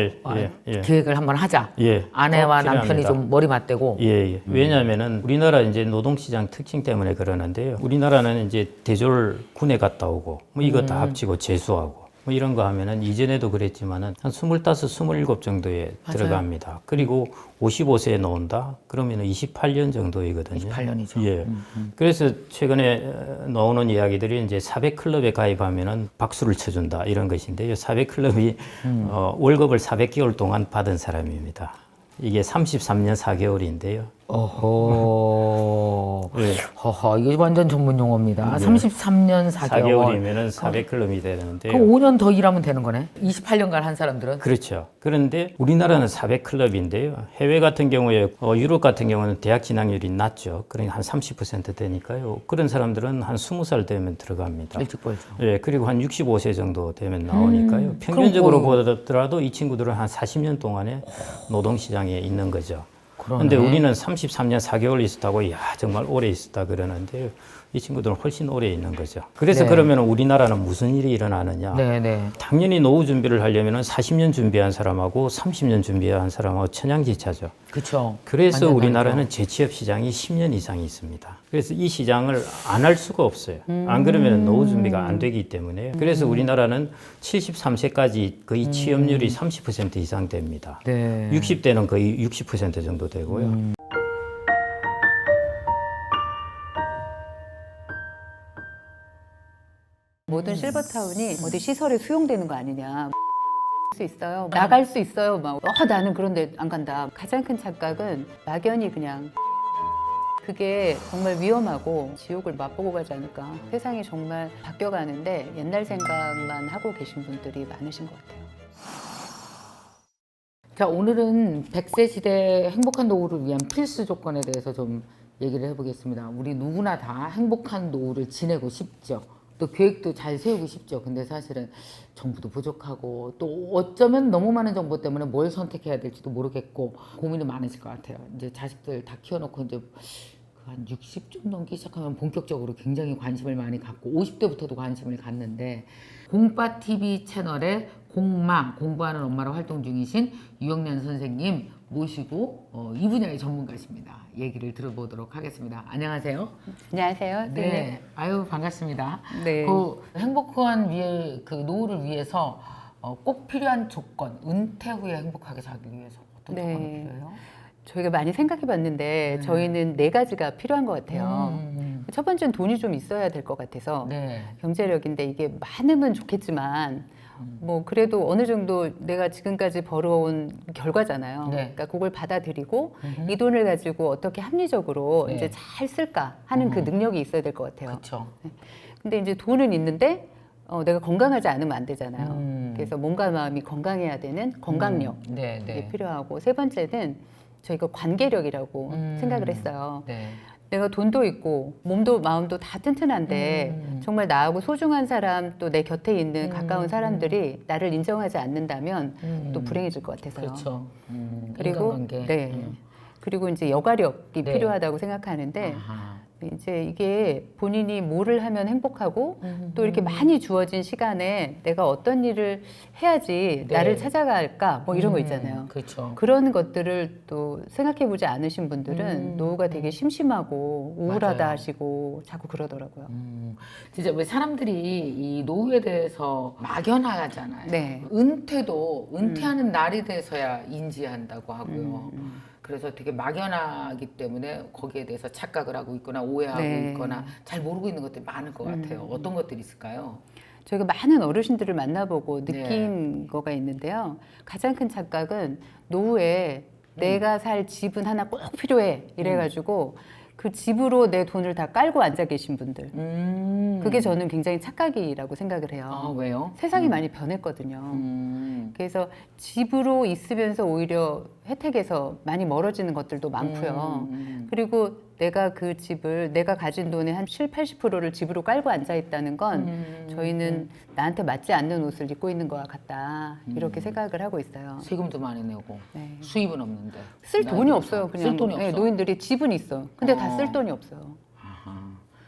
Speaker 4: 예.
Speaker 1: 계획을 한번 하자.
Speaker 4: 예,
Speaker 1: 아내와
Speaker 4: 꼭
Speaker 1: 남편이
Speaker 4: 필요합니다.
Speaker 1: 좀 머리 맞대고.
Speaker 4: 예. 왜냐하면은 우리나라 이제 노동시장 특징 때문에 그러는데요. 우리나라는 이제 대졸 군에 갔다 오고 뭐 이거 다 합치고 재수하고 뭐 이런 거 하면은 이전에도 그랬지만은 한 25, 27 정도에
Speaker 1: 맞아요.
Speaker 4: 들어갑니다. 그리고 55세에 나온다? 그러면은 28년 정도이거든요.
Speaker 1: 28년이죠.
Speaker 4: 예. 그래서 최근에 나오는 이야기들이 이제 400클럽에 가입하면은 박수를 쳐준다 이런 것인데요. 400클럽이 월급을 400개월 동안 받은 사람입니다. 이게 33년 4개월인데요.
Speaker 1: 어허.
Speaker 4: 예.
Speaker 1: 허허. 이게 완전 전문 용어입니다. 33년 4개월.
Speaker 4: 4개월이면은 400클럽이 되는데요.
Speaker 1: 그럼 5년 더 일하면 되는 거네. 28년간 한 사람들은.
Speaker 4: 그렇죠. 그런데 우리나라는 400클럽인데요. 해외 같은 경우에 유럽 같은 경우는 대학 진학률이 낮죠. 그러니까 한 30% 되니까요. 그런 사람들은 한 20살 되면 들어갑니다.
Speaker 1: 일찍 벌죠.
Speaker 4: 예, 그리고 한 65세 정도 되면 나오니까요. 평균적으로 보더라도 이 친구들은 한 40년 동안에 노동시장에 있는 거죠. 그런데 우리는 33년 4개월 있었다고 야 정말 오래 있었다 그러는데요. 이 친구들은 훨씬 오래 있는 거죠. 그래서
Speaker 1: 네.
Speaker 4: 그러면 우리나라는 무슨 일이 일어나느냐?
Speaker 1: 네네.
Speaker 4: 당연히 노후 준비를 하려면 40년 준비한 사람하고 30년 준비한 사람하고 천양지차죠.
Speaker 1: 그쵸.
Speaker 4: 그래서
Speaker 1: 완전
Speaker 4: 우리나라는 재취업 시장이 10년 이상이 있습니다. 그래서 이 시장을 안 할 수가 없어요. 안 그러면 노후 준비가 안 되기 때문에. 그래서 우리나라는 73세까지 거의 취업률이 30% 이상 됩니다.
Speaker 1: 네.
Speaker 4: 60대는 거의 60% 정도 되고요.
Speaker 5: 모든 실버타운이 어디 시설에 수용되는 거 아니냐. 수 있어요. 나갈 수 있어요. 막 나는 그런데 안 간다. 가장 큰 착각은 막연히 그냥 그게 정말 위험하고 지옥을 맛보고 가지 않을까. 세상이 정말 바뀌어가는데 옛날 생각만 하고 계신 분들이 많으신 것 같아요.
Speaker 1: 자, 오늘은 100세 시대 행복한 노후를 위한 필수 조건에 대해서 좀 얘기를 해보겠습니다. 우리 누구나 다 행복한 노후를 지내고 싶죠. 또 계획도 잘 세우고 싶죠. 근데 사실은 정보도 부족하고 또 어쩌면 너무 많은 정보 때문에 뭘 선택해야 될지도 모르겠고 고민이 많으실 것 같아요. 이제 자식들 다 키워놓고 이제 한 60 좀 넘기 시작하면 본격적으로 굉장히 관심을 많이 갖고 50대부터도 관심을 갖는데 공빠TV 채널에 공마, 공부하는 엄마로 활동 중이신 유영란 선생님 모시고 이 분야의 전문가십니다. 얘기를 들어보도록 하겠습니다. 안녕하세요.
Speaker 5: 안녕하세요.
Speaker 1: 네. 아유, 반갑습니다.
Speaker 5: 네.
Speaker 1: 그 행복한 그 노후를 위해서 꼭 필요한 조건, 은퇴 후에 행복하게 살기 위해서 어떤
Speaker 5: 네.
Speaker 1: 조건이 필요해요?
Speaker 5: 저희가 많이 생각해 봤는데 저희는 4가지가 필요한 것 같아요. 첫 번째는 돈이 좀 있어야 될 것 같아서
Speaker 1: 네.
Speaker 5: 경제력인데 이게 많으면 좋겠지만 뭐 그래도 어느 정도 내가 지금까지 벌어온 결과잖아요.
Speaker 1: 네.
Speaker 5: 그러니까 그걸 받아들이고 이 돈을 가지고 어떻게 합리적으로
Speaker 1: 네.
Speaker 5: 이제 잘 쓸까 하는 그 능력이 있어야 될 것 같아요.
Speaker 1: 그렇죠.
Speaker 5: 근데 이제 돈은 있는데 내가 건강하지 않으면 안 되잖아요. 그래서 몸과 마음이 건강해야 되는 건강력
Speaker 1: 네,
Speaker 5: 이게
Speaker 1: 네.
Speaker 5: 필요하고 세 번째는 저희가 관계력이라고 생각을 했어요.
Speaker 1: 네.
Speaker 5: 내가 돈도 있고 몸도 마음도 다 튼튼한데 정말 나하고 소중한 사람 또 내 곁에 있는 가까운 사람들이 나를 인정하지 않는다면 또 불행해질 것 같아서요.
Speaker 1: 그렇죠.
Speaker 5: 그리고
Speaker 1: 인간관계.
Speaker 5: 네. 그리고 이제 여가력이
Speaker 1: 네.
Speaker 5: 필요하다고 생각하는데
Speaker 1: 아하.
Speaker 5: 이제 이게 본인이 뭐를 하면 행복하고 또 이렇게 많이 주어진 시간에 내가 어떤 일을 해야지
Speaker 1: 네.
Speaker 5: 나를 찾아갈까 뭐 이런 거 있잖아요.
Speaker 1: 그렇죠.
Speaker 5: 그런 것들을 또 생각해보지 않으신 분들은 노후가 되게 심심하고 우울하다
Speaker 1: 맞아요.
Speaker 5: 하시고 자꾸 그러더라고요.
Speaker 1: 진짜 왜 사람들이 이 노후에 대해서 막연하잖아요.
Speaker 5: 네.
Speaker 1: 은퇴도 은퇴하는 날이 돼서야 인지한다고 하고요. 그래서 되게 막연하기 때문에 거기에 대해서 착각을 하고 있거나 오해하고
Speaker 5: 네.
Speaker 1: 있거나 잘 모르고 있는 것들이 많을 것 같아요. 어떤 것들이 있을까요?
Speaker 5: 저희가 많은 어르신들을 만나보고
Speaker 1: 네.
Speaker 5: 느낀 거가 있는데요. 가장 큰 착각은 노후에 내가 살 집은 하나 꼭 필요해 이래가지고 그 집으로 내 돈을 다 깔고 앉아 계신 분들. 그게 저는 굉장히 착각이라고 생각을 해요.
Speaker 1: 아, 왜요?
Speaker 5: 세상이 많이 변했거든요. 그래서 집으로 있으면서 오히려 혜택에서 많이 멀어지는 것들도 많고요. 그리고 내가 그 집을 내가 가진 돈의 한 7, 80%를 집으로 깔고 앉아 있다는 건 저희는 나한테 맞지 않는 옷을 입고 있는 것 같다. 이렇게 생각을 하고 있어요.
Speaker 1: 세금도 많이 내고
Speaker 5: 네.
Speaker 1: 수입은 없는데
Speaker 5: 쓸 돈이 없어요. 그냥
Speaker 1: 쓸 돈이 없어.
Speaker 5: 네, 노인들이 집은 있어. 근데 다 쓸 돈이 없어요.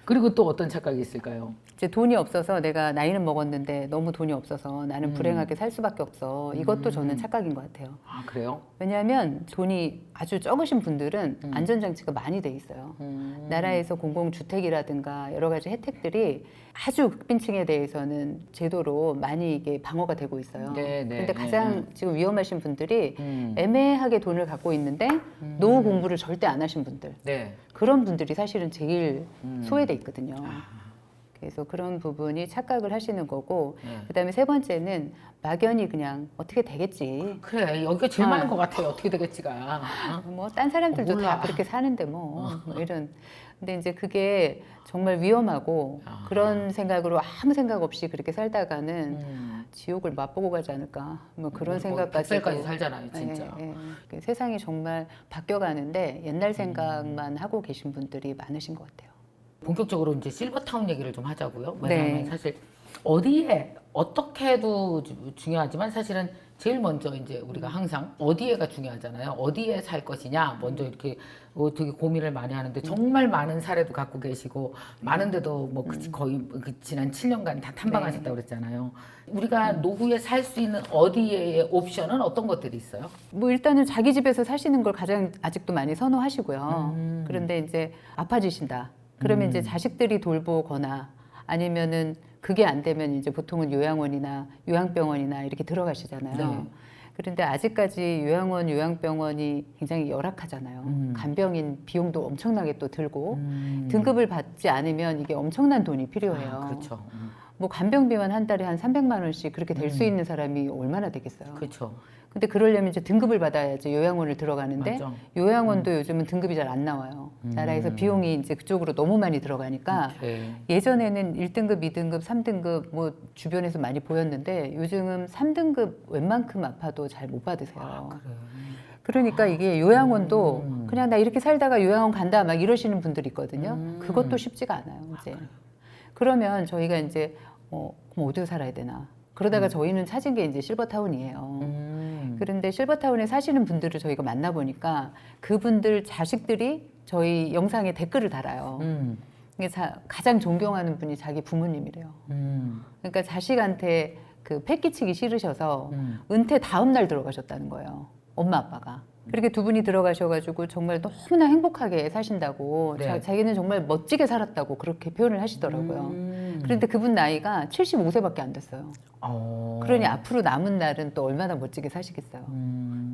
Speaker 1: 그리고 또 어떤 착각이 있을까요?
Speaker 5: 이제 돈이 없어서 내가 나이는 먹었는데 너무 돈이 없어서 나는 불행하게 살 수밖에 없어. 이것도 저는 착각인 것 같아요.
Speaker 1: 아, 그래요?
Speaker 5: 왜냐하면 돈이 아주 적으신 분들은 안전장치가 많이 돼 있어요. 나라에서 공공주택이라든가 여러 가지 혜택들이 아주 극빈층에 대해서는 제도로 많이 이게 방어가 되고 있어요.
Speaker 1: 네, 네,
Speaker 5: 그런데
Speaker 1: 네,
Speaker 5: 가장 지금 위험하신 분들이 애매하게 돈을 갖고 있는데 노후 공부를 절대 안 하신 분들.
Speaker 1: 네.
Speaker 5: 그런 분들이 사실은 제일 소외돼 있거든요. 그래서 그런 부분이 착각을 하시는 거고 그다음에 세 번째는 막연히 그냥 어떻게 되겠지.
Speaker 1: 그래, 여기가 제일 많은 것 같아요. 어떻게 되겠지가.
Speaker 5: 뭐 딴 사람들도
Speaker 1: 몰라.
Speaker 5: 다 그렇게 사는데 뭐 이런. 근데 이제 그게 정말 위험하고 그런 생각으로 아무 생각 없이 그렇게 살다가는 지옥을 맛보고 가지 않을까. 뭐 그런 생각까지.
Speaker 1: 100살까지 살잖아요, 진짜.
Speaker 5: 그 세상이 정말 바뀌어가는데 옛날 생각만 하고 계신 분들이 많으신 것 같아요.
Speaker 1: 본격적으로 이제 실버타운 얘기를 좀 하자고요.
Speaker 5: 네.
Speaker 1: 왜냐하면 사실 어디에 어떻게 해도 중요하지만 사실은 제일 먼저 이제 우리가 항상 어디에가 중요하잖아요. 어디에 살 것이냐 먼저 이렇게 되게 고민을 많이 하는데 정말 많은 사례도 갖고 계시고 많은데도 뭐 거의 그 지난 7년간 다 탐방하셨다고 그랬잖아요. 우리가 노후에 살 수 있는 어디에의 옵션은 어떤 것들이 있어요?
Speaker 5: 뭐 일단은 자기 집에서 사시는 걸 가장 아직도 많이 선호하시고요. 그런데 이제 아파지신다. 그러면 이제 자식들이 돌보거나 아니면은 그게 안 되면 이제 보통은 요양원이나 요양병원이나 이렇게 들어가시잖아요.
Speaker 1: 네.
Speaker 5: 그런데 아직까지 요양원, 요양병원이 굉장히 열악하잖아요. 간병인 비용도 엄청나게 또 들고 등급을 받지 않으면 이게 엄청난 돈이 필요해요.
Speaker 1: 그렇죠.
Speaker 5: 뭐 간병비만 한 달에 한 300만 원씩 그렇게 될 수 있는 사람이 얼마나 되겠어요.
Speaker 1: 그렇죠.
Speaker 5: 근데 그러려면 이제 등급을 받아야지 요양원을 들어가는데
Speaker 1: 맞아.
Speaker 5: 요양원도 요즘은 등급이 잘 안 나와요. 나라에서 비용이 이제 그쪽으로 너무 많이 들어가니까
Speaker 1: 오케이.
Speaker 5: 예전에는 1등급, 2등급, 3등급 뭐 주변에서 많이 보였는데 요즘은 3등급 웬만큼 아파도 잘 못 받으세요. 그러니까 이게 요양원도 그냥 나 이렇게 살다가 요양원 간다 막 이러시는 분들이 있거든요. 그것도 쉽지가 않아요. 이제 그러면 저희가 이제 그럼 어디서 살아야 되나? 그러다가 저희는 찾은 게 이제 실버타운이에요. 그런데 실버타운에 사시는 분들을 저희가 만나보니까 그분들 자식들이 저희 영상에 댓글을 달아요. 이게 가장 존경하는 분이 자기 부모님이래요. 그러니까 자식한테 그 패 끼치기 싫으셔서 은퇴 다음 날 들어가셨다는 거예요. 엄마 아빠가. 그렇게 두 분이 들어가셔가지고 정말 너무나 행복하게 사신다고
Speaker 1: 네.
Speaker 5: 자기는 정말 멋지게 살았다고 그렇게 표현을 하시더라고요. 그런데 그분 나이가 75세밖에 안 됐어요. 그러니 앞으로 남은 날은 또 얼마나 멋지게 사시겠어요.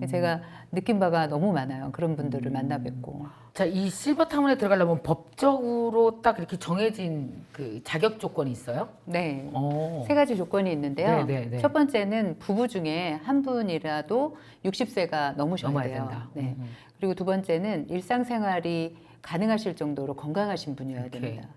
Speaker 5: 제가 느낀 바가 너무 많아요. 그런 분들을 만나 뵙고.
Speaker 1: 자, 이 실버타운에 들어가려면 법적으로 딱 이렇게 정해진 그 자격 조건이 있어요?
Speaker 5: 네.
Speaker 1: 어.
Speaker 5: 세 가지 조건이 있는데요.
Speaker 1: 네, 네, 네.
Speaker 5: 첫 번째는 부부 중에 한 분이라도 60세가 넘으셔야
Speaker 1: 넘어야
Speaker 5: 돼요.
Speaker 1: 된다.
Speaker 5: 네. 그리고 두 번째는 일상생활이 가능하실 정도로 건강하신 분이어야
Speaker 1: 오케이.
Speaker 5: 됩니다.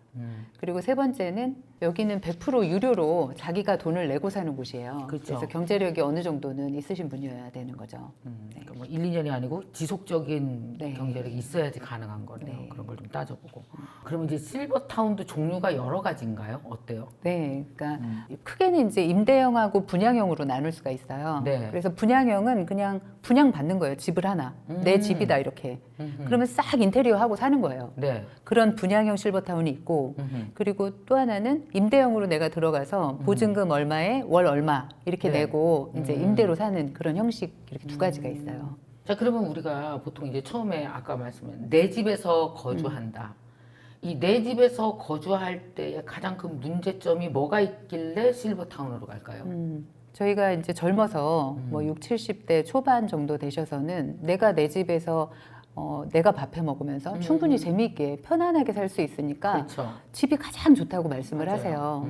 Speaker 5: 그리고 세 번째는 여기는 100% 유료로 자기가 돈을 내고 사는 곳이에요.
Speaker 1: 그렇죠.
Speaker 5: 래서 경제력이 어느 정도는 있으신 분이어야 되는 거죠.
Speaker 1: 그러니까 뭐 1, 2년이 아니고 지속적인
Speaker 5: 네.
Speaker 1: 경제력이 있어야지 가능한 거네요.
Speaker 5: 네.
Speaker 1: 그런 걸 좀 따져보고. 그러면 이제 실버타운도 종류가 여러 가지인가요? 어때요?
Speaker 5: 네, 그러니까 크게는 이제 임대형하고 분양형으로 나눌 수가 있어요.
Speaker 1: 네.
Speaker 5: 그래서 분양형은 그냥 분양 받는 거예요. 집을 하나, 내 집이다 이렇게. 그러면 싹 인테리어 하고 사는 거예요.
Speaker 1: 네.
Speaker 5: 그런 분양형 실버타운이 있고, 그리고 또 하나는 임대형으로 내가 들어가서 보증금 얼마에 월 얼마 이렇게
Speaker 1: 네.
Speaker 5: 내고 이제 임대로 사는 그런 형식 이렇게 두 가지가 있어요.
Speaker 1: 자, 그러면 우리가 보통 이제 처음에 아까 말씀한 내 집에서 거주한다. 이 내 집에서 거주할 때의 가장 큰 문제점이 뭐가 있길래 실버타운으로 갈까요?
Speaker 5: 저희가 이제 젊어서 뭐 6, 70대 초반 정도 되셔서는 내가 내 집에서 내가 밥해 먹으면서 충분히 재미있게 편안하게 살 수 있으니까
Speaker 1: 그렇죠.
Speaker 5: 집이 가장 좋다고 말씀을
Speaker 1: 맞아요.
Speaker 5: 하세요.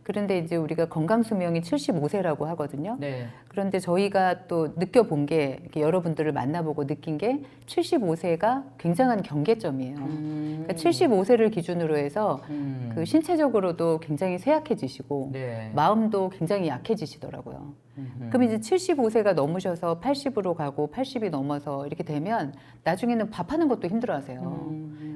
Speaker 5: 그런데 이제 우리가 건강 수명이 75세라고 하거든요.
Speaker 1: 네.
Speaker 5: 그런데 저희가 또 느껴본 게 이렇게 여러분들을 만나보고 느낀 게 75세가 굉장한 경계점이에요. 그러니까 75세를 기준으로 해서 그 신체적으로도 굉장히 쇠약해지시고
Speaker 1: 네.
Speaker 5: 마음도 굉장히 약해지시더라고요. 그럼 이제 75세가 넘으셔서 80으로 가고 80이 넘어서 이렇게 되면 나중에는 밥하는 것도 힘들어하세요.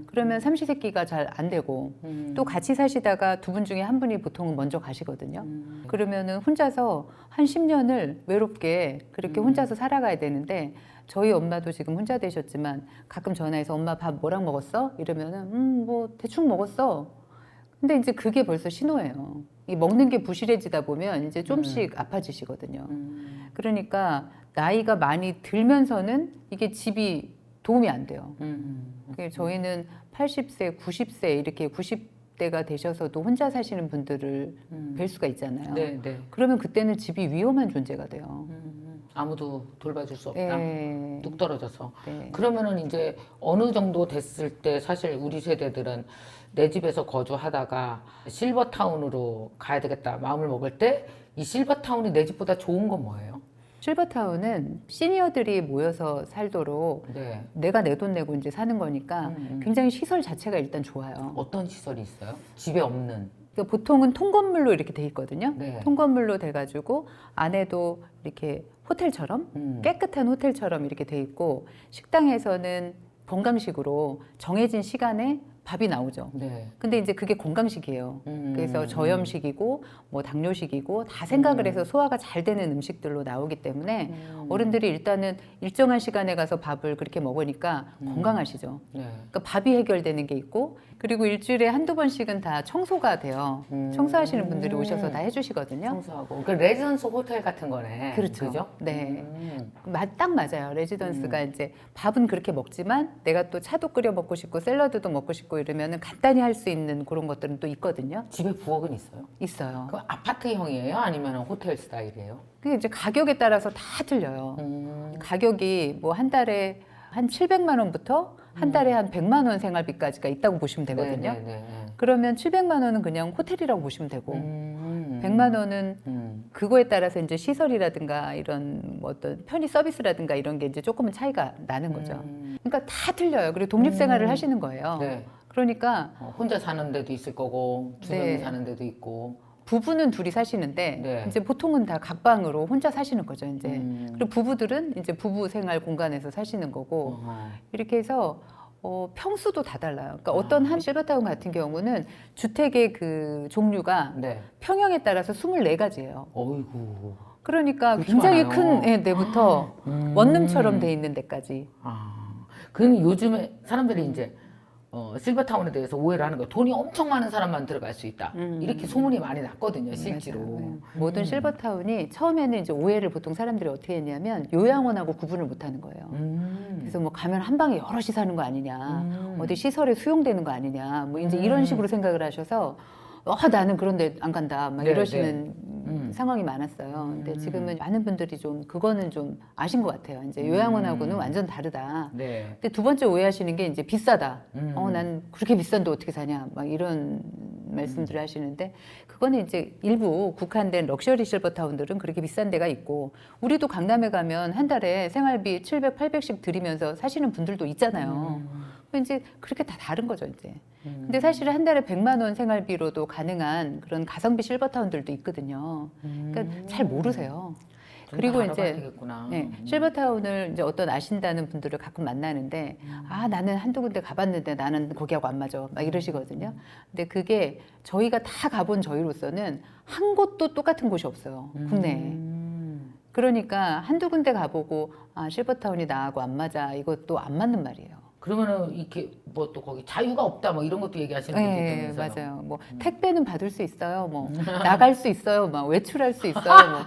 Speaker 5: 그러면 삼시세끼가 잘 안 되고 또 같이 사시다가 두 분 중에 한 분이 보통은 먼저 가시거든요. 그러면은 혼자서 한 10년을 외롭게 그렇게 혼자서 살아가야 되는데 저희 엄마도 지금 혼자 되셨지만 가끔 전화해서 엄마 밥 뭐랑 먹었어? 이러면은 뭐 대충 먹었어. 근데 이제 그게 벌써 신호예요. 이 먹는 게 부실해지다 보면 이제 좀씩 아파지시거든요. 그러니까 나이가 많이 들면서는 이게 집이 도움이 안 돼요. 그래서 저희는 80세, 90세 이렇게 90대가 되셔서도 혼자 사시는 분들을 뵐 수가 있잖아요.
Speaker 1: 네, 네.
Speaker 5: 그러면 그때는 집이 위험한 존재가 돼요.
Speaker 1: 아무도 돌봐줄 수 없다.
Speaker 5: 네.
Speaker 1: 뚝 떨어져서.
Speaker 5: 네.
Speaker 1: 그러면은 이제 어느 정도 됐을 때 사실 우리 세대들은 내 집에서 거주하다가 실버타운으로 가야 되겠다 마음을 먹을 때 이 실버타운이 내 집보다 좋은 건 뭐예요?
Speaker 5: 실버타운은 시니어들이 모여서 살도록
Speaker 1: 네.
Speaker 5: 내가 내 돈 내고 이제 사는 거니까 굉장히 시설 자체가 일단 좋아요.
Speaker 1: 어떤 시설이 있어요? 집에 없는.
Speaker 5: 그러니까 보통은 통건물로 이렇게 돼 있거든요.
Speaker 1: 네.
Speaker 5: 통건물로 돼가지고 안에도 이렇게 호텔처럼 깨끗한 호텔처럼 이렇게 돼 있고 식당에서는 건강식으로 정해진 시간에 밥이 나오죠.
Speaker 1: 네.
Speaker 5: 근데 이제 그게 건강식이에요. 그래서 저염식이고 뭐 당뇨식이고 다 생각을 해서 소화가 잘 되는 음식들로 나오기 때문에 어른들이 일단은 일정한 시간에 가서 밥을 그렇게 먹으니까 건강하시죠.
Speaker 1: 네.
Speaker 5: 그러니까 밥이 해결되는 게 있고 그리고 일주일에 한두 번씩은 다 청소가 돼요. 청소하시는 분들이 오셔서 다 해주시거든요.
Speaker 1: 청소하고. 그 레지던스 호텔 같은 거네.
Speaker 5: 그렇죠.
Speaker 1: 그죠?
Speaker 5: 네. 딱 맞아요. 레지던스가 이제 밥은 그렇게 먹지만 내가 또 차도 끓여 먹고 싶고 샐러드도 먹고 싶고 이러면은 간단히 할 수 있는 그런 것들은 또 있거든요.
Speaker 1: 집에 부엌은 있어요?
Speaker 5: 있어요.
Speaker 1: 그 아파트형이에요? 아니면 호텔 스타일이에요?
Speaker 5: 그게 이제 가격에 따라서 다 틀려요. 가격이 뭐 한 달에 한 700만 원부터 한 달에 한 100만 원 생활비까지가 있다고 보시면 되거든요.
Speaker 1: 네, 네, 네.
Speaker 5: 그러면 700만 원은 그냥 호텔이라고 보시면 되고 100만 원은 그거에 따라서 이제 시설이라든가 이런 뭐 어떤 편의 서비스라든가 이런 게 이제 조금은 차이가 나는 거죠. 그러니까 다 틀려요. 그리고 독립 생활을 하시는 거예요.
Speaker 1: 네.
Speaker 5: 그러니까
Speaker 1: 혼자 사는 데도 있을 거고 두 명이
Speaker 5: 네.
Speaker 1: 사는 데도 있고.
Speaker 5: 부부는 둘이 사시는데
Speaker 1: 네.
Speaker 5: 이제 보통은 다 각방으로 혼자 사시는 거죠. 이제 그리고 부부들은 이제 부부 생활 공간에서 사시는 거고 이렇게 해서 평수도 다 달라요. 그러니까 어떤 한 실버타운 같은 경우는 주택의 그 종류가
Speaker 1: 네.
Speaker 5: 평형에 따라서 24가지예요.
Speaker 1: 어이구.
Speaker 5: 그러니까
Speaker 1: 그렇게
Speaker 5: 굉장히
Speaker 1: 많아요.
Speaker 5: 큰 데부터 원룸처럼 돼 있는 데까지.
Speaker 1: 그럼 요즘에 사람들이 이제 실버타운에 대해서 오해를 하는 거예요. 돈이 엄청 많은 사람만 들어갈 수 있다. 이렇게 소문이 많이 났거든요, 실제로.
Speaker 5: 맞아요. 네. 모든 실버타운이 처음에는 이제 오해를 보통 사람들이 어떻게 했냐면 요양원하고 구분을 못 하는 거예요. 그래서 뭐 가면 한 방에 여럿이 사는 거 아니냐, 어디 시설에 수용되는 거 아니냐, 뭐 이제 이런 식으로 생각을 하셔서 나는 그런데 안 간다, 막
Speaker 1: 네,
Speaker 5: 이러시는 상황이 많았어요. 근데 지금은 많은 분들이 좀 그거는 좀 아신 것 같아요. 이제 요양원하고는 완전 다르다.
Speaker 1: 네.
Speaker 5: 근데 두 번째 오해하시는 게 이제 비싸다. 난 그렇게 비싼데 어떻게 사냐, 막 이런 말씀들을 하시는데 그거는 이제 일부 국한된 럭셔리 실버타운들은 그렇게 비싼 데가 있고 우리도 강남에 가면 한 달에 생활비 700, 800씩 들이면서 사시는 분들도 있잖아요. 이제 그렇게 다 다른 거죠, 이제. 근데 사실은 한 달에 100만 원 생활비로도 가능한 그런 가성비 실버타운들도 있거든요. 그러니까 잘 모르세요. 그리고 이제 네, 실버타운을 이제 어떤 아신다는 분들을 가끔 만나는데 나는 한두 군데 가봤는데 나는 거기하고 안 맞아 막 이러시거든요. 근데 그게 저희가 다 가본 저희로서는 한 곳도 똑같은 곳이 없어요, 국내에. 그러니까 한두 군데 가보고 실버타운이 나하고 안 맞아, 이것도 안 맞는 말이에요.
Speaker 1: 그러면은 이렇게 뭐 또 거기 자유가 없다 뭐 이런 것도 얘기하시는 분도
Speaker 5: 네,
Speaker 1: 있다면서요.
Speaker 5: 맞아요. 뭐 택배는 받을 수 있어요. 뭐 나갈 수 있어요. 막 외출할 수 있어요. 뭐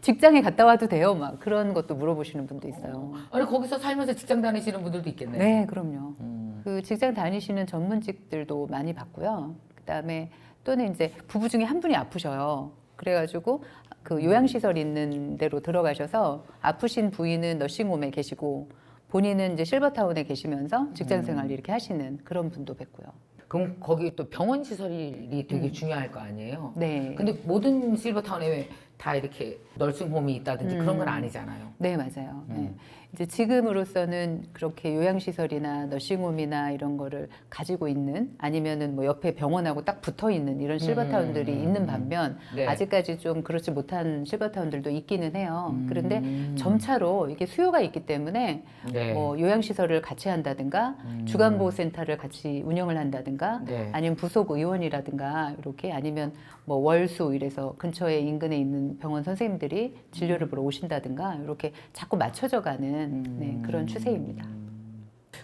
Speaker 5: 직장에 갔다 와도 돼요. 막 그런 것도 물어보시는 분도 있어요.
Speaker 1: 아니 거기서 살면서 직장 다니시는 분들도 있겠네요.
Speaker 5: 네, 그럼요. 그 직장 다니시는 전문직들도 많이 봤고요. 그다음에 또는 이제 부부 중에 한 분이 아프셔요. 그래가지고 그 요양시설 있는 데로 들어가셔서 아프신 부인은 너싱홈에 계시고 본인은 이제 실버타운에 계시면서 직장생활 이렇게 하시는 그런 분도 뵀고요.
Speaker 1: 그럼 거기 또 병원 시설이 되게 중요할 거 아니에요.
Speaker 5: 네.
Speaker 1: 근데 모든 실버타운에 다 이렇게 널싱홈이 있다든지 그런 건 아니잖아요.
Speaker 5: 네, 맞아요. 네. 이제 지금으로서는 그렇게 요양시설이나 너싱홈이나 이런 거를 가지고 있는 아니면은 뭐 옆에 병원하고 딱 붙어 있는 이런 실버타운들이 있는 반면
Speaker 1: 네.
Speaker 5: 아직까지 좀 그렇지 못한 실버타운들도 있기는 해요. 그런데 점차로 이게 수요가 있기 때문에
Speaker 1: 네.
Speaker 5: 뭐 요양시설을 같이 한다든가 주간보호센터를 같이 운영을 한다든가
Speaker 1: 네.
Speaker 5: 아니면 부속 의원이라든가 이렇게 아니면 뭐 월수 이래서 근처에 인근에 있는 병원 선생님들이 진료를 보러 오신다든가 이렇게 자꾸 맞춰져 가는 네, 그런 추세입니다.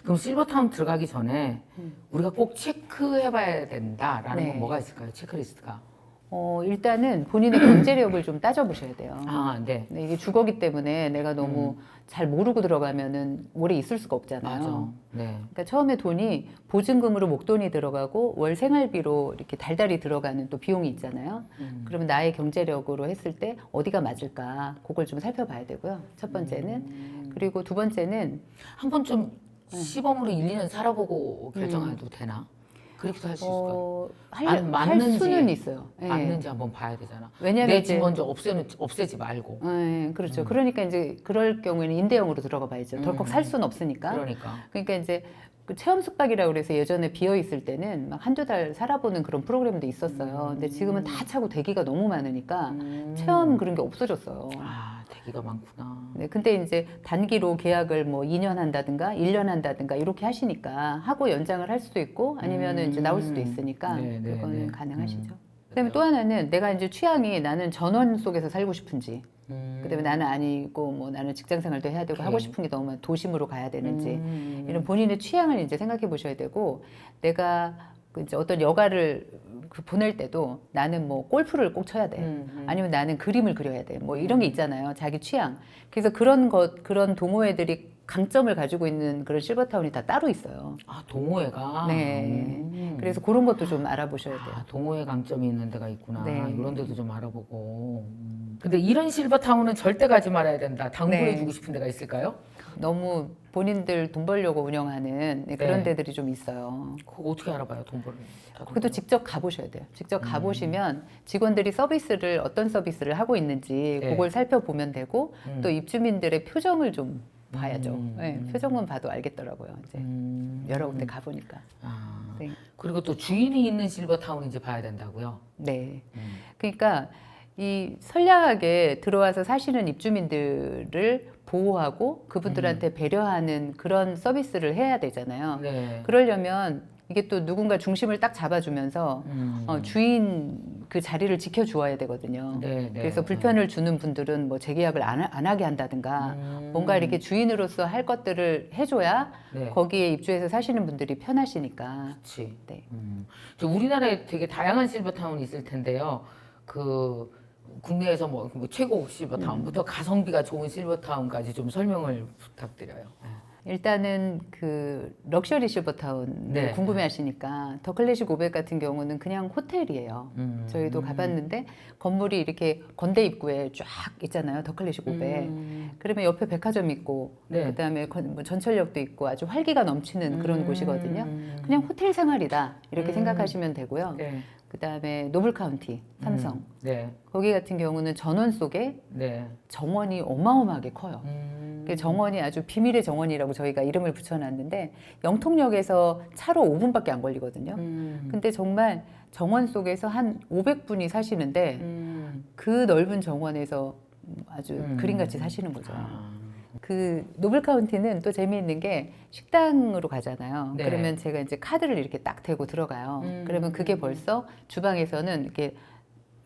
Speaker 1: 그럼 실버타운 들어가기 전에 우리가 꼭 체크해봐야 된다라는
Speaker 5: 네.
Speaker 1: 건 뭐가 있을까요? 체크리스트가.
Speaker 5: 일단은 본인의 경제력을 좀 따져보셔야 돼요.
Speaker 1: 네.
Speaker 5: 네, 이게 주거기 때문에 내가 너무 잘 모르고 들어가면은 오래 있을 수가 없잖아요.
Speaker 1: 맞아. 네.
Speaker 5: 그러니까 처음에 돈이 보증금으로 목돈이 들어가고 월 생활비로 이렇게 달달이 들어가는 또 비용이 있잖아요. 그러면 나의 경제력으로 했을 때 어디가 맞을까? 그걸 좀 살펴봐야 되고요. 첫 번째는. 그리고 두 번째는
Speaker 1: 한 번쯤 시범으로 1, 2년 살아보고 결정해도 되나? 그렇게도 할 수 있을까요?
Speaker 5: 할
Speaker 1: 맞는지,
Speaker 5: 수는 있어요. 네.
Speaker 1: 맞는지 한번 봐야 되잖아.
Speaker 5: 왜냐면
Speaker 1: 내
Speaker 5: 이제-
Speaker 1: 집 먼저 없애지 말고.
Speaker 5: 네, 그렇죠. 그러니까 이제 그럴 경우에는 임대형으로 들어가 봐야죠. 덜컥 살 수는 없으니까. 그러니까 이제 그 체험 숙박이라고 그래서 예전에 비어 있을 때는 막 한두 달 살아보는 그런 프로그램도 있었어요. 근데 지금은 다 차고 대기가 너무 많으니까 체험 그런 게 없어졌어요.
Speaker 1: 대기가 많구나.
Speaker 5: 네, 근데 이제 단기로 계약을 뭐 2년 한다든가 1년 한다든가 이렇게 하시니까 하고 연장을 할 수도 있고 아니면은 이제 나올 수도 있으니까 그거는 가능하시죠. 그다음에 또 하나는 내가 이제 취향이 나는 전원 속에서 살고 싶은지 그다음에 나는 아니고 뭐 나는 직장 생활도 해야 되고 하고 싶은 게 너무 도심으로 가야 되는지 이런 본인의 취향을 이제 생각해 보셔야 되고 내가 그 이제 어떤 여가를 그 보낼 때도 나는 뭐 골프를 꼭 쳐야 돼. 아니면 나는 그림을 그려야 돼. 뭐 이런 게 있잖아요. 자기 취향. 그래서 그런 동호회들이 강점을 가지고 있는 그런 실버타운이 다 따로 있어요.
Speaker 1: 동호회가?
Speaker 5: 네. 그래서 그런 것도 좀 알아보셔야 돼요.
Speaker 1: 동호회 강점이 있는 데가 있구나.
Speaker 5: 네.
Speaker 1: 이런 데도 좀 알아보고. 근데 이런 실버타운은 절대 가지 말아야 된다. 당부해주고 싶은 데가 있을까요?
Speaker 5: 너무 본인들 돈 벌려고 운영하는 그런
Speaker 1: 네.
Speaker 5: 데들이 좀 있어요.
Speaker 1: 그거 어떻게 알아봐요, 돈 버는?
Speaker 5: 거기도 직접 가보셔야 돼요. 직접 가보시면 직원들이 어떤 서비스를 하고 있는지
Speaker 1: 네.
Speaker 5: 그걸 살펴보면 되고 또 입주민들의 표정을 좀 봐야죠. 네, 표정만 봐도 알겠더라고요. 이제 여러 군데 가보니까.
Speaker 1: 아,
Speaker 5: 네.
Speaker 1: 그리고 또 주인이 있는 실버타운 이제 봐야 된다고요?
Speaker 5: 네. 그러니까 이 선량하게 들어와서 사시는 입주민들을 보호하고 그분들한테 배려하는 그런 서비스를 해야 되잖아요.
Speaker 1: 네.
Speaker 5: 그러려면 이게 또 누군가 중심을 딱 잡아주면서 주인 그 자리를 지켜주어야 되거든요.
Speaker 1: 네, 네.
Speaker 5: 그래서 불편을 주는 분들은 뭐 재계약을 안 하게 한다든가 뭔가 이렇게 주인으로서 할 것들을 해줘야
Speaker 1: 네.
Speaker 5: 거기에 입주해서 사시는 분들이 편하시니까.
Speaker 1: 그렇지.
Speaker 5: 네.
Speaker 1: 저 우리나라에 되게 다양한 실버타운이 있을 텐데요. 그 국내에서 뭐 최고 실버타운부터 가성비가 좋은 실버타운까지 좀 설명을 부탁드려요.
Speaker 5: 일단은 그 럭셔리 실버타운
Speaker 1: 네.
Speaker 5: 궁금해하시니까 더 클래식 500 같은 경우는 그냥 호텔이에요. 저희도 가봤는데 건물이 이렇게 건대 입구에 쫙 있잖아요. 더 클래식 500. 그러면 옆에 백화점 있고
Speaker 1: 네.
Speaker 5: 그다음에 뭐 전철역도 있고 아주 활기가 넘치는 그런 곳이거든요. 그냥 호텔 생활이다 이렇게 생각하시면 되고요.
Speaker 1: 네.
Speaker 5: 그다음에 노블 카운티 삼성
Speaker 1: 네.
Speaker 5: 거기 같은 경우는 전원 속에
Speaker 1: 네.
Speaker 5: 정원이 어마어마하게 커요. 그 정원이 아주 비밀의 정원이라고 저희가 이름을 붙여놨는데 영통역에서 차로 5분밖에 안 걸리거든요. 근데 정말 정원 속에서 한 500분이 사시는데 그 넓은 정원에서 아주 그림같이 사시는 거죠. 그 노블 카운티는 또 재미있는 게 식당으로 가잖아요.
Speaker 1: 네.
Speaker 5: 그러면 제가 이제 카드를 이렇게 딱 대고 들어가요. 그러면 그게 벌써 주방에서는 이렇게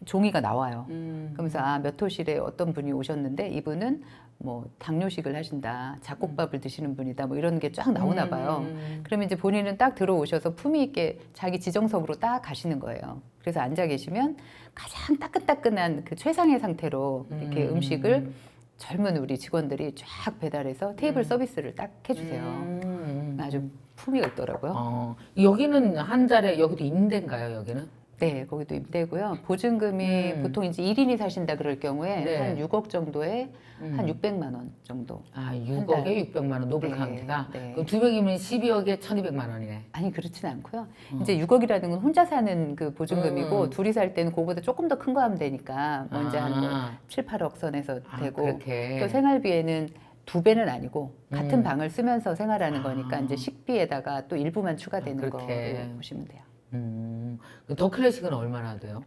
Speaker 5: 종이가 나와요. 그러면서 몇 호실에 어떤 분이 오셨는데 이분은 뭐 당뇨식을 하신다, 잡곡밥을 드시는 분이다, 뭐 이런 게 쫙 나오나 봐요. 그러면 이제 본인은 딱 들어오셔서 품위 있게 자기 지정석으로 딱 가시는 거예요. 그래서 앉아 계시면 가장 따끈따끈한 그 최상의 상태로 이렇게 음식을 젊은 우리 직원들이 쫙 배달해서 테이블 서비스를 딱 해주세요. 아주 품위가 있더라고요.
Speaker 1: 여기는 한 달에 여기도 임대인가요? 여기는?
Speaker 5: 네, 거기도 임대고요. 보증금이 보통 이제 1인이 사신다 그럴 경우에
Speaker 1: 네.
Speaker 5: 한 6억 정도에 한 600만 원 정도.
Speaker 1: 아,
Speaker 5: 달.
Speaker 1: 6억에 600만 원 노블
Speaker 5: 네,
Speaker 1: 카운티가.
Speaker 5: 네.
Speaker 1: 그럼 두 명이면 12억에 1,200만 원이네.
Speaker 5: 아니 그렇진 않고요. 이제 6억이라는 건 혼자 사는 그 보증금이고 둘이 살 때는 그거보다 조금 더 큰 거 하면 되니까 먼저 한 뭐 7, 8억 선에서 되고
Speaker 1: 그렇게.
Speaker 5: 또 생활비에는 2배는 아니고 같은 방을 쓰면서 생활하는 거니까 이제 식비에다가 또 일부만 추가되는
Speaker 1: 그렇게.
Speaker 5: 거를 보시면 돼요.
Speaker 1: 더 클래식은 얼마나 돼요?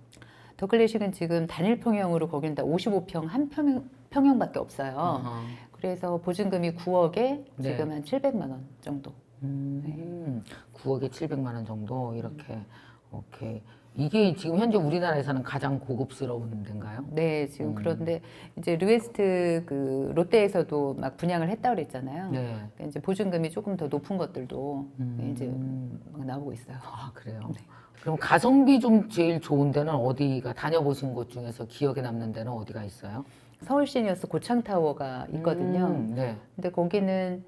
Speaker 5: 더 클래식은 지금 단일 평형으로 거기는 다 55평 한 평형밖에 없어요.
Speaker 1: 어허.
Speaker 5: 그래서 보증금이 9억에
Speaker 1: 네.
Speaker 5: 지금 한 700만 원 정도.
Speaker 1: 9억에 700만 원 정도 이렇게. 오케이. 이게 지금 현재 우리나라에서는 가장 고급스러운 데인가요?
Speaker 5: 네, 지금 그런데 이제 르웨스트 그 롯데에서도 막 분양을 했다고 그랬잖아요.
Speaker 1: 네.
Speaker 5: 그러니까 이제 보증금이 조금 더 높은 것들도 이제 막 나오고 있어요.
Speaker 1: 아, 그래요? 그럼 가성비 좀 제일 좋은 데는 어디가 다녀보신 곳 중에서 기억에 남는 데는 어디가 있어요?
Speaker 5: 서울 시니어스 고창타워가 있거든요.
Speaker 1: 네.
Speaker 5: 근데 거기는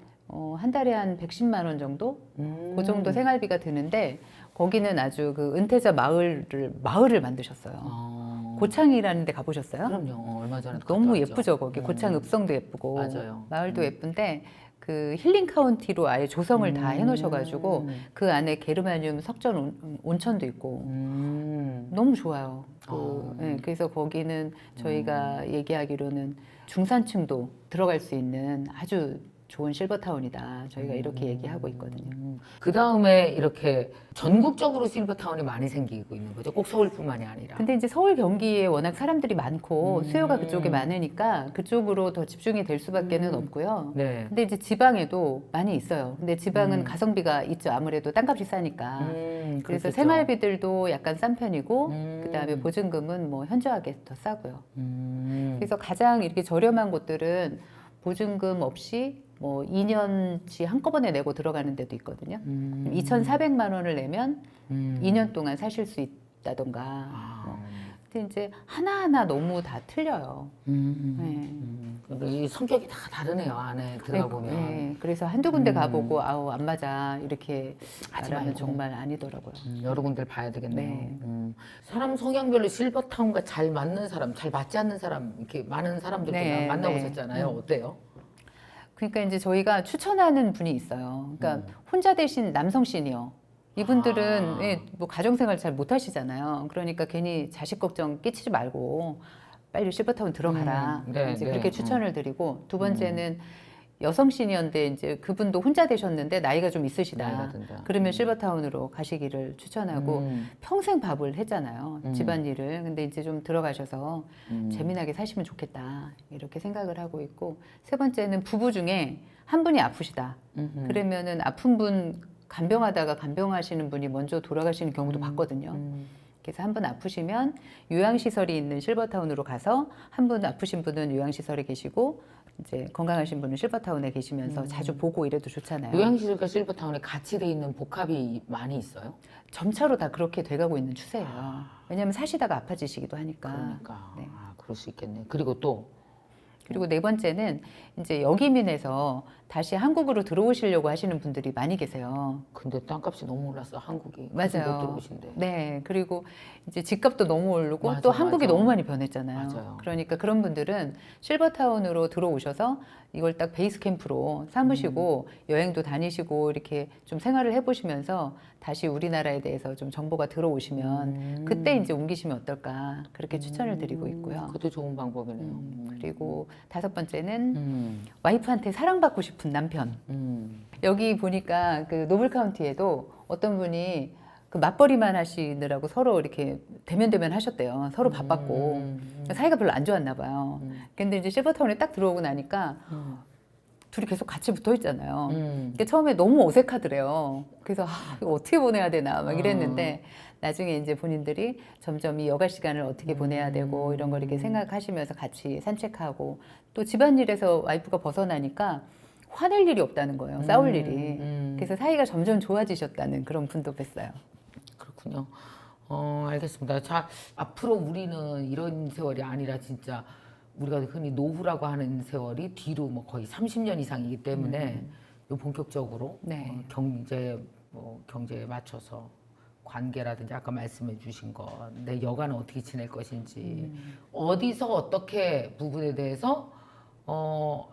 Speaker 5: 한 달에 한 110만 원 정도? 그 정도 생활비가 드는데 거기는 아주 그 은퇴자 마을을 만드셨어요. 고창이라는 데 가보셨어요?
Speaker 1: 그럼요. 얼마 전에
Speaker 5: 너무
Speaker 1: 갔다 왔죠.
Speaker 5: 예쁘죠, 거기. 고창 읍성도 예쁘고.
Speaker 1: 맞아요.
Speaker 5: 마을도 예쁜데 그 힐링 카운티로 아예 조성을 다 해놓으셔가지고 그 안에 게르마늄 석전 온천도 있고 너무 좋아요. 네, 그래서 거기는 저희가 얘기하기로는 중산층도 들어갈 수 있는 아주 좋은 실버타운이다. 저희가 이렇게 얘기하고 있거든요.
Speaker 1: 그 다음에 이렇게 전국적으로 실버타운이 많이 생기고 있는 거죠. 꼭 서울뿐만이 아니라.
Speaker 5: 근데 이제 서울 경기에 워낙 사람들이 많고 수요가 그쪽에 많으니까 그쪽으로 더 집중이 될 수밖에는 없고요.
Speaker 1: 네.
Speaker 5: 근데 이제 지방에도 많이 있어요. 근데 지방은 가성비가 있죠. 아무래도 땅값이 싸니까. 그래서
Speaker 1: 그렇겠죠.
Speaker 5: 생활비들도 약간 싼 편이고 그다음에 보증금은 뭐 현저하게 더 싸고요. 그래서 가장 이렇게 저렴한 곳들은 보증금 없이 뭐 2년치 한꺼번에 내고 들어가는 데도 있거든요. 2,400만 원을 내면 2년 동안 사실 수 있다던가. 근데 이제 하나하나 너무 다 틀려요. 네.
Speaker 1: 그러니까 이 성격이 다 다르네요. 안에 들어가 보면.
Speaker 5: 네. 그래서 한두 군데 가보고 아우 안 맞아 이렇게
Speaker 1: 하지
Speaker 5: 말하면
Speaker 1: 말고.
Speaker 5: 정말 아니더라고요.
Speaker 1: 여러 군데를 봐야 되겠네요.
Speaker 5: 네.
Speaker 1: 사람 성향별로 실버타운과 잘 맞는 사람, 잘 맞지 않는 사람 이렇게 많은 사람들
Speaker 5: 네,
Speaker 1: 만나보셨잖아요. 어때요?
Speaker 5: 그러니까 이제 저희가 추천하는 분이 있어요. 그러니까 혼자 대신 남성 시니어. 이분들은 예, 뭐 가정생활 잘 못하시잖아요. 그러니까 괜히 자식 걱정 끼치지 말고 빨리 실버타운 들어가라.
Speaker 1: 네,
Speaker 5: 이제
Speaker 1: 네.
Speaker 5: 그렇게 추천을 드리고 두 번째는 여성 시니어인데 이제 그분도 혼자 되셨는데 나이가 좀 있으시다.
Speaker 1: 나이가 든다.
Speaker 5: 그러면 실버타운으로 가시기를 추천하고 평생 밥을 했잖아요. 집안일을. 근데 이제 좀 들어가셔서 재미나게 사시면 좋겠다. 이렇게 생각을 하고 있고 세 번째는 부부 중에 한 분이 아프시다. 그러면은 아픈 분 간병하다가 간병하시는 분이 먼저 돌아가시는 경우도 봤거든요. 그래서 한 분 아프시면 요양시설이 있는 실버타운으로 가서 한 분 아프신 분은 요양시설에 계시고 이제 건강하신 분은 실버타운에 계시면서 자주 보고 이래도 좋잖아요.
Speaker 1: 요양시설과 실버타운에 같이 돼 있는 복합이 많이 있어요?
Speaker 5: 점차로 다 그렇게 돼가고 있는 추세예요. 왜냐하면 사시다가 아파지시기도 하니까.
Speaker 1: 그러니까
Speaker 5: 네.
Speaker 1: 그럴 수 있겠네. 그리고 또
Speaker 5: 그리고 네 번째는 이제 여기민에서 다시 한국으로 들어오시려고 하시는 분들이 많이 계세요.
Speaker 1: 근데 땅값이 너무 올랐어 한국이. 못
Speaker 5: 맞아요.
Speaker 1: 들어오신대.
Speaker 5: 네. 그리고 이제 집값도 너무 오르고
Speaker 1: 맞아,
Speaker 5: 또 한국이
Speaker 1: 맞아.
Speaker 5: 너무 많이 변했잖아요.
Speaker 1: 맞아요.
Speaker 5: 그러니까 그런 분들은 실버타운으로 들어오셔서 이걸 딱 베이스 캠프로 삼으시고 여행도 다니시고 이렇게 좀 생활을 해보시면서 다시 우리나라에 대해서 좀 정보가 들어오시면 그때 이제 옮기시면 어떨까 그렇게 추천을 드리고 있고요.
Speaker 1: 그것도 좋은 방법이네요.
Speaker 5: 그리고 다섯 번째는 와이프한테 사랑받고 싶은 남편. 여기 보니까 그 노블 카운티에도 어떤 분이 그 맞벌이만 하시느라고 서로 이렇게 대면 하셨대요. 서로 바빴고 사이가 별로 안 좋았나 봐요. 근데 이제 실버타운에 딱 들어오고 나니까 둘이 계속 같이 붙어 있잖아요. 근데 처음에 너무 어색하더래요. 그래서 이거 어떻게 보내야 되나 막 이랬는데 나중에 이제 본인들이 점점 이 여가 시간을 어떻게 보내야 되고 이런 걸 이렇게 생각하시면서 같이 산책하고 또 집안일에서 와이프가 벗어나니까 화낼 일이 없다는 거예요. 싸울 일이. 그래서 사이가 점점 좋아지셨다는 그런 분도 뵀어요.
Speaker 1: 그렇군요. 알겠습니다. 자, 앞으로 우리는 이런 세월이 아니라 진짜 우리가 흔히 노후라고 하는 세월이 뒤로 뭐 거의 30년 이상이기 때문에 요 본격적으로
Speaker 5: 네.
Speaker 1: 경제에 맞춰서 관계라든지 아까 말씀해 주신 것, 내 여가는 어떻게 지낼 것인지, 어디서 어떻게 부분에 대해서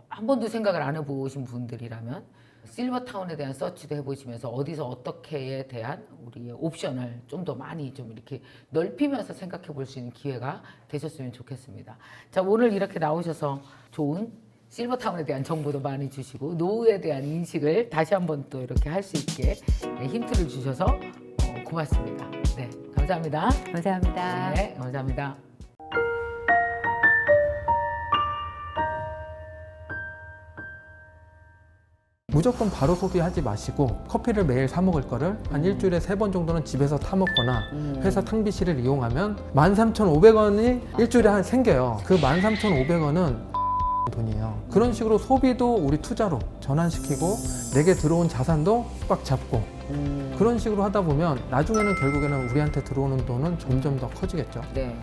Speaker 1: 한 번도 생각을 안 해보신 분들이라면 실버타운에 대한 서치도 해보시면서 어디서 어떻게에 대한 우리의 옵션을 좀 더 많이 좀 이렇게 넓히면서 생각해 볼 수 있는 기회가 되셨으면 좋겠습니다. 자, 오늘 이렇게 나오셔서 좋은 실버타운에 대한 정보도 많이 주시고 노후에 대한 인식을 다시 한번 또 이렇게 할 수 있게 힌트를 주셔서 고맙습니다. 네, 감사합니다.
Speaker 5: 감사합니다.
Speaker 1: 네, 감사합니다.
Speaker 6: 무조건 바로 소비하지 마시고 커피를 매일 사 먹을 거를 한 일주일에 3번 정도는 집에서 타 먹거나 회사 탕비실을 이용하면 13,500원이 일주일에 한 생겨요. 그 13,500원은 돈이에요. 그런 식으로 소비도 우리 투자로 전환시키고 내게 들어온 자산도 꽉 잡고 그런 식으로 하다 보면 나중에는 결국에는 우리한테 들어오는 돈은 점점 더 커지겠죠.
Speaker 1: 네.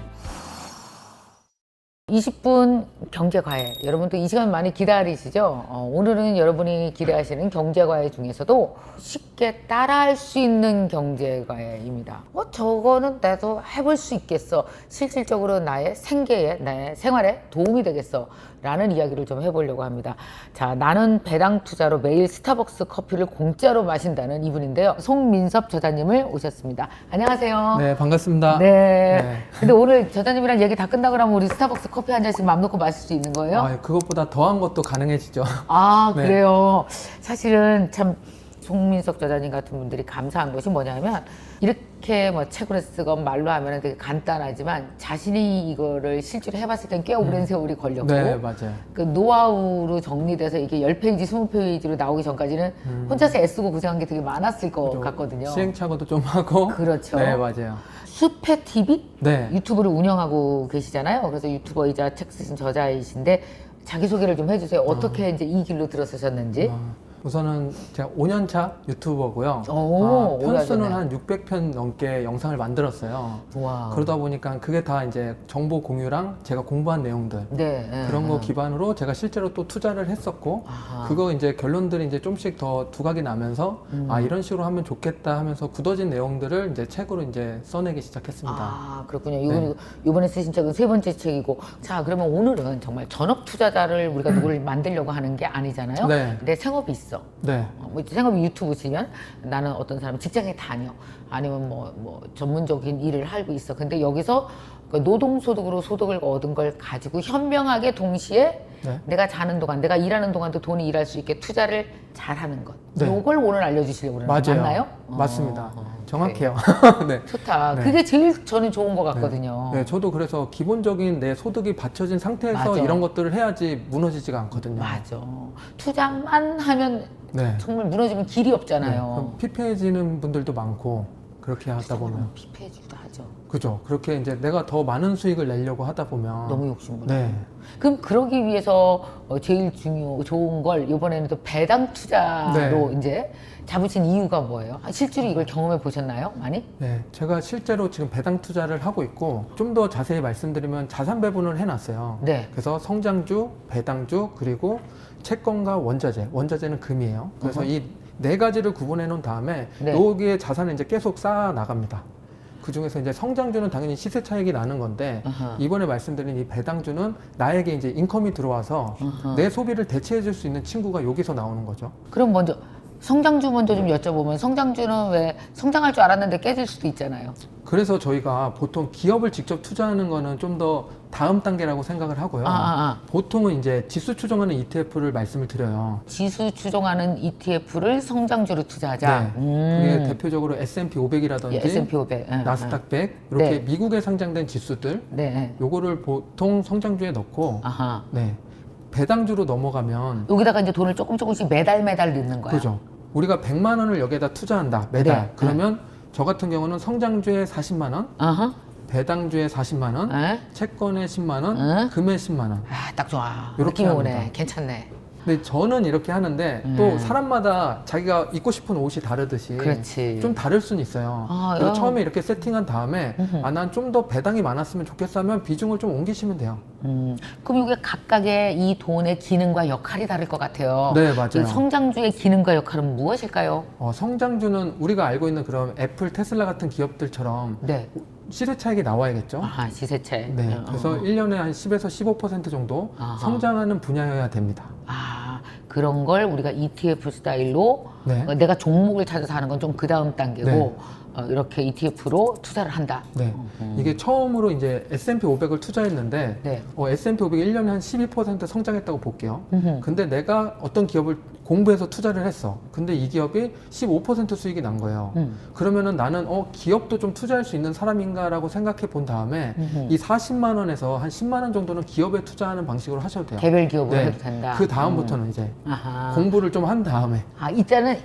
Speaker 1: 20분 경제과외. 여러분도 이 시간 많이 기다리시죠? 오늘은 여러분이 기대하시는 경제과외 중에서도 쉽게 따라할 수 있는 경제과외입니다. 저거는 나도 해볼 수 있겠어. 실질적으로 나의 생계에, 나의 생활에 도움이 되겠어. 라는 이야기를 좀 해보려고 합니다. 자, 나는 배당 투자로 매일 스타벅스 커피를 공짜로 마신다는 이분인데요. 송민섭 저자님을 오셨습니다. 안녕하세요.
Speaker 6: 네, 반갑습니다.
Speaker 1: 네.
Speaker 6: 네.
Speaker 1: 근데 오늘 저자님이랑 얘기 다 끝나고 나면 우리 스타벅스 커피 한 잔씩 맘 놓고 마실 수 있는 거예요?
Speaker 6: 그것보다 더한 것도 가능해지죠.
Speaker 1: 아,
Speaker 6: 네.
Speaker 1: 그래요. 사실은 참 송민석 저자님 같은 분들이 감사한 것이 뭐냐면 이렇게 뭐 책으로 쓰건 말로 하면 되게 간단하지만 자신이 이거를 실제로 해봤을 땐 꽤 오랜 세월이 걸렸고
Speaker 6: 네, 맞아요.
Speaker 1: 그 노하우로 정리돼서 이게 10페이지, 20페이지로 나오기 전까지는 혼자서 애쓰고 고생한 게 되게 많았을 것 같거든요.
Speaker 6: 시행착오도 좀 하고.
Speaker 1: 그렇죠.
Speaker 6: 네, 맞아요.
Speaker 1: 숲의 TV?
Speaker 6: 네.
Speaker 1: 유튜브를 운영하고 계시잖아요. 그래서 유튜버이자 책 쓰신 저자이신데 자기소개를 좀 해주세요. 어떻게 이제 이 길로 들어서셨는지.
Speaker 6: 우선은 제가 5년차 유튜버고요.
Speaker 1: 오, 오래
Speaker 6: 편수는
Speaker 1: 하셨네.
Speaker 6: 한 600편 넘게 영상을 만들었어요.
Speaker 1: 와.
Speaker 6: 그러다 보니까 그게 다 이제 정보 공유랑 제가 공부한 내용들
Speaker 1: 네.
Speaker 6: 그런 거 기반으로 제가 실제로 또 투자를 했었고
Speaker 1: 아하.
Speaker 6: 그거 이제 결론들이 이제 좀씩 더 두각이 나면서 아 이런 식으로 하면 좋겠다 하면서 굳어진 내용들을 이제 책으로 이제 써내기 시작했습니다.
Speaker 1: 아, 그렇군요. 이번에 쓰신 책은 세 번째 책이고. 자, 그러면 오늘은 정말 전업 투자자를 우리가 누구를 만들려고 하는 게 아니잖아요.
Speaker 6: 네.
Speaker 1: 내 생업이 있어.
Speaker 6: 네.
Speaker 1: 뭐 생업이 유튜브시면 나는 어떤 사람은 직장에 다녀. 아니면 뭐 전문적인 일을 하고 있어. 근데 여기서 그 노동소득으로 소득을 얻은 걸 가지고 현명하게 동시에
Speaker 6: 네.
Speaker 1: 내가 자는 동안, 내가 일하는 동안도 돈이 일할 수 있게 투자를 잘하는 것.
Speaker 6: 네.
Speaker 1: 요걸 오늘 알려주시려고 그러는 거
Speaker 6: 맞아요.
Speaker 1: 맞나요?
Speaker 6: 맞습니다.
Speaker 1: 그래.
Speaker 6: 정확해요. 네.
Speaker 1: 좋다.
Speaker 6: 네.
Speaker 1: 그게 제일 저는 좋은 것 같거든요.
Speaker 6: 네, 저도 그래서 기본적인 내 소득이 받쳐진 상태에서
Speaker 1: 맞아.
Speaker 6: 이런 것들을 해야지 무너지지가 않거든요.
Speaker 1: 맞아. 투자만 하면
Speaker 6: 네.
Speaker 1: 정말 무너지면 길이
Speaker 6: 네.
Speaker 1: 없잖아요.
Speaker 6: 그럼 피폐해지는 분들도 많고 그렇게 하다 보면
Speaker 1: 피폐해질도 하죠.
Speaker 6: 그죠. 그렇게 이제 내가 더 많은 수익을 내려고 하다 보면
Speaker 1: 너무 욕심부려.
Speaker 6: 네.
Speaker 1: 그럼 그러기 위해서 제일 좋은 걸 이번에는 또 배당 투자로
Speaker 6: 네.
Speaker 1: 이제 잡으신 이유가 뭐예요? 실제로 이걸 경험해 보셨나요? 많이?
Speaker 6: 네, 제가 실제로 지금 배당 투자를 하고 있고 좀 더 자세히 말씀드리면 자산 배분을 해놨어요.
Speaker 1: 네.
Speaker 6: 그래서 성장주, 배당주, 그리고 채권과 원자재. 원자재는 금이에요. 그래서 이 네 가지를 구분해 놓은 다음에
Speaker 1: 네.
Speaker 6: 여기에 자산을 이제 계속 쌓아 나갑니다. 그 중에서 이제 성장주는 당연히 시세 차익이 나는 건데
Speaker 1: 아하.
Speaker 6: 이번에 말씀드린 이 배당주는 나에게 이제 인컴이 들어와서 내 소비를 대체해 줄 수 있는 친구가 여기서 나오는 거죠.
Speaker 1: 그럼 먼저 성장주 먼저 좀 여쭤보면 성장주는 왜 성장할 줄 알았는데 깨질 수도 있잖아요.
Speaker 6: 그래서 저희가 보통 기업을 직접 투자하는 거는 좀 더 다음 단계라고 생각을 하고요. 보통은 이제 지수 추종하는 ETF를 말씀을 드려요.
Speaker 1: 지수 추종하는 ETF를 성장주로 투자하자.
Speaker 6: 네. 그게 대표적으로 S&P 500이라든지
Speaker 1: 예, S&P 500.
Speaker 6: 나스닥 100 이렇게
Speaker 1: 네.
Speaker 6: 미국에 상장된 지수들
Speaker 1: 네.
Speaker 6: 요거를 보통 성장주에 넣고
Speaker 1: 아하.
Speaker 6: 네. 배당주로 넘어가면
Speaker 1: 여기다가 이제 돈을 조금씩 매달 넣는 거야.
Speaker 6: 그죠. 우리가 100만 원을 여기에다 투자한다. 매달.
Speaker 1: 네.
Speaker 6: 그러면 저 같은 경우는 성장주에 40만 원,
Speaker 1: 아하.
Speaker 6: 배당주에 40만 원,
Speaker 1: 에?
Speaker 6: 채권에 10만 원,
Speaker 1: 에?
Speaker 6: 금에 10만 원.
Speaker 1: 아, 딱 좋아.
Speaker 6: 요렇게
Speaker 1: 느낌이
Speaker 6: 합니다.
Speaker 1: 오네. 괜찮네.
Speaker 6: 근데 저는 이렇게 하는데 또 사람마다 자기가 입고 싶은 옷이 다르듯이
Speaker 1: 그렇지.
Speaker 6: 좀 다를 수는 있어요.
Speaker 1: 아,
Speaker 6: 그래서
Speaker 1: 야.
Speaker 6: 처음에 이렇게 세팅한 다음에 난 좀 더 배당이 많았으면 좋겠어 하면 비중을 좀 옮기시면 돼요.
Speaker 1: 그럼 이게 각각의 이 돈의 기능과 역할이 다를 것 같아요.
Speaker 6: 네, 맞아요.
Speaker 1: 이 성장주의 기능과 역할은 무엇일까요?
Speaker 6: 성장주는 우리가 알고 있는 그런 애플, 테슬라 같은 기업들처럼
Speaker 1: 네.
Speaker 6: 시세 차익이 나와야겠죠.
Speaker 1: 아하, 시세채.
Speaker 6: 네, 그래서 1년에 한 10에서 15% 정도
Speaker 1: 아하.
Speaker 6: 성장하는 분야여야 됩니다.
Speaker 1: 아, 그런 걸 우리가 ETF 스타일로
Speaker 6: 네.
Speaker 1: 내가 종목을 찾아서 하는 건 좀 그 다음 단계고
Speaker 6: 네.
Speaker 1: 이렇게 ETF로 투자를 한다.
Speaker 6: 네, 이게 처음으로 이제 S&P 500을 투자했는데
Speaker 1: 네.
Speaker 6: S&P 500이 1년에 한 12% 성장했다고 볼게요. 근데 내가 어떤 기업을 공부해서 투자를 했어. 근데 이 기업이 15% 수익이 난 거예요. 그러면은 나는 기업도 좀 투자할 수 있는 사람인가라고 생각해 본 다음에 이 40만 원에서 한 10만 원 정도는 기업에 투자하는 방식으로 하셔도 돼요.
Speaker 1: 개별 기업으로
Speaker 6: 네.
Speaker 1: 해도 된다.
Speaker 6: 그 다음부터는 이제
Speaker 1: 아하.
Speaker 6: 공부를 좀 한 다음에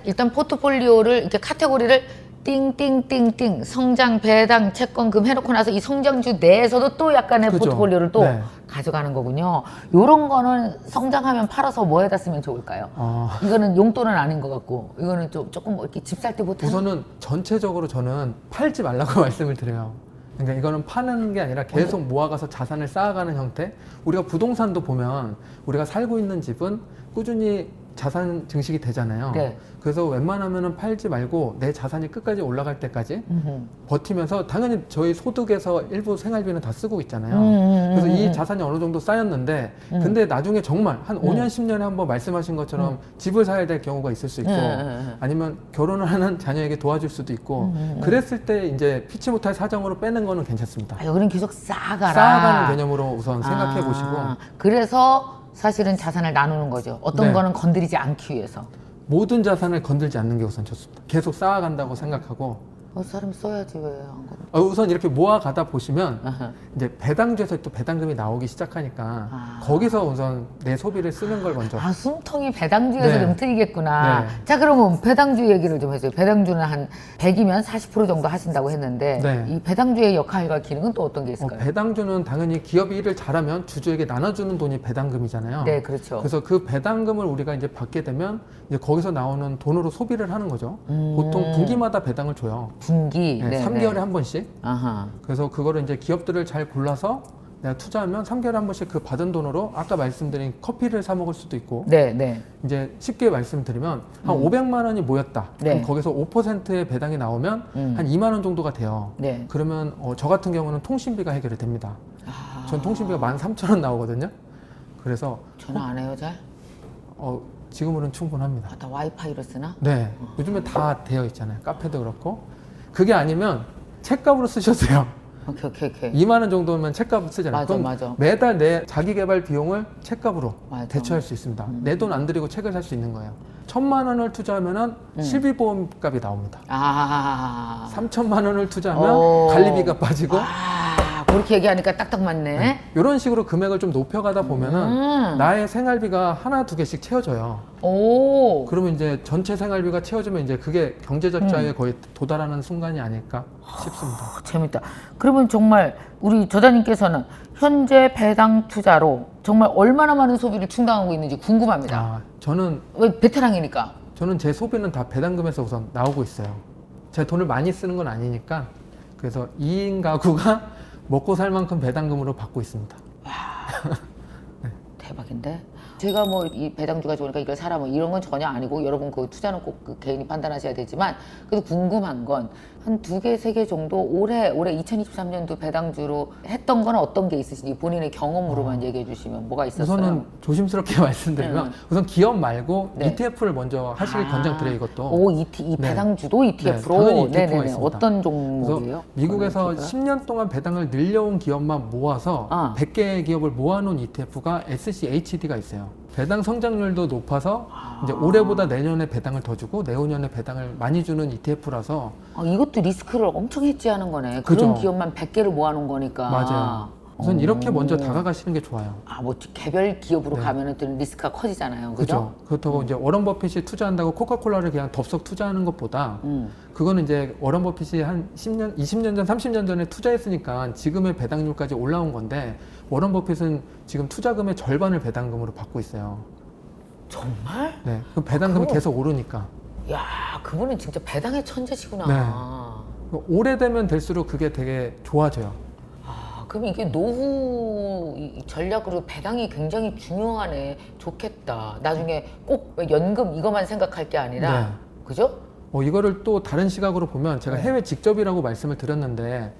Speaker 1: 일단 포트폴리오를 이렇게 카테고리를 띵띵띵띵 성장, 배당, 채권, 금 해놓고 나서 이 성장주 내에서도 또 약간의
Speaker 6: 그죠.
Speaker 1: 포트폴리오를 또
Speaker 6: 네.
Speaker 1: 가져가는 거군요. 요런 거는 성장하면 팔아서 뭐에다 쓰면 좋을까요? 이거는 용돈은 아닌 것 같고 이거는 조금 뭐 이렇게 집 살 때 보통
Speaker 6: 우선은 전체적으로 저는 팔지 말라고 말씀을 드려요. 그러니까 이거는 파는 게 아니라 계속 모아가서 자산을 쌓아가는 형태. 우리가 부동산도 보면 우리가 살고 있는 집은 꾸준히 자산 증식이 되잖아요.
Speaker 1: 네.
Speaker 6: 그래서 웬만하면은 팔지 말고 내 자산이 끝까지 올라갈 때까지 버티면서 당연히 저희 소득에서 일부 생활비는 다 쓰고 있잖아요. 그래서 이 자산이 어느 정도 쌓였는데 근데 나중에 정말 한 5년, 10년에 한번 말씀하신 것처럼 집을 사야 될 경우가 있을 수 있고 아니면 결혼을 하는 자녀에게 도와줄 수도 있고 그랬을 때 이제 피치 못할 사정으로 빼는 거는 괜찮습니다.
Speaker 1: 여기는 계속 쌓아가라.
Speaker 6: 쌓아가는 개념으로 우선 생각해 보시고
Speaker 1: 그래서 사실은 자산을 나누는 거죠. 어떤
Speaker 6: 네.
Speaker 1: 거는 건드리지 않기 위해서.
Speaker 6: 모든 자산을 건들지 않는 게 우선 좋습니다. 계속 쌓아간다고 생각하고
Speaker 1: 사람이 써야지 왜 안 거?
Speaker 6: 우선 이렇게 모아가다 보시면 이제 배당주에서 또 배당금이 나오기 시작하니까 거기서 우선 내 소비를 쓰는 걸 먼저.
Speaker 1: 숨통이 배당주에서
Speaker 6: 네.
Speaker 1: 좀 트이겠구나.
Speaker 6: 네.
Speaker 1: 자, 그러면 배당주 얘기를 좀 해줘요. 배당주는 한 100이면 40% 정도 하신다고 했는데
Speaker 6: 네.
Speaker 1: 이 배당주의 역할과 기능은 또 어떤 게 있을까요?
Speaker 6: 배당주는 당연히 기업이 일을 잘하면 주주에게 나눠주는 돈이 배당금이잖아요.
Speaker 1: 네, 그렇죠.
Speaker 6: 그래서 그 배당금을 우리가 이제 받게 되면 이제 거기서 나오는 돈으로 소비를 하는 거죠. 보통 분기마다 배당을 줘요.
Speaker 1: 분기.
Speaker 6: 네, 3개월에 한 번씩.
Speaker 1: 아하.
Speaker 6: 그래서 그거를 이제 기업들을 잘 골라서 내가 투자하면 3개월에 한 번씩 그 받은 돈으로 아까 말씀드린 커피를 사 먹을 수도 있고
Speaker 1: 네, 네.
Speaker 6: 이제 쉽게 말씀드리면 한 500만 원이 모였다.
Speaker 1: 네.
Speaker 6: 그럼 거기서 5%의 배당이 나오면 한 2만 원 정도가 돼요.
Speaker 1: 네.
Speaker 6: 그러면 저 같은 경우는 통신비가 해결이 됩니다. 전 통신비가 13,000원 나오거든요. 그래서
Speaker 1: 전화 안 해요, 잘?
Speaker 6: 지금으로는 충분합니다.
Speaker 1: 다 와이파이로 쓰나?
Speaker 6: 네. 요즘에 다 되어 있잖아요. 카페도 그렇고. 그게 아니면 책값으로 쓰셔도 돼요.
Speaker 1: 오케이.
Speaker 6: 2만 원 정도면 책값 쓰잖아요.
Speaker 1: 맞아,
Speaker 6: 그럼
Speaker 1: 맞아.
Speaker 6: 매달 내 자기 개발 비용을 책값으로
Speaker 1: 맞아.
Speaker 6: 대처할 수 있습니다. 내 돈 안 들이고 책을 살 수 있는 거예요. 1,000만 원을 투자하면은 실비보험값이 나옵니다. 3천만 원을 투자하면 관리비가 빠지고
Speaker 1: 그렇게 얘기하니까 딱딱 맞네.
Speaker 6: 이런 식으로 금액을 좀 높여가다 보면은 나의 생활비가 하나 두 개씩 채워져요.
Speaker 1: 오.
Speaker 6: 그러면 이제 전체 생활비가 채워지면 이제 그게 경제적 자유에 거의 도달하는 순간이 아닐까 싶습니다.
Speaker 1: 재밌다. 그러면 정말 우리 저자님께서는 현재 배당 투자로 정말 얼마나 많은 소비를 충당하고 있는지 궁금합니다.
Speaker 6: 저는
Speaker 1: 왜 베테랑이니까.
Speaker 6: 제 소비는 다 배당금에서 우선 나오고 있어요. 제 돈을 많이 쓰는 건 아니니까 그래서 2인 가구가 먹고 살 만큼 배당금으로 받고 있습니다.
Speaker 1: 대박인데? 제가 뭐 이 배당주가 좋으니까 이걸 사라 뭐 이런 건 전혀 아니고 여러분 그 투자는 꼭 그 개인이 판단하셔야 되지만 그래도 궁금한 건 한 2개, 3개 정도 올해 2023년도 배당주로 했던 건 어떤 게 있으신지 본인의 경험으로만 얘기해 주시면 뭐가 있었어요?
Speaker 6: 우선은 조심스럽게 말씀드리면 우선 기업 말고
Speaker 1: 네.
Speaker 6: ETF를 먼저 하시길 권장드려요. 이것도.
Speaker 1: 이
Speaker 6: 네.
Speaker 1: 배당주도 ETF로?
Speaker 6: 당연히 ETF가
Speaker 1: 네네네.
Speaker 6: 있습니다.
Speaker 1: 어떤 종목이에요?
Speaker 6: 그래서 미국에서 10년 동안 배당을 늘려온 기업만 모아서 100개의 기업을 모아놓은 ETF가 SCHD가 있어요. 배당 성장률도 높아서 이제 올해보다 내년에 배당을 더 주고 내후년에 배당을 많이 주는 ETF라서
Speaker 1: 이것도 리스크를 엄청 해지하는 거네.
Speaker 6: 그죠.
Speaker 1: 그런 기업만 100개를 모아놓은 거니까.
Speaker 6: 맞아요. 우선 이렇게 먼저 다가가시는 게 좋아요.
Speaker 1: 뭐 개별 기업으로 가면은 또 리스크가 커지잖아요. 그죠?
Speaker 6: 그렇다고 이제 워런 버핏이 투자한다고 코카콜라를 그냥 덥석 투자하는 것보다 그거는 이제 워런 버핏이 한 10년, 20년 전, 30년 전에 투자했으니까 지금의 배당률까지 올라온 건데 워런 버핏은 지금 투자금의 절반을 배당금으로 받고 있어요.
Speaker 1: 정말?
Speaker 6: 네. 그 배당금이
Speaker 1: 그럼-
Speaker 6: 계속 오르니까.
Speaker 1: 야, 그분은 진짜 배당의 천재시구나.
Speaker 6: 네. 오래되면 될수록 그게 되게 좋아져요.
Speaker 1: 그럼 이게 노후 전략으로 배당이 굉장히 중요하네. 좋겠다. 나중에 꼭 연금 이것만 생각할 게 아니라,
Speaker 6: 네.
Speaker 1: 그죠?
Speaker 6: 이거를 또 다른 시각으로 보면 제가 해외 직접이라고 말씀을 드렸는데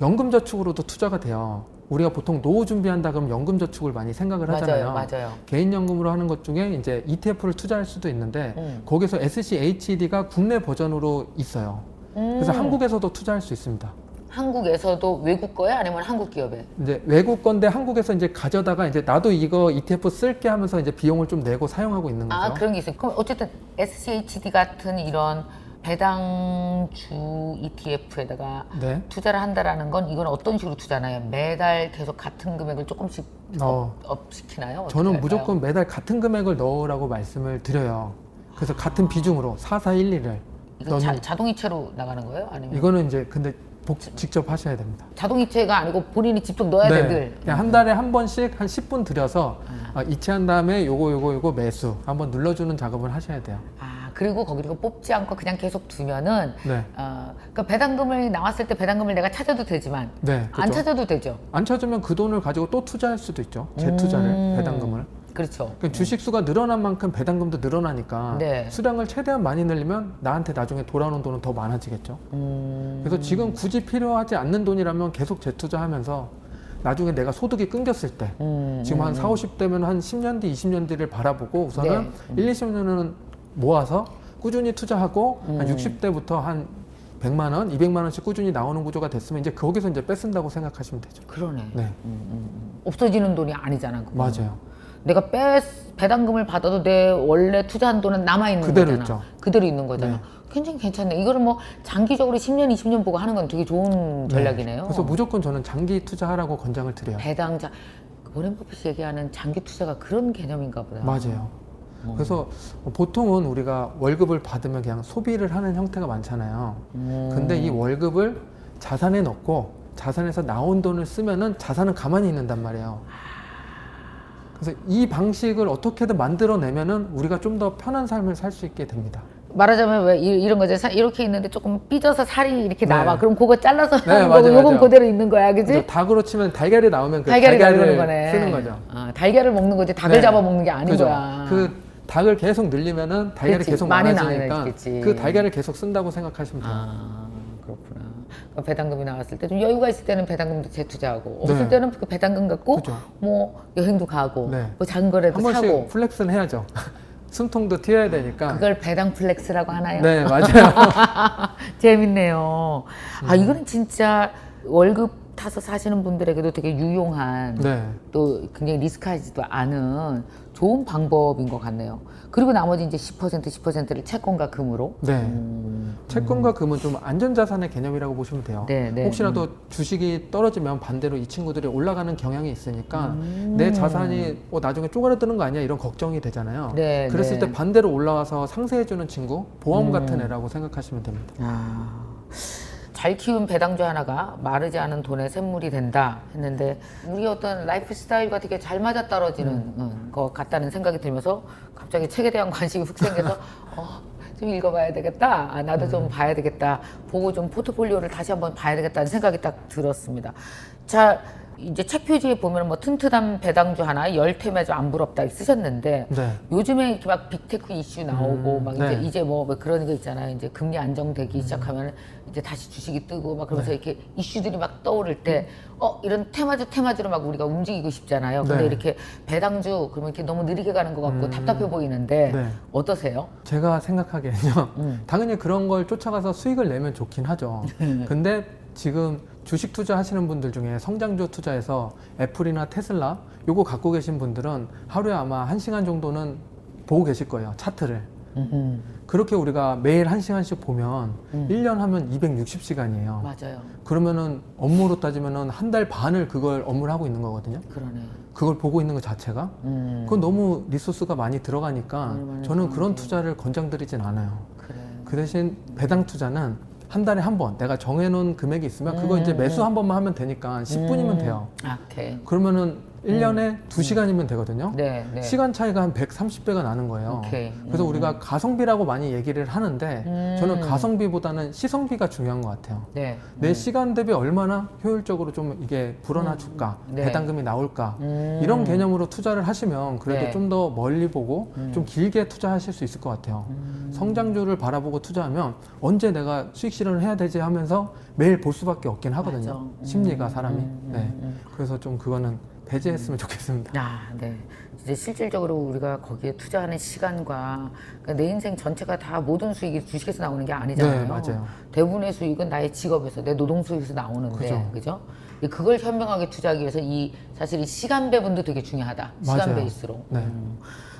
Speaker 6: 연금저축으로도 투자가 돼요. 우리가 보통 노후 준비한다 그러면 연금저축을 많이 생각을 하잖아요.
Speaker 1: 맞아요.
Speaker 6: 개인연금으로 하는 것 중에 이제 ETF를 투자할 수도 있는데 거기서 SCHD가 국내 버전으로 있어요. 그래서 한국에서도 투자할 수 있습니다.
Speaker 1: 한국에서도 외국 거야? 아니면 한국 기업에?
Speaker 6: 이제 외국 건데 한국에서 이제 가져다가 이제 나도 이거 ETF 쓸게 하면서 이제 비용을 좀 내고 사용하고 있는 거죠.
Speaker 1: 그런 게 있어요. 그럼 어쨌든 SCHD 같은 이런 배당주 ETF에다가
Speaker 6: 네.
Speaker 1: 투자를 한다라는 건 이건 어떤 식으로 투자나요? 매달 계속 같은 금액을 조금씩 업 시키나요? 어떻게
Speaker 6: 저는
Speaker 1: 할까요?
Speaker 6: 무조건 매달 같은 금액을 넣으라고 말씀을 드려요. 그래서 같은 비중으로 4411을
Speaker 1: 이거 자동이체로 나가는 거예요? 아니면
Speaker 6: 이거는 이제 근데 직접 하셔야 됩니다.
Speaker 1: 자동이체가 아니고 본인이 직접 넣어야 돼 늘.
Speaker 6: 그냥 한 달에 한 번씩 한 10분 들여서 이체한 다음에 요거 매수 한번 눌러주는 작업을 하셔야 돼요.
Speaker 1: 그리고 거기를 뽑지 않고 그냥 계속 두면은
Speaker 6: 네.
Speaker 1: 그러니까 배당금을 나왔을 때 배당금을 내가 찾아도 되지만
Speaker 6: 네,
Speaker 1: 안
Speaker 6: 그렇죠.
Speaker 1: 찾아도 되죠.
Speaker 6: 안 찾으면 그 돈을 가지고 또 투자할 수도 있죠. 재투자를 배당금을.
Speaker 1: 그렇죠.
Speaker 6: 그러니까 주식 수가 늘어난 만큼 배당금도 늘어나니까
Speaker 1: 네.
Speaker 6: 수량을 최대한 많이 늘리면 나한테 나중에 돌아오는 돈은 더 많아지겠죠. 그래서 지금 굳이 필요하지 않는 돈이라면 계속 재투자하면서 나중에 내가 소득이 끊겼을 때 지금 한 4, 50대면 한 10년 뒤, 20년 뒤를 바라보고 우선은 1, 20년은 모아서 꾸준히 투자하고 한 60대부터 한 100만 원, 200만 원씩 꾸준히 나오는 구조가 됐으면 이제 거기서 이제 뺏는다고 생각하시면 되죠.
Speaker 1: 그러네.
Speaker 6: 네.
Speaker 1: 없어지는 돈이 아니잖아. 그건.
Speaker 6: 맞아요.
Speaker 1: 내가 배당금을 받아도 내 원래 투자한 돈은 남아 있는
Speaker 6: 그대로
Speaker 1: 거잖아.
Speaker 6: 있죠.
Speaker 1: 그대로 있는 거잖아.
Speaker 6: 네.
Speaker 1: 굉장히 괜찮네. 이거를 뭐 장기적으로 10년, 20년 보고 하는 건 되게 좋은 전략이네요.
Speaker 6: 그래서 무조건 저는 장기 투자하라고 권장을 드려요.
Speaker 1: 배당자, 워렌 버핏이 얘기하는 장기 투자가 그런 개념인가 보다.
Speaker 6: 맞아요. 그래서 보통은 우리가 월급을 받으면 그냥 소비를 하는 형태가 많잖아요. 근데 이 월급을 자산에 넣고 자산에서 나온 돈을 쓰면은 자산은 가만히 있는단 말이에요. 그래서 이 방식을 어떻게든 만들어내면은 우리가 좀 더 편한 삶을 살 수 있게 됩니다.
Speaker 1: 말하자면 왜 이런 거죠. 이렇게 있는데 조금 삐져서 살이 이렇게
Speaker 6: 네.
Speaker 1: 나와. 그럼 그거 잘라서
Speaker 6: 네,
Speaker 1: 하는
Speaker 6: 맞아요,
Speaker 1: 거고 요건
Speaker 6: 맞아요.
Speaker 1: 그대로 있는 거야. 그지?
Speaker 6: 그래서 닭으로 치면 달걀이 나오면 그
Speaker 1: 달걀이 나오는
Speaker 6: 달걀을
Speaker 1: 거네.
Speaker 6: 쓰는 거죠.
Speaker 1: 달걀을 먹는 거지 닭을
Speaker 6: 네.
Speaker 1: 잡아먹는 게 아닌
Speaker 6: 그죠?
Speaker 1: 거야.
Speaker 6: 그 닭을 계속 늘리면은 달걀이
Speaker 1: 그치,
Speaker 6: 계속
Speaker 1: 많이
Speaker 6: 많아지니까
Speaker 1: 나와야겠지.
Speaker 6: 그 달걀을 계속 쓴다고 생각하시면 돼요.
Speaker 1: 그렇구나. 그러니까 배당금이 나왔을 때 좀 여유가 있을 때는 배당금도 재투자하고 없을
Speaker 6: 네.
Speaker 1: 때는 그 배당금 갖고
Speaker 6: 그죠.
Speaker 1: 뭐 여행도 가고
Speaker 6: 네.
Speaker 1: 뭐 작은 거라도
Speaker 6: 한 번씩
Speaker 1: 사고
Speaker 6: 플렉스는 해야죠. 숨통도 튀어야 되니까.
Speaker 1: 그걸 배당 플렉스라고 하나요?
Speaker 6: 네, 맞아요.
Speaker 1: 재밌네요. 이거는 진짜 월급 타서 사시는 분들에게도 되게 유용한
Speaker 6: 네.
Speaker 1: 또 굉장히 리스크하지도 않은 좋은 방법인 것 같네요. 그리고 나머지 이제 10%를 채권과 금으로.
Speaker 6: 네. 채권과 금은 좀 안전자산의 개념이라고 보시면 돼요.
Speaker 1: 네, 네.
Speaker 6: 혹시라도 주식이 떨어지면 반대로 이 친구들이 올라가는 경향이 있으니까 내 자산이 나중에 쪼그라드는 거 아니야 이런 걱정이 되잖아요.
Speaker 1: 네,
Speaker 6: 그랬을
Speaker 1: 네.
Speaker 6: 때 반대로 올라와서 상세해주는 친구, 보험 같은 애라고 생각하시면 됩니다.
Speaker 1: 잘 키운 배당주 하나가 마르지 않은 돈의 샘물이 된다 했는데 우리 어떤 라이프 스타일과 되게 잘 맞아떨어지는 것 같다는 생각이 들면서 갑자기 책에 대한 관심이 훅 생겨서 좀 읽어봐야 되겠다. 나도 좀 봐야 되겠다. 보고 좀 포트폴리오를 다시 한번 봐야 되겠다는 생각이 딱 들었습니다. 자, 이제 책 표지에 보면 뭐 튼튼한 배당주 하나 열태매주 안 부럽다 쓰셨는데
Speaker 6: 네.
Speaker 1: 요즘에 이렇게 막 빅테크 이슈 나오고 막
Speaker 6: 네.
Speaker 1: 이제 뭐 그런 거 있잖아요. 이제 금리 안정되기 시작하면 이제 다시 주식이 뜨고 막 그러면서 이렇게 이슈들이 막 떠오를 때 이런 테마주로 막 우리가 움직이고 싶잖아요. 근데
Speaker 6: 네.
Speaker 1: 이렇게 배당주 그러면 이렇게 너무 느리게 가는 것 같고 답답해 보이는데
Speaker 6: 네.
Speaker 1: 어떠세요?
Speaker 6: 제가 생각하기에는요. 당연히 그런 걸 쫓아가서 수익을 내면 좋긴 하죠. 근데 지금 주식 투자하시는 분들 중에 성장주 투자해서 애플이나 테슬라 요거 갖고 계신 분들은 하루에 아마 1시간 정도는 보고 계실 거예요. 차트를. 그렇게 우리가 매일 1시간씩 보면 1년 하면 260시간이에요.
Speaker 1: 맞아요.
Speaker 6: 그러면은 업무로 따지면은 한 달 반을 그걸 업무를 하고 있는 거거든요.
Speaker 1: 그러네.
Speaker 6: 그걸 보고 있는 것 자체가 그건 너무 리소스가 많이 들어가니까 저는 그런 투자를 권장드리진 않아요.
Speaker 1: 그래.
Speaker 6: 그 대신 배당 투자는 한 달에 한 번 내가 정해놓은 금액이 있으면 그거 이제 매수 한 번만 하면 되니까 10분이면 돼요.
Speaker 1: 오케이.
Speaker 6: 그러면은 1년에 2시간이면 되거든요.
Speaker 1: 네, 네.
Speaker 6: 시간 차이가 한 130배가 나는 거예요.
Speaker 1: 오케이.
Speaker 6: 그래서 우리가 가성비라고 많이 얘기를 하는데 저는 가성비보다는 시성비가 중요한 것 같아요.
Speaker 1: 네.
Speaker 6: 내 시간 대비 얼마나 효율적으로 좀 이게 불어나 줄까,
Speaker 1: 네.
Speaker 6: 배당금이 나올까 이런 개념으로 투자를 하시면 그래도
Speaker 1: 네.
Speaker 6: 좀 더 멀리 보고 좀 길게 투자하실 수 있을 것 같아요. 성장주를 바라보고 투자하면 언제 내가 수익 실현을 해야 되지 하면서 매일 볼 수밖에 없긴 하거든요.
Speaker 1: 맞아.
Speaker 6: 심리가 사람이. 네. 그래서 좀 그거는 배제했으면 좋겠습니다.
Speaker 1: 네. 이제 실질적으로 우리가 거기에 투자하는 시간과 그러니까 내 인생 전체가 다 모든 수익이 주식에서 나오는 게 아니잖아요.
Speaker 6: 네, 맞아요.
Speaker 1: 대부분의 수익은 나의 직업에서 내 노동 수익에서 나오는데, 그죠? 그걸 현명하게 투자하기 위해서 사실 이 시간 배분도 되게 중요하다. 시간
Speaker 6: 맞아요.
Speaker 1: 베이스로.
Speaker 6: 네.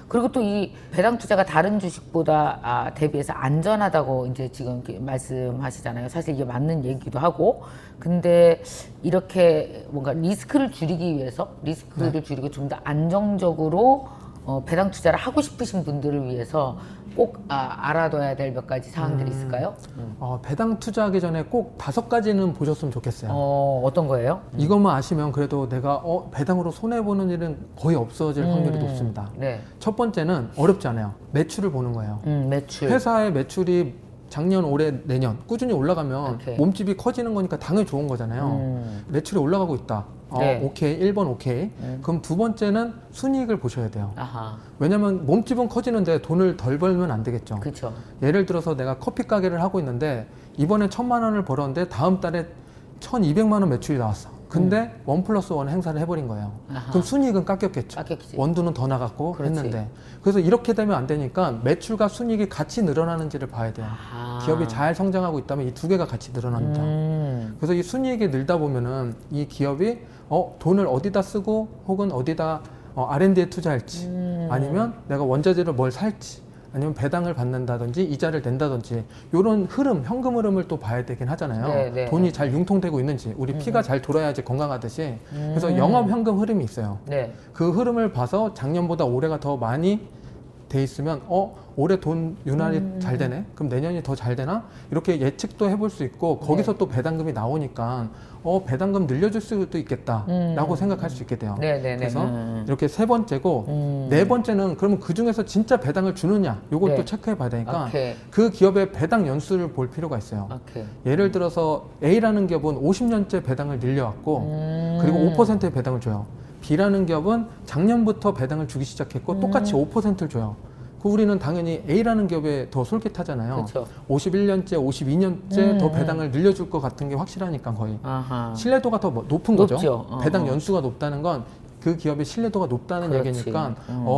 Speaker 1: 그리고 또 이 배당 투자가 다른 주식보다 대비해서 안전하다고 이제 지금 이렇게 말씀하시잖아요. 사실 이게 맞는 얘기도 하고, 근데 이렇게 뭔가 리스크를 줄이기 위해서 리스크를 줄이고 좀 더 안정적으로 배당 투자를 하고 싶으신 분들을 위해서 꼭 알아둬야 될 몇 가지 사항들이 있을까요?
Speaker 6: 배당 투자하기 전에 꼭 5가지는 보셨으면 좋겠어요.
Speaker 1: 어떤 거예요?
Speaker 6: 이것만 아시면 그래도 내가 배당으로 손해보는 일은 거의 없어질 확률이 높습니다.
Speaker 1: 네.
Speaker 6: 첫 번째는 어렵지 않아요. 매출을 보는 거예요.
Speaker 1: 매출.
Speaker 6: 회사의 매출이 작년, 올해, 내년 꾸준히 올라가면
Speaker 1: 오케이.
Speaker 6: 몸집이 커지는 거니까 당연히 좋은 거잖아요. 매출이 올라가고 있다.
Speaker 1: 네.
Speaker 6: 오케이. 1번 오케이. 그럼 두 번째는 순이익을 보셔야 돼요.
Speaker 1: 아하.
Speaker 6: 왜냐면 몸집은 커지는데 돈을 덜 벌면 안 되겠죠.
Speaker 1: 그렇죠.
Speaker 6: 예를 들어서 내가 커피 가게를 하고 있는데 이번에 1,000만 원을 벌었는데 다음 달에 1,200만 원 매출이 나왔어. 근데 1+1 행사를 해버린 거예요.
Speaker 1: 아하.
Speaker 6: 그럼 순이익은 깎였겠죠.
Speaker 1: 깎였지.
Speaker 6: 원두는 더 나갔고
Speaker 1: 그렇지.
Speaker 6: 했는데. 그래서 이렇게 되면 안 되니까 매출과 순이익이 같이 늘어나는지를 봐야 돼요.
Speaker 1: 아하.
Speaker 6: 기업이 잘 성장하고 있다면 이 두 개가 같이 늘어납니다. 그래서 이 순이익이 늘다 보면은 이 기업이 돈을 어디다 쓰고 혹은 어디다 R&D에 투자할지 아니면 내가 원자재를 뭘 살지 아니면 배당을 받는다든지 이자를 낸다든지 이런 흐름, 현금 흐름을 또 봐야 되긴 하잖아요.
Speaker 1: 네, 네.
Speaker 6: 돈이 잘 융통되고 있는지, 우리 피가 잘 돌아야지 건강하듯이. 그래서 영업 현금 흐름이 있어요.
Speaker 1: 네.
Speaker 6: 그 흐름을 봐서 작년보다 올해가 더 많이 돼 있으면 올해 돈 유난히 잘 되네, 그럼 내년이 더 잘 되나, 이렇게 예측도 해볼 수 있고, 거기서 또 배당금이 나오니까 배당금 늘려줄 수도 있겠다라고 생각할 수 있게 돼요.
Speaker 1: 네네네.
Speaker 6: 그래서 이렇게 세 번째고, 네 번째는 그러면 그 중에서 진짜 배당을 주느냐, 요걸
Speaker 1: 네.
Speaker 6: 또 체크해 봐야 되니까
Speaker 1: 오케이.
Speaker 6: 그 기업의 배당 연수를 볼 필요가 있어요.
Speaker 1: 오케이.
Speaker 6: 예를 들어서 A라는 기업은 50년째 배당을 늘려왔고 그리고 5%의 배당을 줘요. B라는 기업은 작년부터 배당을 주기 시작했고 똑같이 5%를 줘요. 그 우리는 당연히 A라는 기업에 더 솔깃하잖아요.
Speaker 1: 그쵸.
Speaker 6: 51년째, 52년째 더 배당을 늘려줄 것 같은 게 확실하니까 거의.
Speaker 1: 아하.
Speaker 6: 신뢰도가 더 높은
Speaker 1: 높죠.
Speaker 6: 거죠. 배당 연수가 높다는 건 그 기업의 신뢰도가 높다는
Speaker 1: 그렇지.
Speaker 6: 얘기니까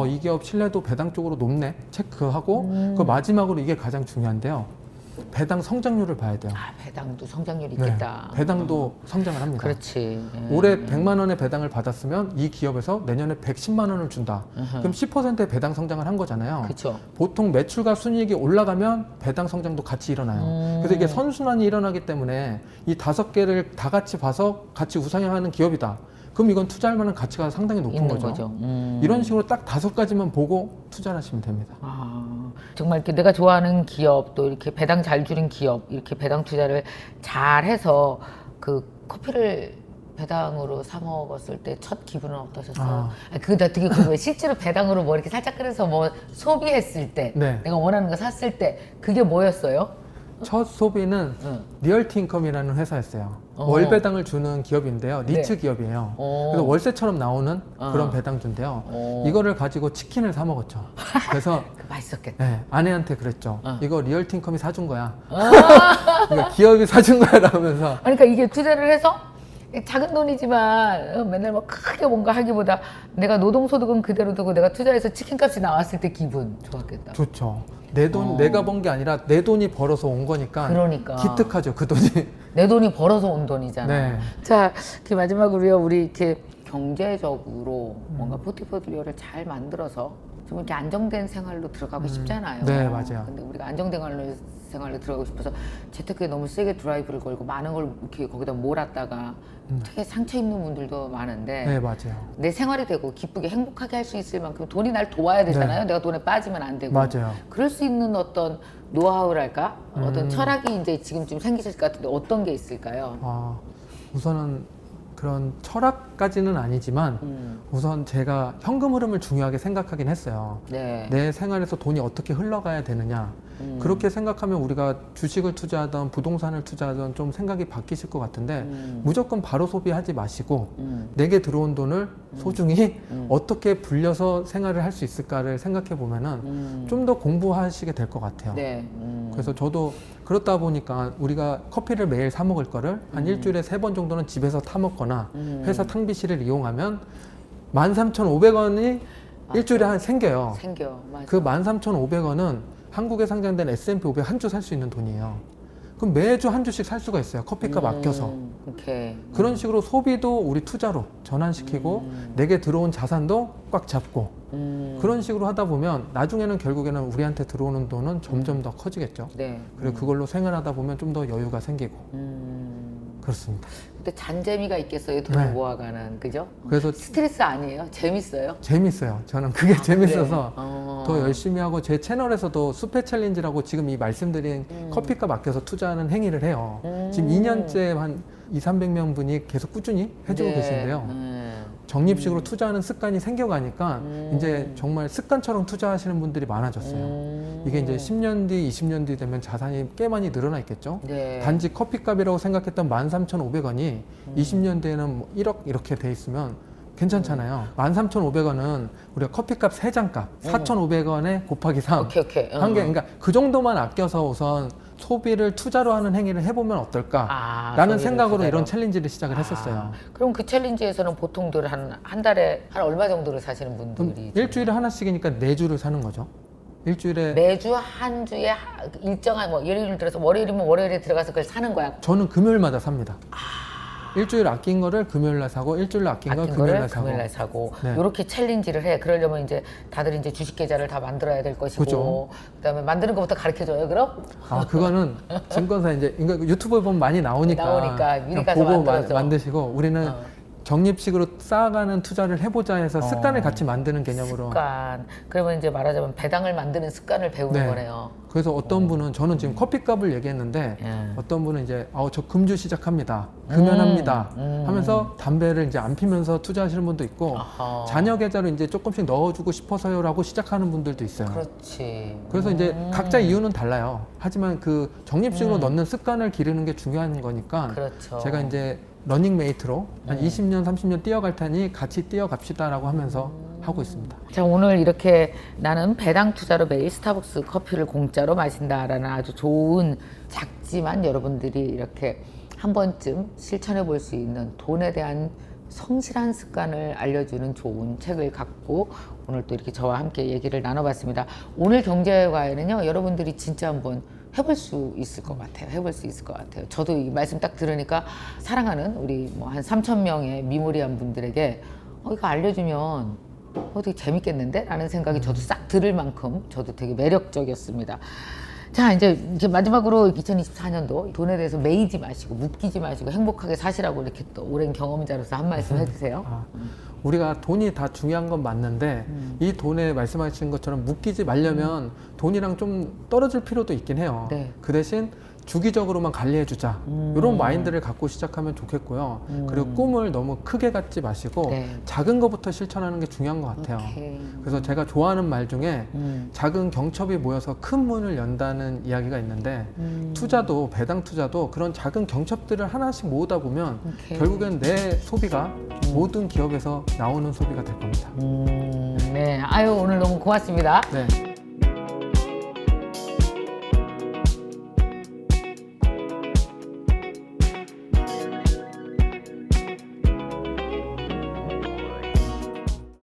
Speaker 6: 이 기업 신뢰도 배당 쪽으로 높네 체크하고 그 마지막으로 이게 가장 중요한데요. 배당 성장률을 봐야 돼요.
Speaker 1: 아, 배당도 성장률이
Speaker 6: 네,
Speaker 1: 있겠다.
Speaker 6: 배당도 성장을 합니다.
Speaker 1: 그렇지.
Speaker 6: 올해 100만 원의 배당을 받았으면 이 기업에서 내년에 110만 원을 준다. 그럼 10%의 배당 성장을 한 거잖아요.
Speaker 1: 그렇죠.
Speaker 6: 보통 매출과 순이익이 올라가면 배당 성장도 같이 일어나요. 그래서 이게 선순환이 일어나기 때문에 이 5개를 다 같이 봐서 같이 우상향하는 기업이다. 그럼 이건 투자할 만한 가치가 상당히 높은
Speaker 1: 있는
Speaker 6: 거죠.
Speaker 1: 거죠.
Speaker 6: 이런 식으로 딱 5가지만 보고 투자를 하시면 됩니다.
Speaker 1: 아, 정말 이렇게 내가 좋아하는 기업, 또 이렇게 배당 잘 주는 기업, 이렇게 배당 투자를 잘 해서 그 커피를 배당으로 사 먹었을 때 첫 기분은 어떠셨어요? 그거 나 되게 궁금해. 실제로 배당으로 뭐 이렇게 살짝 끓여서 뭐 소비했을 때,
Speaker 6: 네.
Speaker 1: 내가 원하는 거 샀을 때, 그게 뭐였어요?
Speaker 6: 첫 소비는
Speaker 1: 응.
Speaker 6: 리얼티 인컴이라는 회사였어요.
Speaker 1: 어.
Speaker 6: 월 배당을 주는 기업인데요. 니치
Speaker 1: 네.
Speaker 6: 기업이에요.
Speaker 1: 어.
Speaker 6: 그래서 월세처럼 나오는 그런 배당주인데요. 이거를 가지고 치킨을 사 먹었죠. 그래서
Speaker 1: 그 맛있었겠다.
Speaker 6: 네, 아내한테 그랬죠. 이거 리얼티 인컴이 사준 거야.
Speaker 1: 아.
Speaker 6: 그러니까 기업이 사준 거야 라면서.
Speaker 1: 아니, 그러니까 이게 투자를 해서 작은 돈이지만 맨날 뭐 크게 뭔가 하기보다 내가 노동소득은 그대로 두고 내가 투자해서 치킨값이 나왔을 때 기분 좋았겠다.
Speaker 6: 좋죠. 내 돈, 내가 번 게 아니라 내 돈이 벌어서 온 거니까.
Speaker 1: 그러니까.
Speaker 6: 기특하죠, 그 돈이.
Speaker 1: 내 돈이 벌어서 온 돈이잖아.
Speaker 6: 네.
Speaker 1: 자, 그 마지막으로요, 우리 이렇게 경제적으로 뭔가 포트폴리오를 잘 만들어서 좀 이렇게 안정된 생활로 들어가고 싶잖아요.
Speaker 6: 네, 맞아요.
Speaker 1: 근데 우리가 안정된 생활로 들어가고 싶어서 재테크에 너무 세게 드라이브를 걸고 많은 걸 이렇게 거기다 몰았다가 되게 상처 입는 분들도 많은데
Speaker 6: 네, 맞아요.
Speaker 1: 내 생활이 되고 기쁘게 행복하게 할 수 있을 만큼 돈이 날 도와야 되잖아요. 내가 돈에 빠지면 안 되고.
Speaker 6: 맞아요.
Speaker 1: 그럴 수 있는 어떤 노하우랄까? 어떤 철학이 이제 지금쯤 생기실 것 같은데 어떤 게 있을까요?
Speaker 6: 우선은 그런 철학까지는 아니지만 우선 제가 현금 흐름을 중요하게 생각하긴 했어요.
Speaker 1: 네.
Speaker 6: 내 생활에서 돈이 어떻게 흘러가야 되느냐. 그렇게 생각하면 우리가 주식을 투자하던 부동산을 투자하던 좀 생각이 바뀌실 것 같은데 무조건 바로 소비하지 마시고 내게 들어온 돈을 소중히 어떻게 불려서 생활을 할 수 있을까를 생각해 보면은 좀 더 공부하시게 될 것 같아요.
Speaker 1: 네.
Speaker 6: 그래서 저도 그렇다 보니까 우리가 커피를 매일 사 먹을 거를 한 일주일에 3번 정도는 집에서 타 먹거나 회사 탕비실을 이용하면 13,500원이 일주일에 한 생겨요.
Speaker 1: 생겨. 맞아.
Speaker 6: 그 13,500원은 한국에 상장된 S&P 500 한 주 살 수 있는 돈이에요. 그럼 매주 한 주씩 살 수가 있어요. 커피값 아껴서.
Speaker 1: 오케이.
Speaker 6: 그런 식으로 소비도 우리 투자로 전환시키고 내게 들어온 자산도 꽉 잡고 그런 식으로 하다 보면 나중에는 결국에는 우리한테 들어오는 돈은 점점 더 커지겠죠.
Speaker 1: 네.
Speaker 6: 그리고 그걸로 생활하다 보면 좀 더 여유가 생기고 그렇습니다.
Speaker 1: 근데 잔재미가 있겠어요. 돈을
Speaker 6: 네.
Speaker 1: 모아가는 그죠?
Speaker 6: 그래서
Speaker 1: 스트레스 아니에요? 재밌어요?
Speaker 6: 재밌어요. 저는 그게 재밌어서
Speaker 1: 그래?
Speaker 6: 더 열심히 하고 제 채널에서도 수페 챌린지라고 지금 이 말씀드린 커피값 아껴서 투자하는 행위를 해요. 지금 2년째 한 2,300명 분이 계속 꾸준히 해주고
Speaker 1: 네.
Speaker 6: 계신데요. 적립식으로 투자하는 습관이 생겨가니까 이제 정말 습관처럼 투자하시는 분들이 많아졌어요. 이게 이제 10년 뒤, 20년 뒤 되면 자산이 꽤 많이 늘어나 있겠죠.
Speaker 1: 네.
Speaker 6: 단지 커피값이라고 생각했던 13,500원이 20년 뒤에는 뭐 1억 이렇게 돼 있으면 괜찮잖아요. 13,500원은 우리가 커피값 3잔값 4,500원에 곱하기 3
Speaker 1: 오케이.
Speaker 6: 한 개, 그러니까 그 정도만 아껴서 우선 소비를 투자로 하는 행위를 해보면 어떨까라는 생각으로
Speaker 1: 투자로.
Speaker 6: 이런 챌린지를 시작을 했었어요.
Speaker 1: 그럼 그 챌린지에서는 보통들 한 달에 한 얼마 정도를 사시는
Speaker 6: 그럼
Speaker 1: 분들이
Speaker 6: 일주일에 하나씩이니까 4주를 사는 거죠. 일주일에
Speaker 1: 매주 한 주에 일정한 뭐 예를 들어서 월요일이면 월요일에 들어가서 그걸 사는 거야.
Speaker 6: 저는 금요일마다 삽니다. 일주일 아낀 거를 금요일 날 사고 일주일 아낀 거
Speaker 1: 아낀
Speaker 6: 금요일
Speaker 1: 거를
Speaker 6: 날 사고.
Speaker 1: 금요일 날 사고
Speaker 6: 네.
Speaker 1: 이렇게 챌린지를 해. 그러려면 이제 다들 이제 주식 계좌를 다 만들어야 될 것이고
Speaker 6: 그죠.
Speaker 1: 그다음에 만드는 것부터 가르쳐 줘요. 그럼
Speaker 6: 아 그거는 증권사 이제 이거 유튜브에 보면 많이 나오니까
Speaker 1: 미리
Speaker 6: 그냥
Speaker 1: 가서
Speaker 6: 보고
Speaker 1: 만들어줘.
Speaker 6: 만드시고 우리는 적립식으로 쌓아가는 투자를 해보자 해서 습관을 같이 만드는 개념으로.
Speaker 1: 습관. 그러면 이제 말하자면 배당을 만드는 습관을 배우는
Speaker 6: 네.
Speaker 1: 거네요.
Speaker 6: 그래서 어떤 분은 저는 지금 커피값을 얘기했는데
Speaker 1: 예.
Speaker 6: 어떤 분은 이제 저 금주 시작합니다. 금연합니다. 하면서 담배를 이제 안 피면서 투자하시는 분도 있고
Speaker 1: 아하.
Speaker 6: 자녀 계좌로 이제 조금씩 넣어주고 싶어서요라고 시작하는 분들도 있어요.
Speaker 1: 그렇지.
Speaker 6: 그래서 이제 각자 이유는 달라요. 하지만 그 적립식으로 넣는 습관을 기르는 게 중요한 거니까
Speaker 1: 그렇죠.
Speaker 6: 제가 이제 러닝메이트로 한 20년, 30년 뛰어갈 테니 같이 뛰어갑시다라고 하면서 하고 있습니다.
Speaker 1: 자, 오늘 이렇게 나는 배당 투자로 매일 스타벅스 커피를 공짜로 마신다라는 아주 좋은 작지만 여러분들이 이렇게 한 번쯤 실천해 볼 수 있는 돈에 대한 성실한 습관을 알려주는 좋은 책을 갖고 오늘 또 이렇게 저와 함께 얘기를 나눠봤습니다. 오늘 경제과에는요, 여러분들이 진짜 한번 해볼 수 있을 것 같아요. 해볼 수 있을 것 같아요. 저도 이 말씀 딱 들으니까 사랑하는 우리 뭐 한 3,000명의 미모리한 분들에게 이거 알려주면 되게 재밌겠는데? 라는 생각이 저도 싹 들을 만큼 저도 되게 매력적이었습니다. 자, 이제 마지막으로 2024년도 돈에 대해서 매이지 마시고 묶이지 마시고 행복하게 사시라고 이렇게 또 오랜 경험자로서 한 말씀 해주세요.
Speaker 6: 우리가 돈이 다 중요한 건 맞는데 이 돈에 말씀하신 것처럼 묶이지 말려면 돈이랑 좀 떨어질 필요도 있긴 해요.
Speaker 1: 네.
Speaker 6: 그 대신 주기적으로만 관리해주자 이런 마인드를 갖고 시작하면 좋겠고요. 그리고 꿈을 너무 크게 갖지 마시고
Speaker 1: 네.
Speaker 6: 작은 것부터 실천하는 게 중요한 것 같아요.
Speaker 1: 오케이.
Speaker 6: 그래서 제가 좋아하는 말 중에 작은 경첩이 모여서 큰 문을 연다는 이야기가 있는데 투자도 배당 투자도 그런 작은 경첩들을 하나씩 모으다 보면
Speaker 1: 오케이.
Speaker 6: 결국엔 내 소비가 모든 기업에서 나오는 소비가 될 겁니다.
Speaker 1: 네. 아유, 오늘 너무 고맙습니다.
Speaker 6: 네.